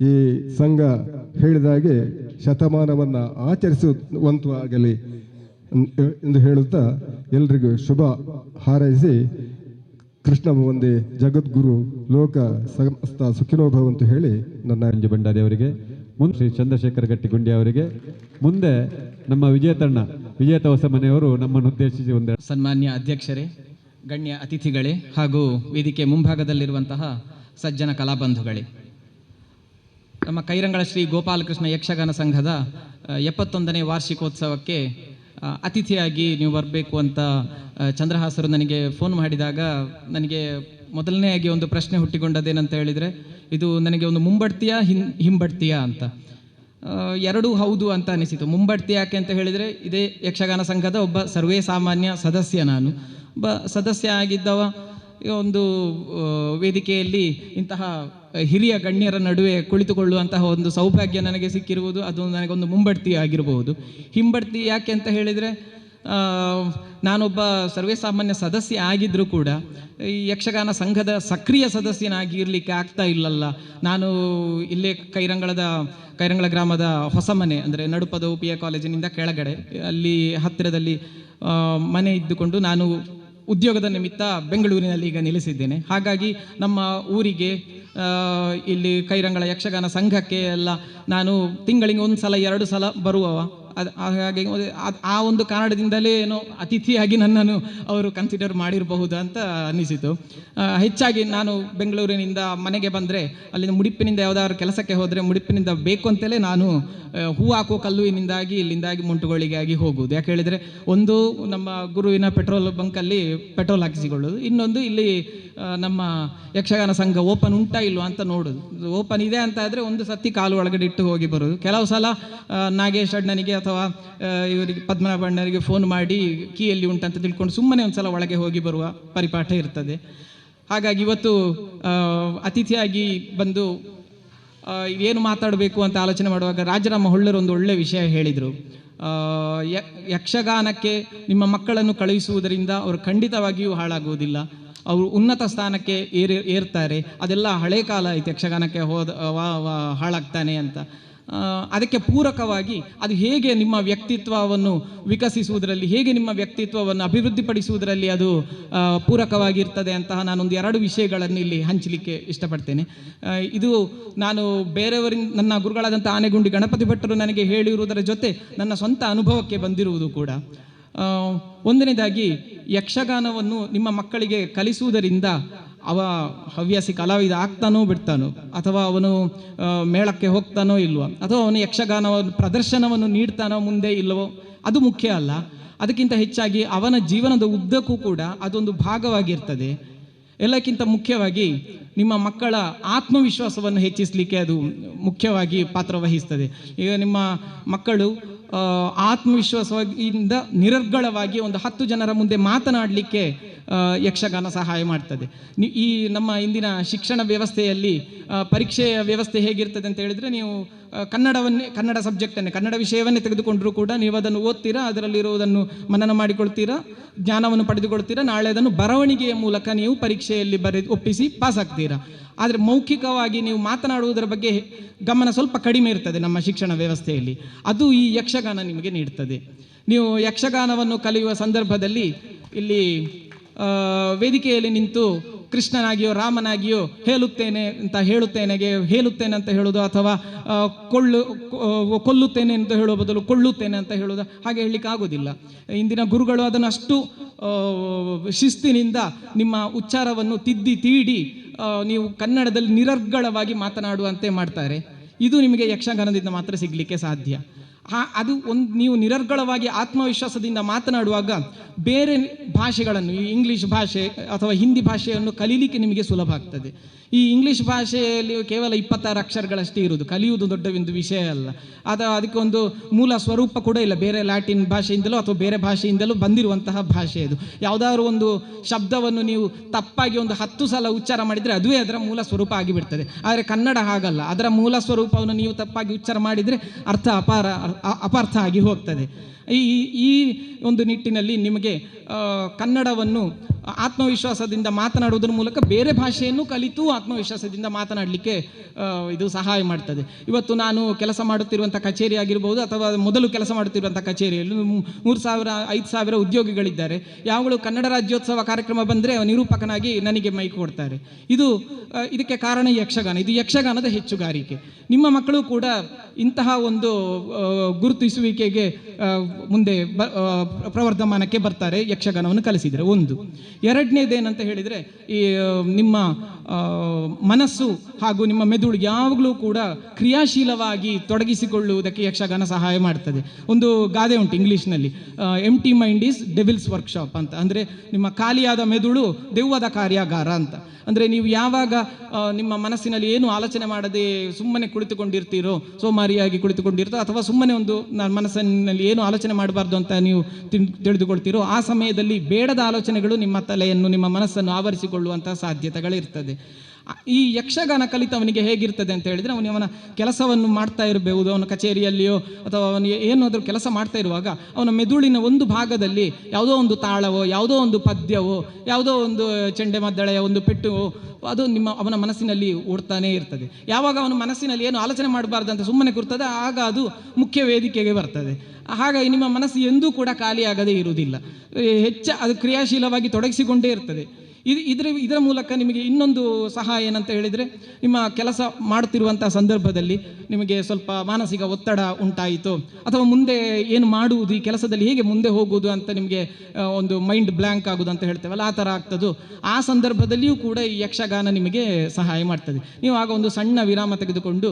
ಈ ಸಂಘ ಹೇಳಿದ ಹಾಗೆ ಶತಮಾನವನ್ನು ಆಚರಿಸುವಂತಾಗಲಿ ಎಂದು ಹೇಳುತ್ತಾ ಎಲ್ರಿಗೂ ಶುಭ ಹಾರೈಸಿ ಕೃಷ್ಣ ಒಂದೇ ಜಗದ್ಗುರು ಲೋಕ ಸಮಸ್ತ ಸುಖಿನೋಭವಂತು ಹೇಳಿ ನನ್ನ ಅಂಜು ಭಂಡಾರಿ ಅವರಿಗೆ, ಮುಂದೆ ಶ್ರೀ ಚಂದ್ರಶೇಖರ ಗಟ್ಟಿಗುಂಡಿ ಅವರಿಗೆ, ಮುಂದೆ ನಮ್ಮ ವಿಜೇತ ಹೊಸ ಮನೆಯವರು ನಮ್ಮನ್ನು ಉದ್ದೇಶಿಸಿ ಒಂದೆರಡು. ಸನ್ಮಾನ್ಯ ಅಧ್ಯಕ್ಷರೇ, ಗಣ್ಯ ಅತಿಥಿಗಳೇ ಹಾಗೂ ವೇದಿಕೆ ಮುಂಭಾಗದಲ್ಲಿರುವಂತಹ ಸಜ್ಜನ ಕಲಾಬಂಧುಗಳೇ, ನಮ್ಮ ಕೈರಂಗಳ ಶ್ರೀ ಗೋಪಾಲಕೃಷ್ಣ ಯಕ್ಷಗಾನ ಸಂಘದ 71ನೇ ವಾರ್ಷಿಕೋತ್ಸವಕ್ಕೆ ಅತಿಥಿಯಾಗಿ ನೀವು ಬರಬೇಕು ಅಂತ ಚಂದ್ರಹಾಸರು ನನಗೆ ಫೋನ್ ಮಾಡಿದಾಗ ನನಗೆ ಮೊದಲನೆಯಾಗಿ ಒಂದು ಪ್ರಶ್ನೆ ಹುಟ್ಟಿಕೊಂಡದ್ದೇನಂತ ಹೇಳಿದರೆ, ಇದು ನನಗೆ ಒಂದು ಮುಂಬಡ್ತಿಯಾ ಹಿಂಬಡ್ತಿಯಾ ಅಂತ. ಎರಡೂ ಹೌದು ಅಂತ ಅನಿಸಿತು. ಮುಂಬಡ್ತಿ ಯಾಕೆ ಅಂತ ಹೇಳಿದರೆ, ಇದೇ ಯಕ್ಷಗಾನ ಸಂಘದ ಒಬ್ಬ ಸರ್ವೇ ಸಾಮಾನ್ಯ ಸದಸ್ಯ. ನಾನು ಒಬ್ಬ ಸದಸ್ಯ ಆಗಿದ್ದವ ಒಂದು ವೇದಿಕೆಯಲ್ಲಿ ಇಂತಹ ಹಿರಿಯ ಗಣ್ಯರ ನಡುವೆ ಕುಳಿತುಕೊಳ್ಳುವಂತಹ ಒಂದು ಸೌಭಾಗ್ಯ ನನಗೆ ಸಿಕ್ಕಿರುವುದು ಅದು ನನಗೊಂದು ಮುಂಬಡ್ತಿ ಆಗಿರಬಹುದು. ಹಿಂಬಡ್ತಿ ಯಾಕೆ ಅಂತ ಹೇಳಿದರೆ, ನಾನೊಬ್ಬ ಸರ್ವೇಸಾಮಾನ್ಯ ಸದಸ್ಯ ಆಗಿದ್ದರೂ ಕೂಡ ಈ ಯಕ್ಷಗಾನ ಸಂಘದ ಸಕ್ರಿಯ ಸದಸ್ಯನಾಗಿ ಇರಲಿಕ್ಕೆ ಆಗ್ತಾ ಇಲ್ಲಲ್ಲ. ನಾನು ಇಲ್ಲೇ ಕೈರಂಗಳ ಗ್ರಾಮದ ಹೊಸಮನೆ ಅಂದರೆ ನಡುಪದ UPA ಕಾಲೇಜಿನಿಂದ ಕೆಳಗಡೆ ಅಲ್ಲಿ ಹತ್ತಿರದಲ್ಲಿ ಮನೆ ಇದ್ದುಕೊಂಡು ನಾನು ಉದ್ಯೋಗದ ನಿಮಿತ್ತ ಬೆಂಗಳೂರಿನಲ್ಲಿ ಈಗ ನೆಲೆಸಿದ್ದೇನೆ. ಹಾಗಾಗಿ ನಮ್ಮ ಊರಿಗೆ ಇಲ್ಲಿ ಕೈರಂಗಳ ಯಕ್ಷಗಾನ ಸಂಘಕ್ಕೆ ಎಲ್ಲ ನಾನು ತಿಂಗಳಿಗೆ 1 ಸಲ 2 ಸಲ ಬರುವವ. ಹಾಗಾಗಿ ಆ ಒಂದು ಕಾರಣದಿಂದಲೇ ಏನೋ ಅತಿಥಿಯಾಗಿ ನನ್ನನ್ನು ಅವರು ಕನ್ಸಿಡರ್ ಮಾಡಿರಬಹುದು ಅಂತ ಅನ್ನಿಸಿತು. ಹೆಚ್ಚಾಗಿ ನಾನು ಬೆಂಗಳೂರಿನಿಂದ ಮನೆಗೆ ಬಂದರೆ ಅಲ್ಲಿಂದ ಮುಡಿಪಿನಿಂದ ಯಾವುದಾದ್ರು ಕೆಲಸಕ್ಕೆ ಹೋದರೆ ಮುಡಿಪಿನಿಂದ ಬೇಕು ಅಂತಲೇ ನಾನು ಹೂ ಹಾಕೋ ಕಲ್ಲುವಿನಿಂದಾಗಿ ಇಲ್ಲಿಂದಾಗಿ ಮುಂಟುಗಳಿಗಾಗಿ ಹೋಗುವುದು. ಯಾಕೆ ಹೇಳಿದರೆ, ಒಂದು ನಮ್ಮ ಗುರುವಿನ ಪೆಟ್ರೋಲ್ ಬಂಕಲ್ಲಿ ಪೆಟ್ರೋಲ್ ಹಾಕಿಸಿಕೊಳ್ಳೋದು, ಇನ್ನೊಂದು ಇಲ್ಲಿ ನಮ್ಮ ಯಕ್ಷಗಾನ ಸಂಘ ಓಪನ್ ಉಂಟಾ ಇಲ್ವಾ ಅಂತ ನೋಡೋದು. ಓಪನ್ ಇದೆ ಅಂತ ಆದರೆ ಒಂದು ಸತಿ ಕಾಲು ಒಳಗಡೆ ಇಟ್ಟು ಹೋಗಿ ಬರೋದು. ಕೆಲವು ಸಲ ನಾಗೇಶ್ ಅಣ್ಣನಿಗೆ ಅಥವಾ ಇವರಿಗೆ ಪದ್ಮನಾಭ ಅಣ್ಣನಿಗೆ ಫೋನ್ ಮಾಡಿ ಕೀಯಲ್ಲಿ ಉಂಟಂತ ತಿಳ್ಕೊಂಡು ಸುಮ್ಮನೆ ಒಂದು ಸಲ ಒಳಗೆ ಹೋಗಿ ಬರುವ ಪರಿಪಾಠ ಇರ್ತದೆ. ಹಾಗಾಗಿ ಇವತ್ತು ಅತಿಥಿಯಾಗಿ ಬಂದು ಏನು ಮಾತಾಡಬೇಕು ಅಂತ ಆಲೋಚನೆ ಮಾಡುವಾಗ ರಾಜರಾಮ ಹೊಳ್ಳರು ಒಂದು ಒಳ್ಳೆಯ ವಿಷಯ ಹೇಳಿದರು. ಯಕ್ಷಗಾನಕ್ಕೆ ನಿಮ್ಮ ಮಕ್ಕಳನ್ನು ಕಳುಹಿಸುವುದರಿಂದ ಅವರು ಖಂಡಿತವಾಗಿಯೂ ಹಾಳಾಗುವುದಿಲ್ಲ, ಅವರು ಉನ್ನತ ಸ್ಥಾನಕ್ಕೆ ಏರ್ತಾರೆ. ಅದೆಲ್ಲ ಹಳೆ ಕಾಲ ಆಯ್ತು, ಯಕ್ಷಗಾನಕ್ಕೆ ಹಾಳಾಗ್ತಾನೆ ಅಂತ. ಅದಕ್ಕೆ ಪೂರಕವಾಗಿ ಅದು ಹೇಗೆ ನಿಮ್ಮ ವ್ಯಕ್ತಿತ್ವವನ್ನು ವಿಕಸಿಸುವುದರಲ್ಲಿ, ಹೇಗೆ ನಿಮ್ಮ ವ್ಯಕ್ತಿತ್ವವನ್ನು ಅಭಿವೃದ್ಧಿಪಡಿಸುವುದರಲ್ಲಿ ಅದು ಪೂರಕವಾಗಿರ್ತದೆ ಅಂತಹ ನಾನೊಂದು 2 ವಿಷಯಗಳನ್ನು ಇಲ್ಲಿ ಹಂಚಲಿಕ್ಕೆ ಇಷ್ಟಪಡ್ತೇನೆ. ಇದು ನಾನು ಬೇರೆಯವರಿಂದ, ನನ್ನ ಗುರುಗಳಾದಂಥ ಆನೆಗುಂಡಿ ಗಣಪತಿ ಭಟ್ಟರು ನನಗೆ ಹೇಳಿರುವುದರ ಜೊತೆ ನನ್ನ ಸ್ವಂತ ಅನುಭವಕ್ಕೆ ಬಂದಿರುವುದು ಕೂಡ. ಒಂದನೇದಾಗಿ, ಯಕ್ಷಗಾನವನ್ನು ನಿಮ್ಮ ಮಕ್ಕಳಿಗೆ ಕಲಿಸುವುದರಿಂದ ಅವ ಹವ್ಯಾಸಿ ಕಲಾವಿದ ಆಗ್ತಾನೋ ಬಿಡ್ತಾನೋ, ಅಥವಾ ಅವನು ಮೇಳಕ್ಕೆ ಹೋಗ್ತಾನೋ ಇಲ್ವೋ, ಅಥವಾ ಅವನು ಯಕ್ಷಗಾನವನ್ನು ಪ್ರದರ್ಶನವನ್ನು ನೀಡ್ತಾನೋ ಮುಂದೆ ಇಲ್ಲವೋ, ಅದು ಮುಖ್ಯ ಅಲ್ಲ. ಅದಕ್ಕಿಂತ ಹೆಚ್ಚಾಗಿ ಅವನ ಜೀವನದ ಉದ್ದಕ್ಕೂ ಕೂಡ ಅದೊಂದು ಭಾಗವಾಗಿರ್ತದೆ. ಎಲ್ಲಕ್ಕಿಂತ ಮುಖ್ಯವಾಗಿ ನಿಮ್ಮ ಮಕ್ಕಳ ಆತ್ಮವಿಶ್ವಾಸವನ್ನು ಹೆಚ್ಚಿಸಲಿಕ್ಕೆ ಅದು ಮುಖ್ಯವಾಗಿ ಪಾತ್ರ ವಹಿಸ್ತದೆ. ಈಗ ನಿಮ್ಮ ಮಕ್ಕಳು ಆತ್ಮವಿಶ್ವಾಸದಿಂದ ನಿರರ್ಗಳವಾಗಿ ಒಂದು 10 ಜನರ ಮುಂದೆ ಮಾತನಾಡಲಿಕ್ಕೆ ಯಕ್ಷಗಾನ ಸಹಾಯ ಮಾಡ್ತದೆ. ಈ ನಮ್ಮ ಇಂದಿನ ಶಿಕ್ಷಣ ವ್ಯವಸ್ಥೆಯಲ್ಲಿ ಪರೀಕ್ಷೆಯ ವ್ಯವಸ್ಥೆ ಹೇಗಿರ್ತದೆ ಅಂತ ಹೇಳಿದರೆ, ನೀವು ಕನ್ನಡ ಸಬ್ಜೆಕ್ಟನ್ನೇ, ಕನ್ನಡ ವಿಷಯವನ್ನೇ ತೆಗೆದುಕೊಂಡರೂ ಕೂಡ ನೀವು ಅದನ್ನು ಓದ್ತೀರಾ, ಅದರಲ್ಲಿರುವುದನ್ನು ಮನನ ಮಾಡಿಕೊಳ್ತೀರಾ, ಜ್ಞಾನವನ್ನು ಪಡೆದುಕೊಳ್ತೀರಾ, ನಾಳೆ ಅದನ್ನು ಬರವಣಿಗೆಯ ಮೂಲಕ ನೀವು ಪರೀಕ್ಷೆಯಲ್ಲಿ ಒಪ್ಪಿಸಿ ಪಾಸ್ ಆಗ್ತೀರಾ. ಆದರೆ ಮೌಖಿಕವಾಗಿ ನೀವು ಮಾತನಾಡುವುದರ ಬಗ್ಗೆ ಗಮನ ಸ್ವಲ್ಪ ಕಡಿಮೆ ಇರ್ತದೆ ನಮ್ಮ ಶಿಕ್ಷಣ ವ್ಯವಸ್ಥೆಯಲ್ಲಿ. ಅದು ಈ ಯಕ್ಷಗಾನ ನಿಮಗೆ ನೀಡ್ತದೆ. ನೀವು ಯಕ್ಷಗಾನವನ್ನು ಕಲಿಯುವ ಸಂದರ್ಭದಲ್ಲಿ ಇಲ್ಲಿ ವೇದಿಕೆಯಲ್ಲಿ ನಿಂತು ಕೃಷ್ಣನಾಗಿಯೋ ರಾಮನಾಗಿಯೋ ಹೇಳುತ್ತೇನೆ ಅಂತ ಹೇಳೋದು, ಅಥವಾ ಕೊಲ್ಲುತ್ತೇನೆ ಅಂತ ಹೇಳುವ ಬದಲು ಕೊಳ್ಳುತ್ತೇನೆ ಅಂತ ಹೇಳೋದು, ಹಾಗೆ ಹೇಳಲಿಕ್ಕೆ ಆಗೋದಿಲ್ಲ. ಇಂದಿನ ಗುರುಗಳು ಅದನ್ನು ಅಷ್ಟು ಶಿಸ್ತಿನಿಂದ ನಿಮ್ಮ ಉಚ್ಚಾರವನ್ನು ತೀಡಿ ನೀವು ಕನ್ನಡದಲ್ಲಿ ನಿರರ್ಗಳವಾಗಿ ಮಾತನಾಡುವಂತೆ ಮಾಡ್ತಾರೆ. ಇದು ನಿಮಗೆ ಯಕ್ಷಗಾನದಿಂದ ಮಾತ್ರ ಸಿಗಲಿಕ್ಕೆ ಸಾಧ್ಯ. ಅದು ನೀವು ನಿರರ್ಗಳವಾಗಿ ಆತ್ಮವಿಶ್ವಾಸದಿಂದ ಮಾತನಾಡುವಾಗ ಬೇರೆ ಭಾಷೆಗಳನ್ನು, ಈ ಇಂಗ್ಲೀಷ್ ಭಾಷೆ ಅಥವಾ ಹಿಂದಿ ಭಾಷೆಯನ್ನು ಕಲೀಲಿಕ್ಕೆ ನಿಮಗೆ ಸುಲಭ ಆಗ್ತದೆ. ಈ ಇಂಗ್ಲೀಷ್ ಭಾಷೆಯಲ್ಲಿ ಕೇವಲ 26 ಅಕ್ಷರಗಳಷ್ಟೇ ಇರುವುದು, ಕಲಿಯುವುದು ದೊಡ್ಡ ಒಂದು ವಿಷಯ ಅಲ್ಲ. ಅದಕ್ಕೆ ಒಂದು ಮೂಲ ಸ್ವರೂಪ ಕೂಡ ಇಲ್ಲ. ಬೇರೆ ಲ್ಯಾಟಿನ್ ಭಾಷೆಯಿಂದಲೋ ಅಥವಾ ಬೇರೆ ಭಾಷೆಯಿಂದಲೋ ಬಂದಿರುವಂತಹ ಭಾಷೆ ಇದು. ಯಾವುದಾದ್ರು ಒಂದು ಶಬ್ದವನ್ನು ನೀವು ತಪ್ಪಾಗಿ ಒಂದು 10 ಸಲ ಉಚ್ಚಾರ ಮಾಡಿದರೆ ಅದುವೇ ಅದರ ಮೂಲ ಸ್ವರೂಪ ಆಗಿಬಿಡ್ತದೆ. ಆದರೆ ಕನ್ನಡ ಹಾಗಲ್ಲ, ಅದರ ಮೂಲ ಸ್ವರೂಪವನ್ನು ನೀವು ತಪ್ಪಾಗಿ ಉಚ್ಚಾರ ಮಾಡಿದರೆ ಅಪಾರ್ಥ ಆಗಿ ಹೋಗ್ತದೆ. ಈ ಒಂದು ನಿಟ್ಟಿನಲ್ಲಿ ನಿಮಗೆ ಕನ್ನಡವನ್ನು ಆತ್ಮವಿಶ್ವಾಸದಿಂದ ಮಾತನಾಡುವುದರ ಮೂಲಕ ಬೇರೆ ಭಾಷೆಯನ್ನು ಕಲಿತು ಆತ್ಮವಿಶ್ವಾಸದಿಂದ ಮಾತನಾಡಲಿಕ್ಕೆ ಇದು ಸಹಾಯ ಮಾಡ್ತದೆ. ಇವತ್ತು ನಾನು ಕೆಲಸ ಮಾಡುತ್ತಿರುವಂಥ ಕಚೇರಿ ಆಗಿರ್ಬೋದು, ಅಥವಾ ಮೊದಲು ಕೆಲಸ ಮಾಡುತ್ತಿರುವಂಥ ಕಚೇರಿಯಲ್ಲಿ 3,000-5,000 ಉದ್ಯೋಗಿಗಳಿದ್ದಾರೆ. ಯಾವಾಗಲೂ ಕನ್ನಡ ರಾಜ್ಯೋತ್ಸವ ಕಾರ್ಯಕ್ರಮ ಬಂದರೆ ನಿರೂಪಕನಾಗಿ ನನಗೆ ಮೈಕ್ ಕೊಡ್ತಾರೆ. ಇದಕ್ಕೆ ಕಾರಣ ಯಕ್ಷಗಾನ. ಇದು ಯಕ್ಷಗಾನದ ಹೆಚ್ಚುಗಾರಿಕೆ. ನಿಮ್ಮ ಮಕ್ಕಳು ಕೂಡ ಇಂತಹ ಒಂದು ಗುರುತಿಸುವಿಕೆಗೆ ಮುಂದೆ ಪ್ರವರ್ಧಮಾನಕ್ಕೆ ಬರ್ತಾರೆ ಯಕ್ಷಗಾನವನ್ನು ಕಲಿಸಿದರೆ. ಒಂದು. ಎರಡನೇದೇನಂತ ಹೇಳಿದರೆ, ಈ ನಿಮ್ಮ ಮನಸ್ಸು ಹಾಗೂ ನಿಮ್ಮ ಮೆದುಳು ಯಾವಾಗಲೂ ಕೂಡ ಕ್ರಿಯಾಶೀಲವಾಗಿ ತೊಡಗಿಸಿಕೊಳ್ಳುವುದಕ್ಕೆ ಯಕ್ಷಗಾನ ಸಹಾಯ ಮಾಡ್ತದೆ. ಒಂದು ಗಾದೆ ಉಂಟು ಇಂಗ್ಲೀಷ್ನಲ್ಲಿ, ಎಂಟಿ ಮೈಂಡ್ ಈಸ್ ಡೆವಿಲ್ಸ್ ವರ್ಕ್ಶಾಪ್ ಅಂತ. ಅಂದರೆ ನಿಮ್ಮ ಖಾಲಿಯಾದ ಮೆದುಳು ದೆವ್ವದ ಕಾರ್ಯಾಗಾರ ಅಂತ. ಅಂದರೆ ನೀವು ಯಾವಾಗ ನಿಮ್ಮ ಮನಸ್ಸಿನಲ್ಲಿ ಏನು ಆಲೋಚನೆ ಮಾಡದೆ ಸುಮ್ಮನೆ ಕುಳಿತುಕೊಂಡಿರ್ತೀರೋ, ಸೋಮಾರಿಯಾಗಿ ಕುಳಿತುಕೊಂಡಿರ್ತೀರೋ, ಅಥವಾ ಸುಮ್ಮನೆ ಒಂದು ಮನಸ್ಸಿನಲ್ಲಿ ಏನು ಆಲೋಚನೆ ಮಾಡಬಾರ್ದು ಅಂತ ನೀವು ತಿಳಿದುಕೊಳ್ತೀರೋ, ಆ ಸಮಯದಲ್ಲಿ ಬೇಡದ ಆಲೋಚನೆಗಳು ನಿಮ್ಮ ತಲೆಯನ್ನು, ನಿಮ್ಮ ಮನಸ್ಸನ್ನು ಆವರಿಸಿಕೊಳ್ಳುವಂಥ ಸಾಧ್ಯತೆಗಳಿರ್ತದೆ. ಈ ಯಕ್ಷಗಾನ ಕಲಿತವನಿಗೆ ಹೇಗಿರ್ತದೆ ಅಂತ ಹೇಳಿದರೆ ಅವನ ಕೆಲಸವನ್ನು ಮಾಡ್ತಾ ಇರಬಹುದು, ಅವನ ಕಚೇರಿಯಲ್ಲಿಯೋ ಅಥವಾ ಅವನು ಏನಾದರೂ ಕೆಲಸ ಮಾಡ್ತಾ ಇರುವಾಗ ಅವನ ಮೆದುಳಿನ ಒಂದು ಭಾಗದಲ್ಲಿ ಯಾವುದೋ ಒಂದು ತಾಳವೋ, ಯಾವುದೋ ಒಂದು ಪದ್ಯವೋ, ಯಾವುದೋ ಒಂದು ಚೆಂಡೆಮದ್ದಳೆಯ ಒಂದು ಪೆಟ್ಟುವೋ ಅದು ಅವನ ಮನಸ್ಸಿನಲ್ಲಿ ಓಡ್ತಾನೇ ಇರ್ತದೆ. ಯಾವಾಗ ಅವನ ಮನಸ್ಸಿನಲ್ಲಿ ಏನು ಆಲೋಚನೆ ಮಾಡಬಾರ್ದು ಅಂತ ಸುಮ್ಮನೆ ಕೂರ್ತದೆ, ಆಗ ಅದು ಮುಖ್ಯ ವೇದಿಕೆಗೆ ಬರ್ತದೆ. ಹಾಗಾಗಿ ನಿಮ್ಮ ಮನಸ್ಸು ಎಂದೂ ಕೂಡ ಖಾಲಿಯಾಗದೇ ಇರುವುದಿಲ್ಲ, ಅದು ಕ್ರಿಯಾಶೀಲವಾಗಿ ತೊಡಗಿಸಿಕೊಂಡೇ ಇರ್ತದೆ. ಇದರ ಮೂಲಕ ನಿಮಗೆ ಇನ್ನೊಂದು ಸಹಾಯ ಏನಂತ ಹೇಳಿದರೆ, ನಿಮ್ಮ ಕೆಲಸ ಮಾಡುತ್ತಿರುವಂಥ ಸಂದರ್ಭದಲ್ಲಿ ನಿಮಗೆ ಸ್ವಲ್ಪ ಮಾನಸಿಕ ಒತ್ತಡ ಉಂಟಾಯಿತು ಅಥವಾ ಮುಂದೆ ಏನು ಮಾಡುವುದು, ಈ ಕೆಲಸದಲ್ಲಿ ಹೇಗೆ ಮುಂದೆ ಹೋಗುವುದು ಅಂತ ನಿಮಗೆ ಒಂದು ಮೈಂಡ್ ಬ್ಲ್ಯಾಂಕ್ ಆಗೋದು ಅಂತ ಹೇಳ್ತೇವಲ್ಲ, ಆ ಥರ ಆಗ್ತದೋ ಆ ಸಂದರ್ಭದಲ್ಲಿಯೂ ಕೂಡ ಈ ಯಕ್ಷಗಾನ ನಿಮಗೆ ಸಹಾಯ ಮಾಡ್ತದೆ. ನೀವು ಆಗ ಒಂದು ಸಣ್ಣ ವಿರಾಮ ತೆಗೆದುಕೊಂಡು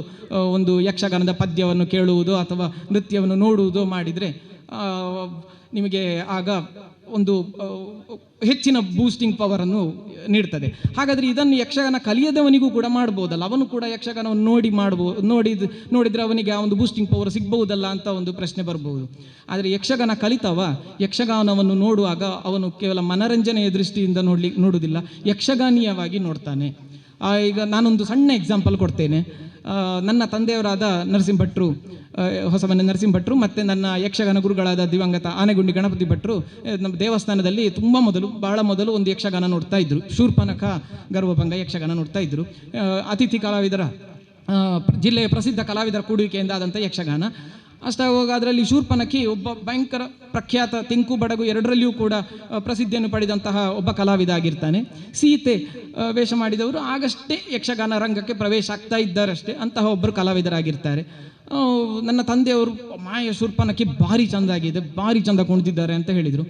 ಒಂದು ಯಕ್ಷಗಾನದ ಪದ್ಯವನ್ನು ಕೇಳುವುದು ಅಥವಾ ನೃತ್ಯವನ್ನು ನೋಡುವುದೋ ಮಾಡಿದರೆ ನಿಮಗೆ ಆಗ ಒಂದು ಹೆಚ್ಚಿನ ಬೂಸ್ಟಿಂಗ್ ಪವರನ್ನು ನೀಡ್ತದೆ. ಹಾಗಾದರೆ ಇದನ್ನು ಯಕ್ಷಗಾನ ಕಲಿಯದವನಿಗೂ ಕೂಡ ಮಾಡ್ಬೋದಲ್ಲ, ಅವನು ಕೂಡ ಯಕ್ಷಗಾನವನ್ನು ನೋಡಿದರೆ ಅವನಿಗೆ ಆ ಒಂದು ಬೂಸ್ಟಿಂಗ್ ಪವರ್ ಸಿಗ್ಬಹುದಲ್ಲ ಅಂತ ಒಂದು ಪ್ರಶ್ನೆ ಬರ್ಬೋದು. ಆದರೆ ಯಕ್ಷಗಾನ ಕಲಿತವ ಯಕ್ಷಗಾನವನ್ನು ನೋಡುವಾಗ ಅವನು ಕೇವಲ ಮನರಂಜನೆಯ ದೃಷ್ಟಿಯಿಂದ ನೋಡುವುದಿಲ್ಲ, ಯಕ್ಷಗಾನೀಯವಾಗಿ ನೋಡ್ತಾನೆ. ಈಗ ನಾನೊಂದು ಸಣ್ಣ ಎಕ್ಸಾಂಪಲ್ ಕೊಡ್ತೇನೆ. ನನ್ನ ತಂದೆಯವರಾದ ನರಸಿಂಹ ಹೊಸಮನೆ ನರಸಿಂಹ ಭಟ್ರು ಮತ್ತು ನನ್ನ ಯಕ್ಷಗಾನ ಗುರುಗಳಾದ ದಿವಂಗತ ಆನೆಗುಂಡಿ ಗಣಪತಿ ಭಟ್ರು ನಮ್ಮ ದೇವಸ್ಥಾನದಲ್ಲಿ ಬಹಳ ಮೊದಲು ಒಂದು ಯಕ್ಷಗಾನ ನೋಡ್ತಾ ಇದ್ದರು. ಶೂರ್ಪನಖ ಗರ್ವಭಂಗ ಯಕ್ಷಗಾನ ನೋಡ್ತಾ ಇದ್ದರು. ಅತಿಥಿ ಕಲಾವಿದರ ಜಿಲ್ಲೆಯ ಪ್ರಸಿದ್ಧ ಕಲಾವಿದರ ಕೂಡುವಿಕೆಯಿಂದ ಆದಂಥ ಯಕ್ಷಗಾನ. ಅಷ್ಟಾಗುವಾಗ ಅದರಲ್ಲಿ ಶೂರ್ಪನಖಿ ಒಬ್ಬ ಭಯಂಕರ ಪ್ರಖ್ಯಾತ ತೆಂಕು ಬಡಗು ಎರಡರಲ್ಲಿಯೂ ಕೂಡ ಪ್ರಸಿದ್ಧಿಯನ್ನು ಪಡೆದಂತಹ ಒಬ್ಬ ಕಲಾವಿದ ಆಗಿರ್ತಾನೆ. ಸೀತೆ ವೇಷ ಮಾಡಿದವರು ಆಗಷ್ಟೇ ಯಕ್ಷಗಾನ ರಂಗಕ್ಕೆ ಪ್ರವೇಶ ಆಗ್ತಾ ಇದ್ದಾರಷ್ಟೇ ಅಂತಹ ಒಬ್ಬರು ಕಲಾವಿದರಾಗಿರ್ತಾರೆ. ನನ್ನ ತಂದೆಯವರು ಮಾಯ ಶೂರ್ಪನಖಿ ಭಾರಿ ಚೆಂದ ಆಗಿದೆ, ಭಾರಿ ಚೆಂದ ಕುಣಿದಿದ್ದಾರೆ ಅಂತ ಹೇಳಿದರು.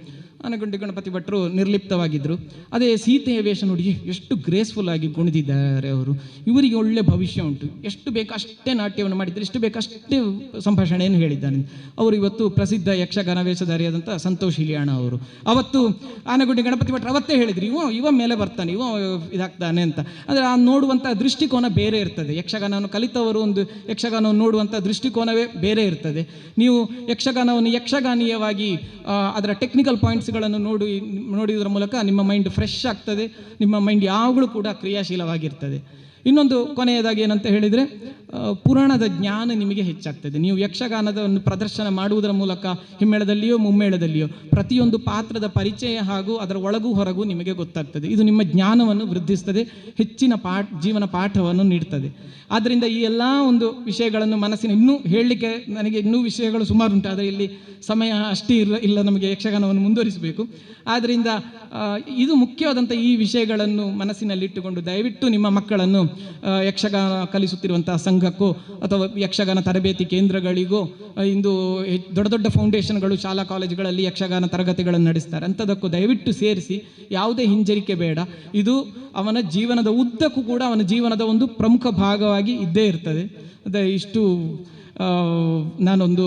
ಆನೆಗುಂಡಿ ಗಣಪತಿ ಭಟ್ರು ನಿರ್ಲಿಪ್ತವಾಗಿದ್ದರು. ಅದೇ ಸೀತೆಯ ವೇಷ ನೋಡಿ ಎಷ್ಟು ಗ್ರೇಸ್ಫುಲ್ ಆಗಿ ಕುಣಿದಿದ್ದಾರೆ ಅವರು, ಇವರಿಗೆ ಒಳ್ಳೆ ಭವಿಷ್ಯ ಉಂಟು, ಎಷ್ಟು ಬೇಕು ಅಷ್ಟೇ ನಾಟ್ಯವನ್ನು ಮಾಡಿದ್ದಾರೆ, ಎಷ್ಟು ಬೇಕು ಅಷ್ಟೇ ಸಂಭಾಷಣೆಯನ್ನು ಹೇಳಿದ್ದಾನೆ. ಅವರು ಇವತ್ತು ಪ್ರಸಿದ್ಧ ಯಕ್ಷಗಾನ ವೇಷಧಾರಿಯಾದಂಥ ಸಂತೋಷ್ ಹಿಲಿಯಾಣ ಅವರು ಅವತ್ತು ಆನೆಗುಂಡಿ ಗಣಪತಿ ಭಟ್ರು ಅವತ್ತೇ ಹೇಳಿದ್ರು, ಇವ ಮೇಲೆ ಬರ್ತಾನೆ, ಇವ ಇದಾಗ್ತಾನೆ ಅಂತ. ಅಂದರೆ ಆ ನೋಡುವಂಥ ದೃಷ್ಟಿಕೋನ ಬೇರೆ ಇರ್ತದೆ. ಯಕ್ಷಗಾನವನ್ನು ಕಲಿತವರು ಒಂದು ಯಕ್ಷಗಾನವನ್ನು ನೋಡುವಂಥ ದೃಷ್ಟಿಕೋನವೇ ಬೇರೆ ಇರ್ತದೆ. ನೀವು ಯಕ್ಷಗಾನವನ್ನು ಯಕ್ಷಗಾನೀಯವಾಗಿ ಅದರ ಟೆಕ್ನಿಕಲ್ ಪಾಯಿಂಟ್ಸ್ಗಳನ್ನು ನೋಡುವುದರ ಮೂಲಕ ನಿಮ್ಮ ಮೈಂಡ್ ಫ್ರೆಶ್ ಆಗ್ತದೆ, ನಿಮ್ಮ ಮೈಂಡ್ ಯಾವಾಗಲೂ ಕೂಡ ಕ್ರಿಯಾಶೀಲವಾಗಿರ್ತದೆ. ಇನ್ನೊಂದು ಕೊನೆಯದಾಗಿ ಏನಂತ ಹೇಳಿದರೆ, ಪುರಾಣದ ಜ್ಞಾನ ನಿಮಗೆ ಹೆಚ್ಚಾಗ್ತದೆ. ನೀವು ಯಕ್ಷಗಾನದ ಒಂದು ಪ್ರದರ್ಶನ ಮಾಡುವುದರ ಮೂಲಕ ಹಿಮ್ಮೇಳದಲ್ಲಿಯೋ ಮುಮ್ಮೇಳದಲ್ಲಿಯೋ ಪ್ರತಿಯೊಂದು ಪಾತ್ರದ ಪರಿಚಯ ಹಾಗೂ ಅದರ ಒಳಗೂ ಹೊರಗೂ ನಿಮಗೆ ಗೊತ್ತಾಗ್ತದೆ. ಇದು ನಿಮ್ಮ ಜ್ಞಾನವನ್ನು ವೃದ್ಧಿಸ್ತದೆ, ಹೆಚ್ಚಿನ ಜೀವನ ಪಾಠವನ್ನು ನೀಡ್ತದೆ. ಆದ್ದರಿಂದ ಈ ಎಲ್ಲ ಒಂದು ವಿಷಯಗಳನ್ನು ಮನಸ್ಸಿನ ಇನ್ನೂ ಹೇಳಲಿಕ್ಕೆ ನನಗೆ ಇನ್ನೂ ವಿಷಯಗಳು ಸುಮಾರು ಉಂಟು, ಆದರೆ ಇಲ್ಲಿ ಸಮಯ ಅಷ್ಟೇ ಇಲ್ಲ ನಮಗೆ ಯಕ್ಷಗಾನವನ್ನು ಮುಂದುವರಿಸಬೇಕು. ಆದ್ದರಿಂದ ಇದು ಮುಖ್ಯವಾದಂಥ ಈ ವಿಷಯಗಳನ್ನು ಮನಸ್ಸಿನಲ್ಲಿಟ್ಟುಕೊಂಡು ದಯವಿಟ್ಟು ನಿಮ್ಮ ಮಕ್ಕಳನ್ನು ಯಕ್ಷಗಾನ ಕಲಿಸುತ್ತಿರುವಂಥ ಸಂಘಕ್ಕೋ ಅಥವಾ ಯಕ್ಷಗಾನ ತರಬೇತಿ ಕೇಂದ್ರಗಳಿಗೋ, ಇಂದು ದೊಡ್ಡ ದೊಡ್ಡ ಫೌಂಡೇಶನ್ಗಳು ಶಾಲಾ ಕಾಲೇಜುಗಳಲ್ಲಿ ಯಕ್ಷಗಾನ ತರಗತಿಗಳನ್ನು ನಡೆಸ್ತಾರೆ, ಅಂಥದಕ್ಕೂ ದಯವಿಟ್ಟು ಸೇರಿಸಿ. ಯಾವುದೇ ಹಿಂಜರಿಕೆ ಬೇಡ. ಇದು ಅವನ ಜೀವನದ ಉದ್ದಕ್ಕೂ ಕೂಡ ಅವನ ಜೀವನದ ಒಂದು ಪ್ರಮುಖ ಭಾಗವಾಗಿ ಇದ್ದೇ ಇರ್ತದೆ. ಇಷ್ಟು ನಾನೊಂದು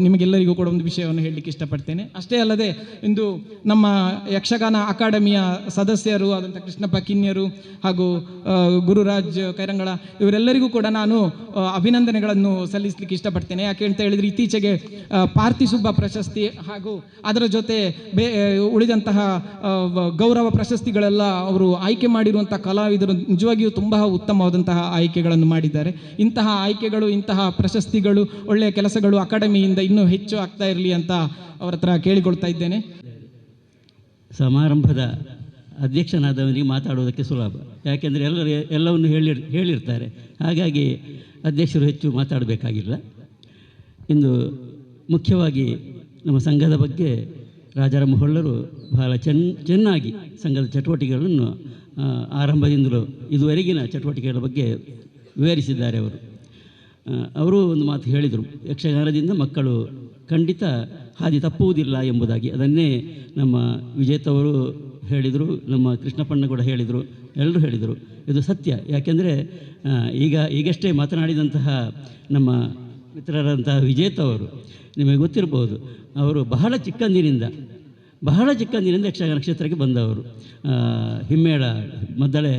ನಿಮಗೆಲ್ಲರಿಗೂ ಕೂಡ ಒಂದು ವಿಷಯವನ್ನು ಹೇಳಲಿಕ್ಕೆ ಇಷ್ಟಪಡ್ತೇನೆ. ಅಷ್ಟೇ ಅಲ್ಲದೆ ಇಂದು ನಮ್ಮ ಯಕ್ಷಗಾನ ಅಕಾಡೆಮಿಯ ಸದಸ್ಯರು ಆದಂಥ ಕೃಷ್ಣಪ್ಪ ಕಿನ್ಯರು ಹಾಗೂ ಗುರುರಾಜ್ ಕೈರಂಗಳ ಇವರೆಲ್ಲರಿಗೂ ಕೂಡ ನಾನು ಅಭಿನಂದನೆಗಳನ್ನು ಸಲ್ಲಿಸಲಿಕ್ಕೆ ಇಷ್ಟಪಡ್ತೇನೆ. ಯಾಕೆ ಅಂತ ಹೇಳಿದರೆ, ಇತ್ತೀಚೆಗೆ ಪಾರ್ಥಿಸುಬ್ಬ ಪ್ರಶಸ್ತಿ ಹಾಗೂ ಅದರ ಜೊತೆ ಉಳಿದಂತಹ ಗೌರವ ಪ್ರಶಸ್ತಿಗಳೆಲ್ಲ ಅವರು ಆಯ್ಕೆ ಮಾಡಿರುವಂಥ ಕಲಾವಿದರು ನಿಜವಾಗಿಯೂ ತುಂಬ ಉತ್ತಮವಾದಂತಹ ಆಯ್ಕೆಗಳನ್ನು ಮಾಡಿದ್ದಾರೆ. ಇಂತಹ ಆಯ್ಕೆಗಳು, ಇಂತಹ ಪ್ರಶಸ್ತಿಗಳು, ಒಳ್ಳೆಯ ಕೆಲಸಗಳು ಅಕಾಡೆಮಿಯಿಂದ ಇನ್ನೂ ಹೆಚ್ಚು ಆಗ್ತಾ ಇರಲಿ ಅಂತ ಅವರ ಹತ್ರ ಕೇಳಿಕೊಳ್ತಾ ಇದ್ದೇನೆ. ಸಮಾರಂಭದ ಅಧ್ಯಕ್ಷನಾದವನಿಗೆ ಮಾತಾಡೋದಕ್ಕೆ ಸುಲಭ, ಯಾಕೆಂದರೆ ಎಲ್ಲವನ್ನು ಹೇಳಿರ್ತಾರೆ. ಹಾಗಾಗಿ ಅಧ್ಯಕ್ಷರು ಹೆಚ್ಚು ಮಾತಾಡಬೇಕಾಗಿಲ್ಲ. ಇಂದು ಮುಖ್ಯವಾಗಿ ನಮ್ಮ ಸಂಘದ ಬಗ್ಗೆ ರಾಜಾರಾಮ ಹೊಳ್ಳರು ಬಹಳ ಚೆನ್ನಾಗಿ ಸಂಘದ ಚಟುವಟಿಕೆಗಳನ್ನು ಆರಂಭದಿಂದಲೂ ಇದುವರೆಗಿನ ಚಟುವಟಿಕೆಗಳ ಬಗ್ಗೆ ವಿವರಿಸಿದ್ದಾರೆ. ಅವರು ಒಂದು ಮಾತು ಹೇಳಿದರು, ಯಕ್ಷಗಾನದಿಂದ ಮಕ್ಕಳು ಖಂಡಿತ ಹಾದಿ ತಪ್ಪುವುದಿಲ್ಲ ಎಂಬುದಾಗಿ. ಅದನ್ನೇ ನಮ್ಮ ವಿಜೇತವರು ಹೇಳಿದರು, ನಮ್ಮ ಕೃಷ್ಣಪ್ಪಣ್ಣ ಕೂಡ ಹೇಳಿದರು, ಎಲ್ಲರೂ ಹೇಳಿದರು. ಇದು ಸತ್ಯ. ಯಾಕೆಂದರೆ ಈಗಷ್ಟೇ ಮಾತನಾಡಿದಂತಹ ನಮ್ಮ ಮಿತ್ರರಂತಹ ವಿಜೇತವರು ನಿಮಗೆ ಗೊತ್ತಿರ್ಬೋದು, ಅವರು ಬಹಳ ಚಿಕ್ಕಂದಿನಿಂದ ಯಕ್ಷಗಾನ ಕ್ಷೇತ್ರಕ್ಕೆ ಬಂದವರು, ಹಿಮ್ಮೇಳ ಮದ್ದಳೆ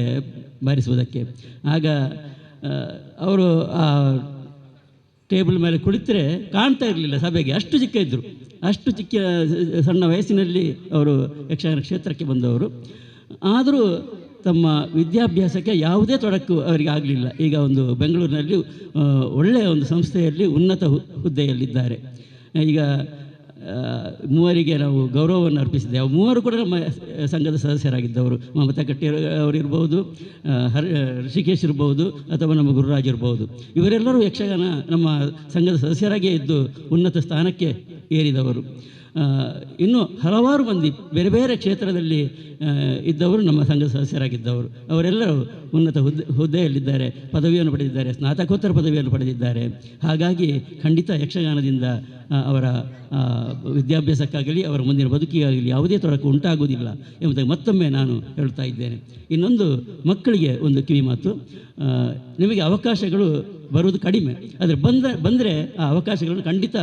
ಬಾರಿಸುವುದಕ್ಕೆ. ಆಗ ಅವರು ಆ ಟೇಬಲ್ ಮೇಲೆ ಕುಳಿತರೆ ಕಾಣ್ತಾ ಇರಲಿಲ್ಲ ಸಭೆಗೆ, ಅಷ್ಟು ಸಣ್ಣ ವಯಸ್ಸಿನಲ್ಲಿ ಅವರು ಯಕ್ಷಗಾನ ಕ್ಷೇತ್ರಕ್ಕೆ ಬಂದವರು. ಆದರೂ ತಮ್ಮ ವಿದ್ಯಾಭ್ಯಾಸಕ್ಕೆ ಯಾವುದೇ ತೊಡಕು ಅವರಿಗೆ ಆಗಲಿಲ್ಲ. ಈಗ ಒಂದು ಬೆಂಗಳೂರಿನಲ್ಲಿ ಒಳ್ಳೆಯ ಒಂದು ಸಂಸ್ಥೆಯಲ್ಲಿ ಉನ್ನತ ಹುದ್ದೆಯಲ್ಲಿದ್ದಾರೆ. ಈಗ ಮೂವರಿಗೆ ನಾವು ಗೌರವವನ್ನು ಅರ್ಪಿಸಿದ್ದೇವೆ. ಮೂವರು ಕೂಡ ನಮ್ಮ ಸಂಘದ ಸದಸ್ಯರಾಗಿದ್ದವರು. ಮಮತಾ ಕಟ್ಟಿ ಅವರಿರ್ಬೋದು, ಋಷಿಕೇಶ್ ಇರ್ಬೋದು, ಅಥವಾ ನಮ್ಮ ಗುರುರಾಜ್ ಇರ್ಬೋದು. ಇವರೆಲ್ಲರೂ ಯಕ್ಷಗಾನ ನಮ್ಮ ಸಂಘದ ಸದಸ್ಯರಾಗಿಯೇ ಇದ್ದು ಉನ್ನತ ಸ್ಥಾನಕ್ಕೆ ಏರಿದವರು. ಇನ್ನೂ ಹಲವಾರು ಮಂದಿ ಬೇರೆ ಬೇರೆ ಕ್ಷೇತ್ರದಲ್ಲಿ ಇದ್ದವರು ನಮ್ಮ ಸಂಘದ ಸದಸ್ಯರಾಗಿದ್ದವರು. ಅವರೆಲ್ಲರೂ ಉನ್ನತ ಹುದ್ದೆಯಲ್ಲಿದ್ದಾರೆ, ಪದವಿಯನ್ನು ಪಡೆದಿದ್ದಾರೆ, ಸ್ನಾತಕೋತ್ತರ ಪದವಿಯನ್ನು ಪಡೆದಿದ್ದಾರೆ. ಹಾಗಾಗಿ ಖಂಡಿತ ಯಕ್ಷಗಾನದಿಂದ ಅವರ ವಿದ್ಯಾಭ್ಯಾಸಕ್ಕಾಗಲಿ ಅವರ ಮುಂದಿನ ಬದುಕಿಗಾಗಲಿ ಯಾವುದೇ ತೊಡಕು ಉಂಟಾಗುವುದಿಲ್ಲ ಎಂಬುದಾಗಿ ಮತ್ತೊಮ್ಮೆ ನಾನು ಹೇಳ್ತಾ ಇದ್ದೇನೆ. ಇನ್ನೊಂದು ಮಕ್ಕಳಿಗೆ ಒಂದು ಕಿವಿ ಮಾತು, ನಿಮಗೆ ಅವಕಾಶಗಳು ಬರುವುದು ಕಡಿಮೆ, ಆದರೆ ಬಂದರೆ ಆ ಅವಕಾಶಗಳನ್ನು ಖಂಡಿತ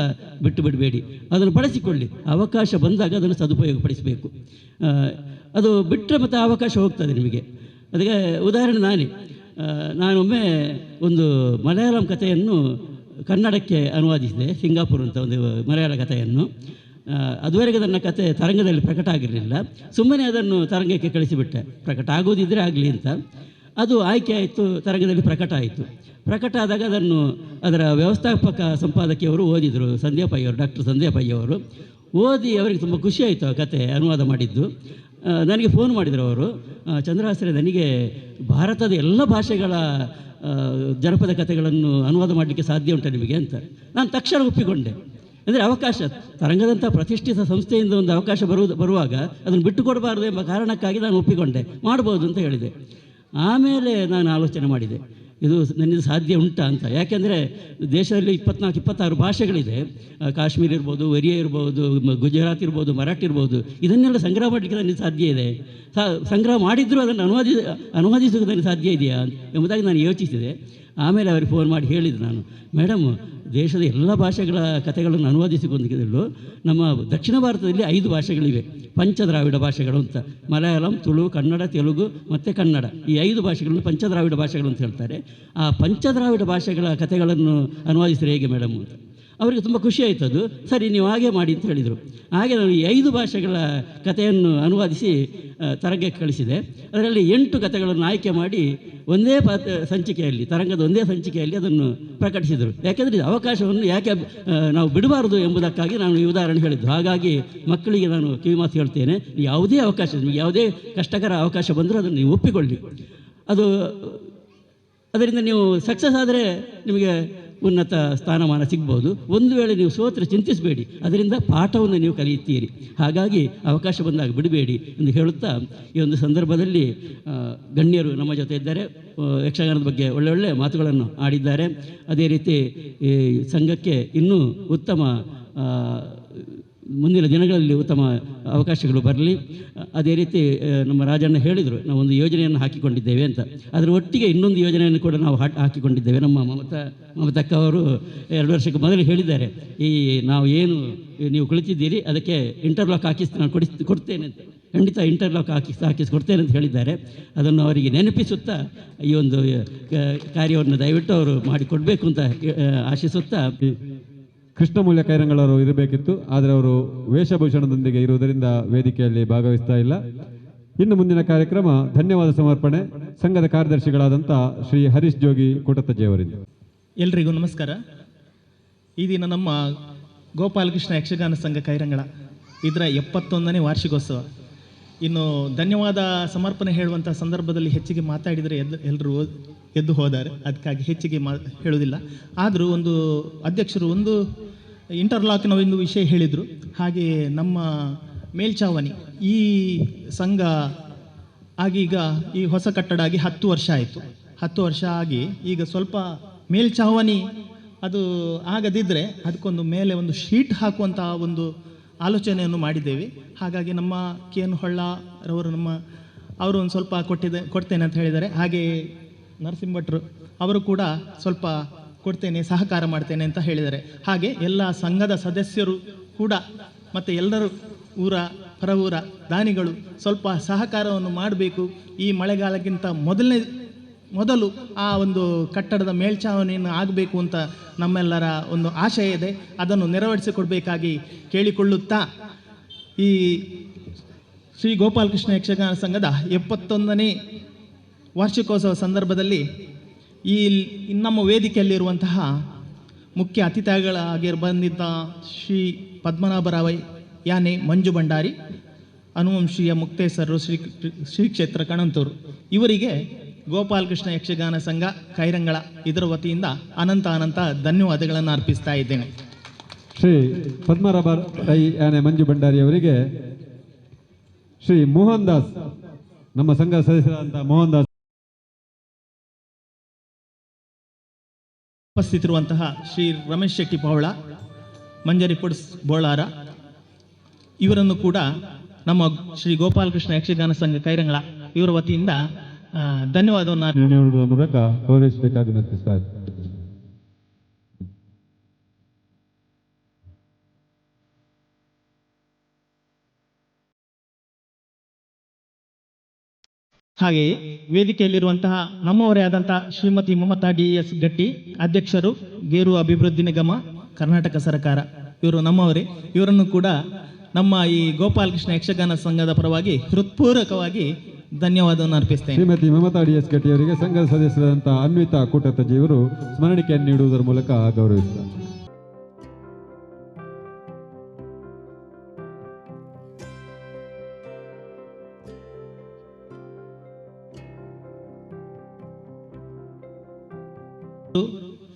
ಬಿಟ್ಟು ಬಿಡಬೇಡಿ, ಅದನ್ನು ಬಳಸಿಕೊಳ್ಳಿ. ಅವಕಾಶ ಬಂದಾಗ ಅದನ್ನು ಸದುಪಯೋಗಪಡಿಸಬೇಕು. ಅದು ಬಿಟ್ಟರೆ ಮತ್ತೆ ಅವಕಾಶ ಹೋಗ್ತದೆ ನಿಮಗೆ. ಅದಕ್ಕೆ ಉದಾಹರಣೆ ನಾನೊಮ್ಮೆ ಒಂದು ಮಲಯಾಳಂ ಕಥೆಯನ್ನು ಕನ್ನಡಕ್ಕೆ ಅನುವಾದಿಸಿದೆ. ಸಿಂಗಾಪುರ್ ಅಂತ ಒಂದು ಮಲಯಾಳ ಕಥೆಯನ್ನು. ಅದುವರೆಗೆ ನನ್ನ ಕತೆ ತರಂಗದಲ್ಲಿ ಪ್ರಕಟ ಆಗಿರಲಿಲ್ಲ. ಸುಮ್ಮನೆ ಅದನ್ನು ತರಂಗಕ್ಕೆ ಕಳಿಸಿಬಿಟ್ಟೆ, ಪ್ರಕಟ ಆಗೋದಿದ್ದರೆ ಆಗಲಿ ಅಂತ. ಅದು ಆಯ್ಕೆ ಆಯಿತು, ತರಂಗದಲ್ಲಿ ಪ್ರಕಟ ಆಯಿತು. ಪ್ರಕಟ ಆದಾಗ ಅದರ ವ್ಯವಸ್ಥಾಪಕ ಸಂಪಾದಕಿಯವರು ಓದಿದರು, ಡಾಕ್ಟರ್ ಸಂಧ್ಯಾ ಪೈ ಅವರು. ಓದಿ ಅವರಿಗೆ ತುಂಬ ಖುಷಿಯಾಯಿತು ಆ ಕತೆ ಅನುವಾದ ಮಾಡಿದ್ದು. ನನಗೆ ಫೋನ್ ಮಾಡಿದರು ಅವರು, ಚಂದ್ರಹಾಸರೇ, ನನಗೆ ಭಾರತದ ಎಲ್ಲ ಭಾಷೆಗಳ ಜನಪದ ಕಥೆಗಳನ್ನು ಅನುವಾದ ಮಾಡಲಿಕ್ಕೆ ಸಾಧ್ಯ ಉಂಟು ನಿಮಗೆ ಅಂತ. ನಾನು ತಕ್ಷಣ ಒಪ್ಪಿಕೊಂಡೆ. ಅಂದರೆ ಅವಕಾಶ, ತರಂಗದಂಥ ಪ್ರತಿಷ್ಠಿತ ಸಂಸ್ಥೆಯಿಂದ ಒಂದು ಅವಕಾಶ ಬರುವಾಗ ಅದನ್ನು ಬಿಟ್ಟುಕೊಡಬಾರ್ದು ಎಂಬ ಕಾರಣಕ್ಕಾಗಿ ನಾನು ಒಪ್ಪಿಕೊಂಡೆ, ಮಾಡ್ಬೋದು ಅಂತ ಹೇಳಿದೆ. ಆಮೇಲೆ ನಾನು ಆಲೋಚನೆ ಮಾಡಿದೆ, ಇದು ನನ್ನಿಂದ ಸಾಧ್ಯ ಉಂಟಾ ಅಂತ. ಯಾಕೆಂದರೆ ದೇಶದಲ್ಲಿ 24-26 ಭಾಷೆಗಳಿದೆ. ಕಾಶ್ಮೀರ ಇರ್ಬೋದು, ಒರಿಯಾ ಇರ್ಬೋದು, ಗುಜರಾತ್ ಇರ್ಬೋದು, ಮರಾಠಿ ಇರ್ಬೋದು. ಇದನ್ನೆಲ್ಲ ಸಂಗ್ರಹ ಮಾಡಲಿಕ್ಕೆ ನನಗೆ ಸಾಧ್ಯ ಇದೆ. ಸಂಗ್ರಹ ಮಾಡಿದರೂ ಅದನ್ನು ಅನುವಾದಿಸೋಕೆ ನನಗೆ ಸಾಧ್ಯ ಇದೆಯಾ ಎಂಬುದಾಗಿ ನಾನು ಯೋಚಿಸಿದೆ. ಆಮೇಲೆ ಅವರಿಗೆ ಫೋನ್ ಮಾಡಿ ಹೇಳಿದೆ ನಾನು, ಮೇಡಮ್, ದೇಶದ ಎಲ್ಲ ಭಾಷೆಗಳ ಕಥೆಗಳನ್ನು ಅನುವಾದಿಸಿಕೊಂಡಿದ್ದಲು ನಮ್ಮ ದಕ್ಷಿಣ ಭಾರತದಲ್ಲಿ 5 ಭಾಷೆಗಳಿವೆ, ಪಂಚದ್ರಾವಿಡ ಭಾಷೆಗಳು ಅಂತ. ಮಲಯಾಳಂ, ತುಳು, ಕನ್ನಡ, ತೆಲುಗು ಮತ್ತು ಕನ್ನಡ. ಈ 5 ಭಾಷೆಗಳನ್ನು ಪಂಚದ್ರಾವಿಡ ಭಾಷೆಗಳು ಅಂತ ಹೇಳ್ತಾರೆ. ಆ ಪಂಚದ್ರಾವಿಡ ಭಾಷೆಗಳ ಕಥೆಗಳನ್ನು ಅನುವಾದಿಸಿದ್ರೆ ಹೇಗೆ ಮೇಡಮ್ ಅಂತ. ಅವರಿಗೆ ತುಂಬ ಖುಷಿಯಾಯಿತು. ಅದು ಸರಿ, ನೀವು ಹಾಗೆ ಮಾಡಿ ಅಂತ ಹೇಳಿದರು. ಹಾಗೆ ನಾನು ಈ 5 ಭಾಷೆಗಳ ಕಥೆಯನ್ನು ಅನುವಾದಿಸಿ ತರಂಗಕ್ಕೆ ಕಳಿಸಿದೆ. ಅದರಲ್ಲಿ 8 ಕಥೆಗಳನ್ನು ಆಯ್ಕೆ ಮಾಡಿ ಒಂದೇ ಸಂಚಿಕೆಯಲ್ಲಿ, ತರಂಗದ ಒಂದೇ ಸಂಚಿಕೆಯಲ್ಲಿ ಅದನ್ನು ಪ್ರಕಟಿಸಿದರು. ಯಾಕೆಂದರೆ ಅವಕಾಶವನ್ನು ಯಾಕೆ ನಾವು ಬಿಡಬಾರದು ಎಂಬುದಕ್ಕಾಗಿ ನಾನು ಈ ಉದಾಹರಣೆ ಹೇಳಿದ್ದು. ಹಾಗಾಗಿ ಮಕ್ಕಳಿಗೆ ನಾನು ಕಿವಿಮಾತು ಹೇಳ್ತೇನೆ, ಯಾವುದೇ ಅವಕಾಶ, ನಿಮಗೆ ಯಾವುದೇ ಕಷ್ಟಕರ ಅವಕಾಶ ಬಂದರೂ ಅದನ್ನು ನೀವು ಒಪ್ಪಿಕೊಳ್ಳಿ. ಅದರಿಂದ ನೀವು ಸಕ್ಸಸ್ ಆದರೆ ನಿಮಗೆ ಉನ್ನತ ಸ್ಥಾನಮಾನ ಸಿಗ್ಬೋದು. ಒಂದು ವೇಳೆ ನೀವು ಸೋತರೆ ಚಿಂತಿಸಬೇಡಿ, ಅದರಿಂದ ಪಾಠವನ್ನು ನೀವು ಕಲಿಯುತ್ತೀರಿ. ಹಾಗಾಗಿ ಅವಕಾಶ ಬಂದಾಗ ಬಿಡಬೇಡಿ ಎಂದು ಹೇಳುತ್ತಾ, ಈ ಒಂದು ಸಂದರ್ಭದಲ್ಲಿ ಗಣ್ಯರು ನಮ್ಮ ಜೊತೆ ಇದ್ದಾರೆ. ಯಕ್ಷಗಾನದ ಬಗ್ಗೆ ಒಳ್ಳೊಳ್ಳೆ ಮಾತುಗಳನ್ನು ಆಡಿದ್ದಾರೆ. ಅದೇ ರೀತಿ ಈ ಸಂಘಕ್ಕೆ ಇನ್ನೂ ಉತ್ತಮ ಮುಂದಿನ ದಿನಗಳಲ್ಲಿ ಉತ್ತಮ ಅವಕಾಶಗಳು ಬರಲಿ. ಅದೇ ರೀತಿ ನಮ್ಮ ರಾಜಣ್ಣ ಹೇಳಿದರು, ನಾವು ಒಂದು ಯೋಜನೆಯನ್ನು ಹಾಕಿಕೊಂಡಿದ್ದೇವೆ ಅಂತ. ಅದರ ಒಟ್ಟಿಗೆ ಇನ್ನೊಂದು ಯೋಜನೆಯನ್ನು ಕೂಡ ನಾವು ಹಾಕಿಕೊಂಡಿದ್ದೇವೆ. ನಮ್ಮ ಮಮತಕ್ಕ ಅವರು 2 ವರ್ಷಕ್ಕೆ ಮೊದಲು ಹೇಳಿದ್ದಾರೆ, ನಾವು ಏನು ನೀವು ಕುಳಿತಿದ್ದೀರಿ ಅದಕ್ಕೆ ಇಂಟರ್ಲಾಕ್ ಹಾಕಿಸಿ ನಾನು ಕೊಡ್ತೇನೆ ಅಂತ. ಖಂಡಿತ ಇಂಟರ್ಲಾಕ್ ಹಾಕಿಸಿ ಕೊಡ್ತೇನೆ ಅಂತ ಹೇಳಿದ್ದಾರೆ. ಅದನ್ನು ಅವರಿಗೆ ನೆನಪಿಸುತ್ತಾ ಈ ಒಂದು ಕಾರ್ಯವನ್ನು ದಯವಿಟ್ಟು ಅವರು ಮಾಡಿಕೊಡಬೇಕು ಅಂತ ಆಶಿಸುತ್ತಾ, ಕೃಷ್ಣಮೂಲ್ಯ ಕೈರಂಗಳವರು ಇರಬೇಕಿತ್ತು, ಆದರೆ ಅವರು ವೇಷಭೂಷಣದೊಂದಿಗೆ ಇರುವುದರಿಂದ ವೇದಿಕೆಯಲ್ಲಿ ಭಾಗವಹಿಸ್ತಾ ಇಲ್ಲ. ಇನ್ನು ಮುಂದಿನ ಕಾರ್ಯಕ್ರಮ ಧನ್ಯವಾದ ಸಮರ್ಪಣೆ ಸಂಘದ ಕಾರ್ಯದರ್ಶಿಗಳಾದಂಥ ಶ್ರೀ ಹರೀಶ್ ಜೋಗಿ ಕೋಟತ್ತಜ್ಜಿಯವರಿಂದ. ಎಲ್ರಿಗೂ ನಮಸ್ಕಾರ. ಈ ದಿನ ನಮ್ಮ ಗೋಪಾಲಕೃಷ್ಣ ಯಕ್ಷಗಾನ ಸಂಘ ಕೈರಂಗಳ ಇದರ 71ನೇ ವಾರ್ಷಿಕೋತ್ಸವ. ಇನ್ನು ಧನ್ಯವಾದ ಸಮರ್ಪಣೆ ಹೇಳುವಂಥ ಸಂದರ್ಭದಲ್ಲಿ ಹೆಚ್ಚಿಗೆ ಮಾತಾಡಿದರೆ ಎಲ್ಲರೂ ಎದ್ದು ಹೋದಾರೆ, ಅದಕ್ಕಾಗಿ ಹೆಚ್ಚಿಗೆ ಹೇಳೋದಿಲ್ಲ. ಆದರೂ ಒಂದು ಅಧ್ಯಕ್ಷರು ಒಂದು ಇಂಟರ್ಲಾಕ್ನ ಒಂದು ವಿಷಯ ಹೇಳಿದರು. ಹಾಗೆ ನಮ್ಮ ಮೇಲ್ಛಾವಣಿ ಈ ಸಂಘ ಆಗೀಗ ಈ ಹೊಸ ಕಟ್ಟಡ ಆಗಿ 10 ವರ್ಷ ಆಯಿತು. 10 ವರ್ಷ ಆಗಿ ಈಗ ಸ್ವಲ್ಪ ಮೇಲ್ಛಾವಣಿ ಅದು ಆಗದಿದ್ದರೆ ಅದಕ್ಕೊಂದು ಮೇಲೆ ಒಂದು ಶೀಟ್ ಹಾಕುವಂಥ ಒಂದು ಆಲೋಚನೆಯನ್ನು ಮಾಡಿದ್ದೇವೆ. ಹಾಗಾಗಿ ನಮ್ಮ KN ಹೊಳ್ಳರವರು ಅವರು ಒಂದು ಸ್ವಲ್ಪ ಕೊಡ್ತೇನೆ ಅಂತ ಹೇಳಿದ್ದಾರೆ. ಹಾಗೆ ನರಸಿಂಹಭಟ್ರು ಅವರು ಕೂಡ ಸ್ವಲ್ಪ ಕೊಡ್ತೇನೆ, ಸಹಕಾರ ಮಾಡ್ತೇನೆ ಅಂತ ಹೇಳಿದ್ದಾರೆ. ಹಾಗೆ ಎಲ್ಲ ಸಂಘದ ಸದಸ್ಯರು ಕೂಡ ಮತ್ತು ಎಲ್ಲರೂ ಹೊರ ಊರ ದಾನಿಗಳು ಸ್ವಲ್ಪ ಸಹಕಾರವನ್ನು ಮಾಡಬೇಕು. ಈ ಮಳೆಗಾಲಕ್ಕಿಂತ ಮೊದಲು ಆ ಒಂದು ಕಟ್ಟಡದ ಮೇಲ್ಛಾವಣಿಯನ್ನು ಆಗಬೇಕು ಅಂತ ನಮ್ಮೆಲ್ಲರ ಒಂದು ಆಶಯ ಇದೆ. ಅದನ್ನು ನೆರವೇರಿಸಿಕೊಡ್ಬೇಕಾಗಿ ಕೇಳಿಕೊಳ್ಳುತ್ತಾ, ಈ ಶ್ರೀ ಗೋಪಾಲಕೃಷ್ಣ ಯಕ್ಷಗಾನ ಸಂಘದ 71ನೇ ವಾರ್ಷಿಕೋತ್ಸವ ಸಂದರ್ಭದಲ್ಲಿ ಈ ನಮ್ಮ ವೇದಿಕೆಯಲ್ಲಿರುವಂತಹ ಮುಖ್ಯ ಅತಿಥಿಗಳಾಗಿ ಬಂದಿದ್ದ ಶ್ರೀ ಪದ್ಮನಾಭರಾವ್ ಯಾನೆ ಮಂಜು ಭಂಡಾರಿ, ಅನುವಂಶೀಯ ಮುಕ್ತೇಸರರು, ಶ್ರೀ ಕ್ಷೇತ್ರ ಕಣಂತೂರು, ಇವರಿಗೆ ಗೋಪಾಲಕೃಷ್ಣ ಯಕ್ಷಗಾನ ಸಂಘ ಕೈರಂಗಳ ಇದರ ವತಿಯಿಂದ ಅನಂತ ಧನ್ಯವಾದಗಳನ್ನು ಅರ್ಪಿಸ್ತಾ ಇದ್ದೇನೆ. ಶ್ರೀ ಪದ್ಮನಾಭ ರೈ ಯಾನೆ ಮಂಜು ಭಂಡಾರಿ ಅವರಿಗೆ ಶ್ರೀ ಮೋಹನ್ ದಾಸ್, ನಮ್ಮ ಸಂಘ ಸದಸ್ಯರಾದಂಥ ಮೋಹನ್ ದಾಸ್ ಉಪಸ್ಥಿತಿರುವಂತಹ ಶ್ರೀ ರಮೇಶ್ ಶೆಟ್ಟಿ ಪವಳ, ಮಂಜರಿ ಪುಡ್ಸ್ ಬೋಳಾರ, ಇವರನ್ನು ಕೂಡ ನಮ್ಮ ಶ್ರೀ ಗೋಪಾಲಕೃಷ್ಣ ಯಕ್ಷಗಾನ ಸಂಘ ಕೈರಂಗಳ ಇವರ ವತಿಯಿಂದ ಧನ್ಯವಾದವನ್ನು ನೀಡುವ ಮೂಲಕ ಗೌರವಿಸಬೇಕಾಗಿ ವಿನಂತಿಸ್ತಾ ಇದ್ದಾರೆ. ಹಾಗೆಯೇ ವೇದಿಕೆಯಲ್ಲಿರುವಂತಹ ನಮ್ಮವರೇ ಆದಂತಹ ಶ್ರೀಮತಿ ಮಮತಾ DS ಗಟ್ಟಿ, ಅಧ್ಯಕ್ಷರು, ಗೇರು ಅಭಿವೃದ್ಧಿ ನಿಗಮ, ಕರ್ನಾಟಕ ಸರ್ಕಾರ, ಇವರು ನಮ್ಮವರೇ. ಇವರನ್ನು ಕೂಡ ನಮ್ಮ ಈ ಗೋಪಾಲಕೃಷ್ಣ ಯಕ್ಷಗಾನ ಸಂಘದ ಪರವಾಗಿ ಹೃತ್ಪೂರ್ವಕವಾಗಿ ಧನ್ಯವಾದವನ್ನು ಅರ್ಪಿಸ್ತೇನೆ. ಶ್ರೀಮತಿ ಮಮತಾ DS ಗಟ್ಟಿ ಅವರಿಗೆ ಸಂಘದ ಸದಸ್ಯರಾದಂತಹ ಅನ್ವಿತಾ ಕೂಟತಜಿಯವರು ಸ್ಮರಣಿಕೆಯನ್ನು ನೀಡುವುದರ ಮೂಲಕ ಗೌರವಿಸಿದ್ದಾರೆ.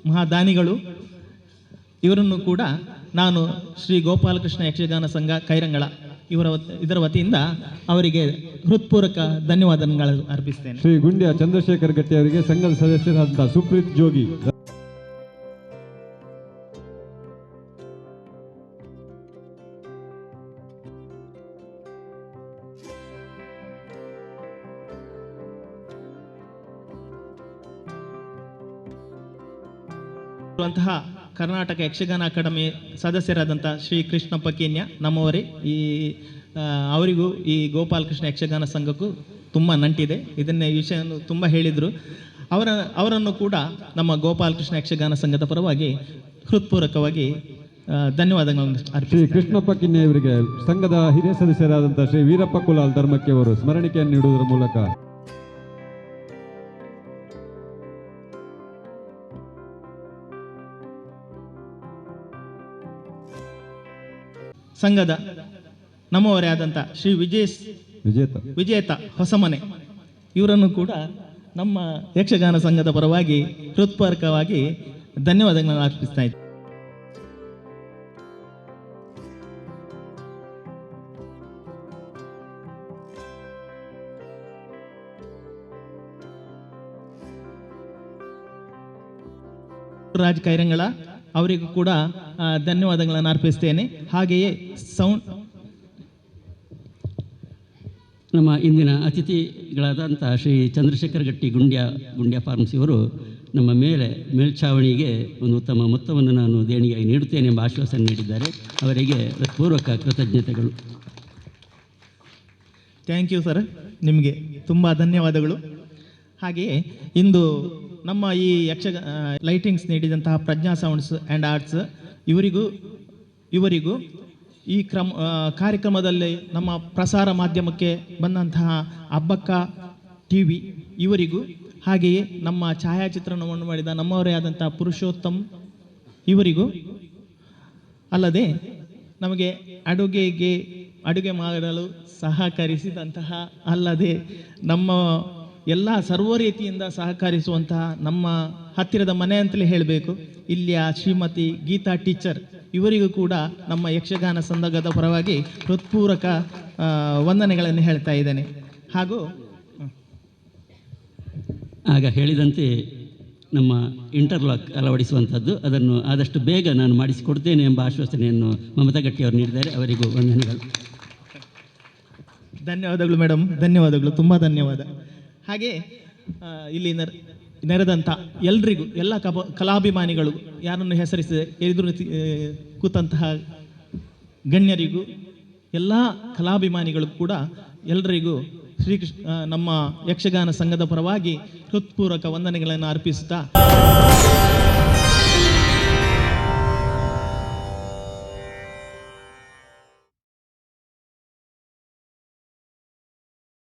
ಮಹಾದಾನಿಗಳು, ಇವರನ್ನು ಕೂಡ ನಾನು ಶ್ರೀ ಗೋಪಾಲಕೃಷ್ಣ ಯಕ್ಷಗಾನ ಸಂಘ ಕೈರಂಗಳ ಇದರ ವತಿಯಿಂದ ಅವರಿಗೆ ಹೃತ್ಪೂರ್ವಕ ಧನ್ಯವಾದಗಳನ್ನು ಅರ್ಪಿಸ್ತೇನೆ. ಶ್ರೀ ಗುಂಡ್ಯ ಚಂದ್ರಶೇಖರ್ ಗಟ್ಟಿ ಅವರಿಗೆ ಸಂಘದ ಸದಸ್ಯರಾದಂತಹ ಸುಪ್ರೀತ್ ಜೋಗಿ, ಕರ್ನಾಟಕ ಯಕ್ಷಗಾನ ಅಕಾಡೆಮಿ ಸದಸ್ಯರಾದಂಥ ಶ್ರೀ ಕೃಷ್ಣಪ್ಪ ಕೇನ್ಯ, ನಮ್ಮವರೇ. ಅವರಿಗೂ ಈ ಗೋಪಾಲಕೃಷ್ಣ ಯಕ್ಷಗಾನ ಸಂಘಕ್ಕೂ ತುಂಬ ನಂಟಿದೆ. ಇದನ್ನೇ ವಿಷಯವನ್ನು ತುಂಬ ಹೇಳಿದರು. ಅವರನ್ನು ಕೂಡ ನಮ್ಮ ಗೋಪಾಲಕೃಷ್ಣ ಯಕ್ಷಗಾನ ಸಂಘದ ಪರವಾಗಿ ಹೃತ್ಪೂರ್ವಕವಾಗಿ ಧನ್ಯವಾದಗಳನ್ನು ಶ್ರೀ ಕೃಷ್ಣಪ್ಪ ಕಿನ್ನೆ ಇವರಿಗೆ ಸಂಘದ ಹಿರಿಯ ಸದಸ್ಯರಾದಂಥ ಶ್ರೀ ವೀರಪ್ಪ ಕುಲಾಲ್ ಧರ್ಮಕ್ಕೆ ಅವರು ಸ್ಮರಣಿಕೆಯನ್ನು ನೀಡುವುದರ ಮೂಲಕ ಸಂಘದ ನಮ್ಮವರೇ ಆದಂಥ ಶ್ರೀ ವಿಜೇತ ಹೊಸಮನೆ, ಇವರನ್ನು ಕೂಡ ನಮ್ಮ ಯಕ್ಷಗಾನ ಸಂಘದ ಪರವಾಗಿ ಹೃತ್ಪೂರ್ವಕವಾಗಿ ಧನ್ಯವಾದಗಳನ್ನು ಅರ್ಪಿಸ್ತಾ ಇದ್ದೀನಿ. ರಾಜ್ ಕೈರಂಗಳ ಅವರಿಗೂ ಕೂಡ ಧನ್ಯವಾದಗಳನ್ನು ಅರ್ಪಿಸ್ತೇನೆ. ಹಾಗೆಯೇ ನಮ್ಮ ಇಂದಿನ ಅತಿಥಿಗಳಾದಂಥ ಶ್ರೀ ಚಂದ್ರಶೇಖರ್ ಗಟ್ಟಿ ಗುಂಡ್ಯ ಫಾರ್ಮಸಿ ಅವರು ನಮ್ಮ ಮೇಲ್ಛಾವಣಿಗೆ ಒಂದು ಉತ್ತಮ ಮೊತ್ತವನ್ನು ನಾನು ದೇಣಿಗೆಯಾಗಿ ನೀಡುತ್ತೇನೆ ಎಂಬ ಆಶ್ವಾಸನೆ ನೀಡಿದ್ದಾರೆ. ಅವರಿಗೆ ಪೂರ್ವಕ ಕೃತಜ್ಞತೆಗಳು. ಥ್ಯಾಂಕ್ ಯು ಸರ್, ನಿಮಗೆ ತುಂಬ ಧನ್ಯವಾದಗಳು. ಹಾಗೆಯೇ ಇಂದು ನಮ್ಮ ಈ ಲೈಟಿಂಗ್ಸ್ ನೀಡಿದಂತಹ ಪ್ರಜ್ಞಾ ಸೌಂಡ್ಸ್ ಆ್ಯಂಡ್ ಆರ್ಟ್ಸ್ ಇವರಿಗೂ ಈ ಕಾರ್ಯಕ್ರಮದಲ್ಲಿ ನಮ್ಮ ಪ್ರಸಾರ ಮಾಧ್ಯಮಕ್ಕೆ ಬಂದಂತಹ ಅಬ್ಬಕ್ಕ TV ಇವರಿಗೂ, ಹಾಗೆಯೇ ನಮ್ಮ ಛಾಯಾಚಿತ್ರಣವನ್ನು ಮಾಡಿದ ನಮ್ಮವರೇ ಆದಂಥ ಪುರುಷೋತ್ತಮ್ ಇವರಿಗೂ, ಅಲ್ಲದೆ ನಮಗೆ ಅಡುಗೆ ಮಾಡಲು ಸಹಕರಿಸಿದಂತಹ, ಅಲ್ಲದೆ ನಮ್ಮ ಎಲ್ಲ ಸರ್ವ ರೀತಿಯಿಂದ ಸಹಕರಿಸುವಂತಹ ನಮ್ಮ ಹತ್ತಿರದ ಮನೆ ಅಂತಲೇ ಹೇಳಬೇಕು, ಇಲ್ಲಿಯ ಶ್ರೀಮತಿ ಗೀತಾ ಟೀಚರ್, ಇವರಿಗೂ ಕೂಡ ನಮ್ಮ ಯಕ್ಷಗಾನ ಸಂಘದ ಪರವಾಗಿ ಹೃತ್ಪೂರ್ವಕ ವಂದನೆಗಳನ್ನು ಹೇಳ್ತಾ ಇದ್ದೇನೆ. ಹಾಗೂ ಆಗ ಹೇಳಿದಂತೆ ನಮ್ಮ ಇಂಟರ್ಲಾಕ್ ಅಳವಡಿಸುವಂಥದ್ದು, ಅದನ್ನು ಆದಷ್ಟು ಬೇಗ ನಾನು ಮಾಡಿಸಿಕೊಡ್ತೇನೆ ಎಂಬ ಆಶ್ವಾಸನೆಯನ್ನು ಮಮತಾ ಗಟ್ಟಿಯವರು ನೀಡಿದ್ದಾರೆ. ಅವರಿಗೂ ವಂದನೆಗಳು. ಧನ್ಯವಾದಗಳು ಮೇಡಮ್, ಧನ್ಯವಾದಗಳು, ತುಂಬ ಧನ್ಯವಾದ. ಹಾಗೆ ಇಲ್ಲಿ ನೆರೆದಂಥ ಎಲ್ರಿಗೂ, ಎಲ್ಲ ಕಲಾಭಿಮಾನಿಗಳು, ಯಾರನ್ನು ಹೆಸರಿಸಿದೆ ಎದುರು ಕೂತಂತಹ ಗಣ್ಯರಿಗೂ, ಎಲ್ಲ ಕಲಾಭಿಮಾನಿಗಳು ಕೂಡ ಎಲ್ಲರಿಗೂ ನಮ್ಮ ಯಕ್ಷಗಾನ ಸಂಘದ ಪರವಾಗಿ ಹೃತ್ಪೂರ್ವಕ ವಂದನೆಗಳನ್ನು ಅರ್ಪಿಸುತ್ತಾ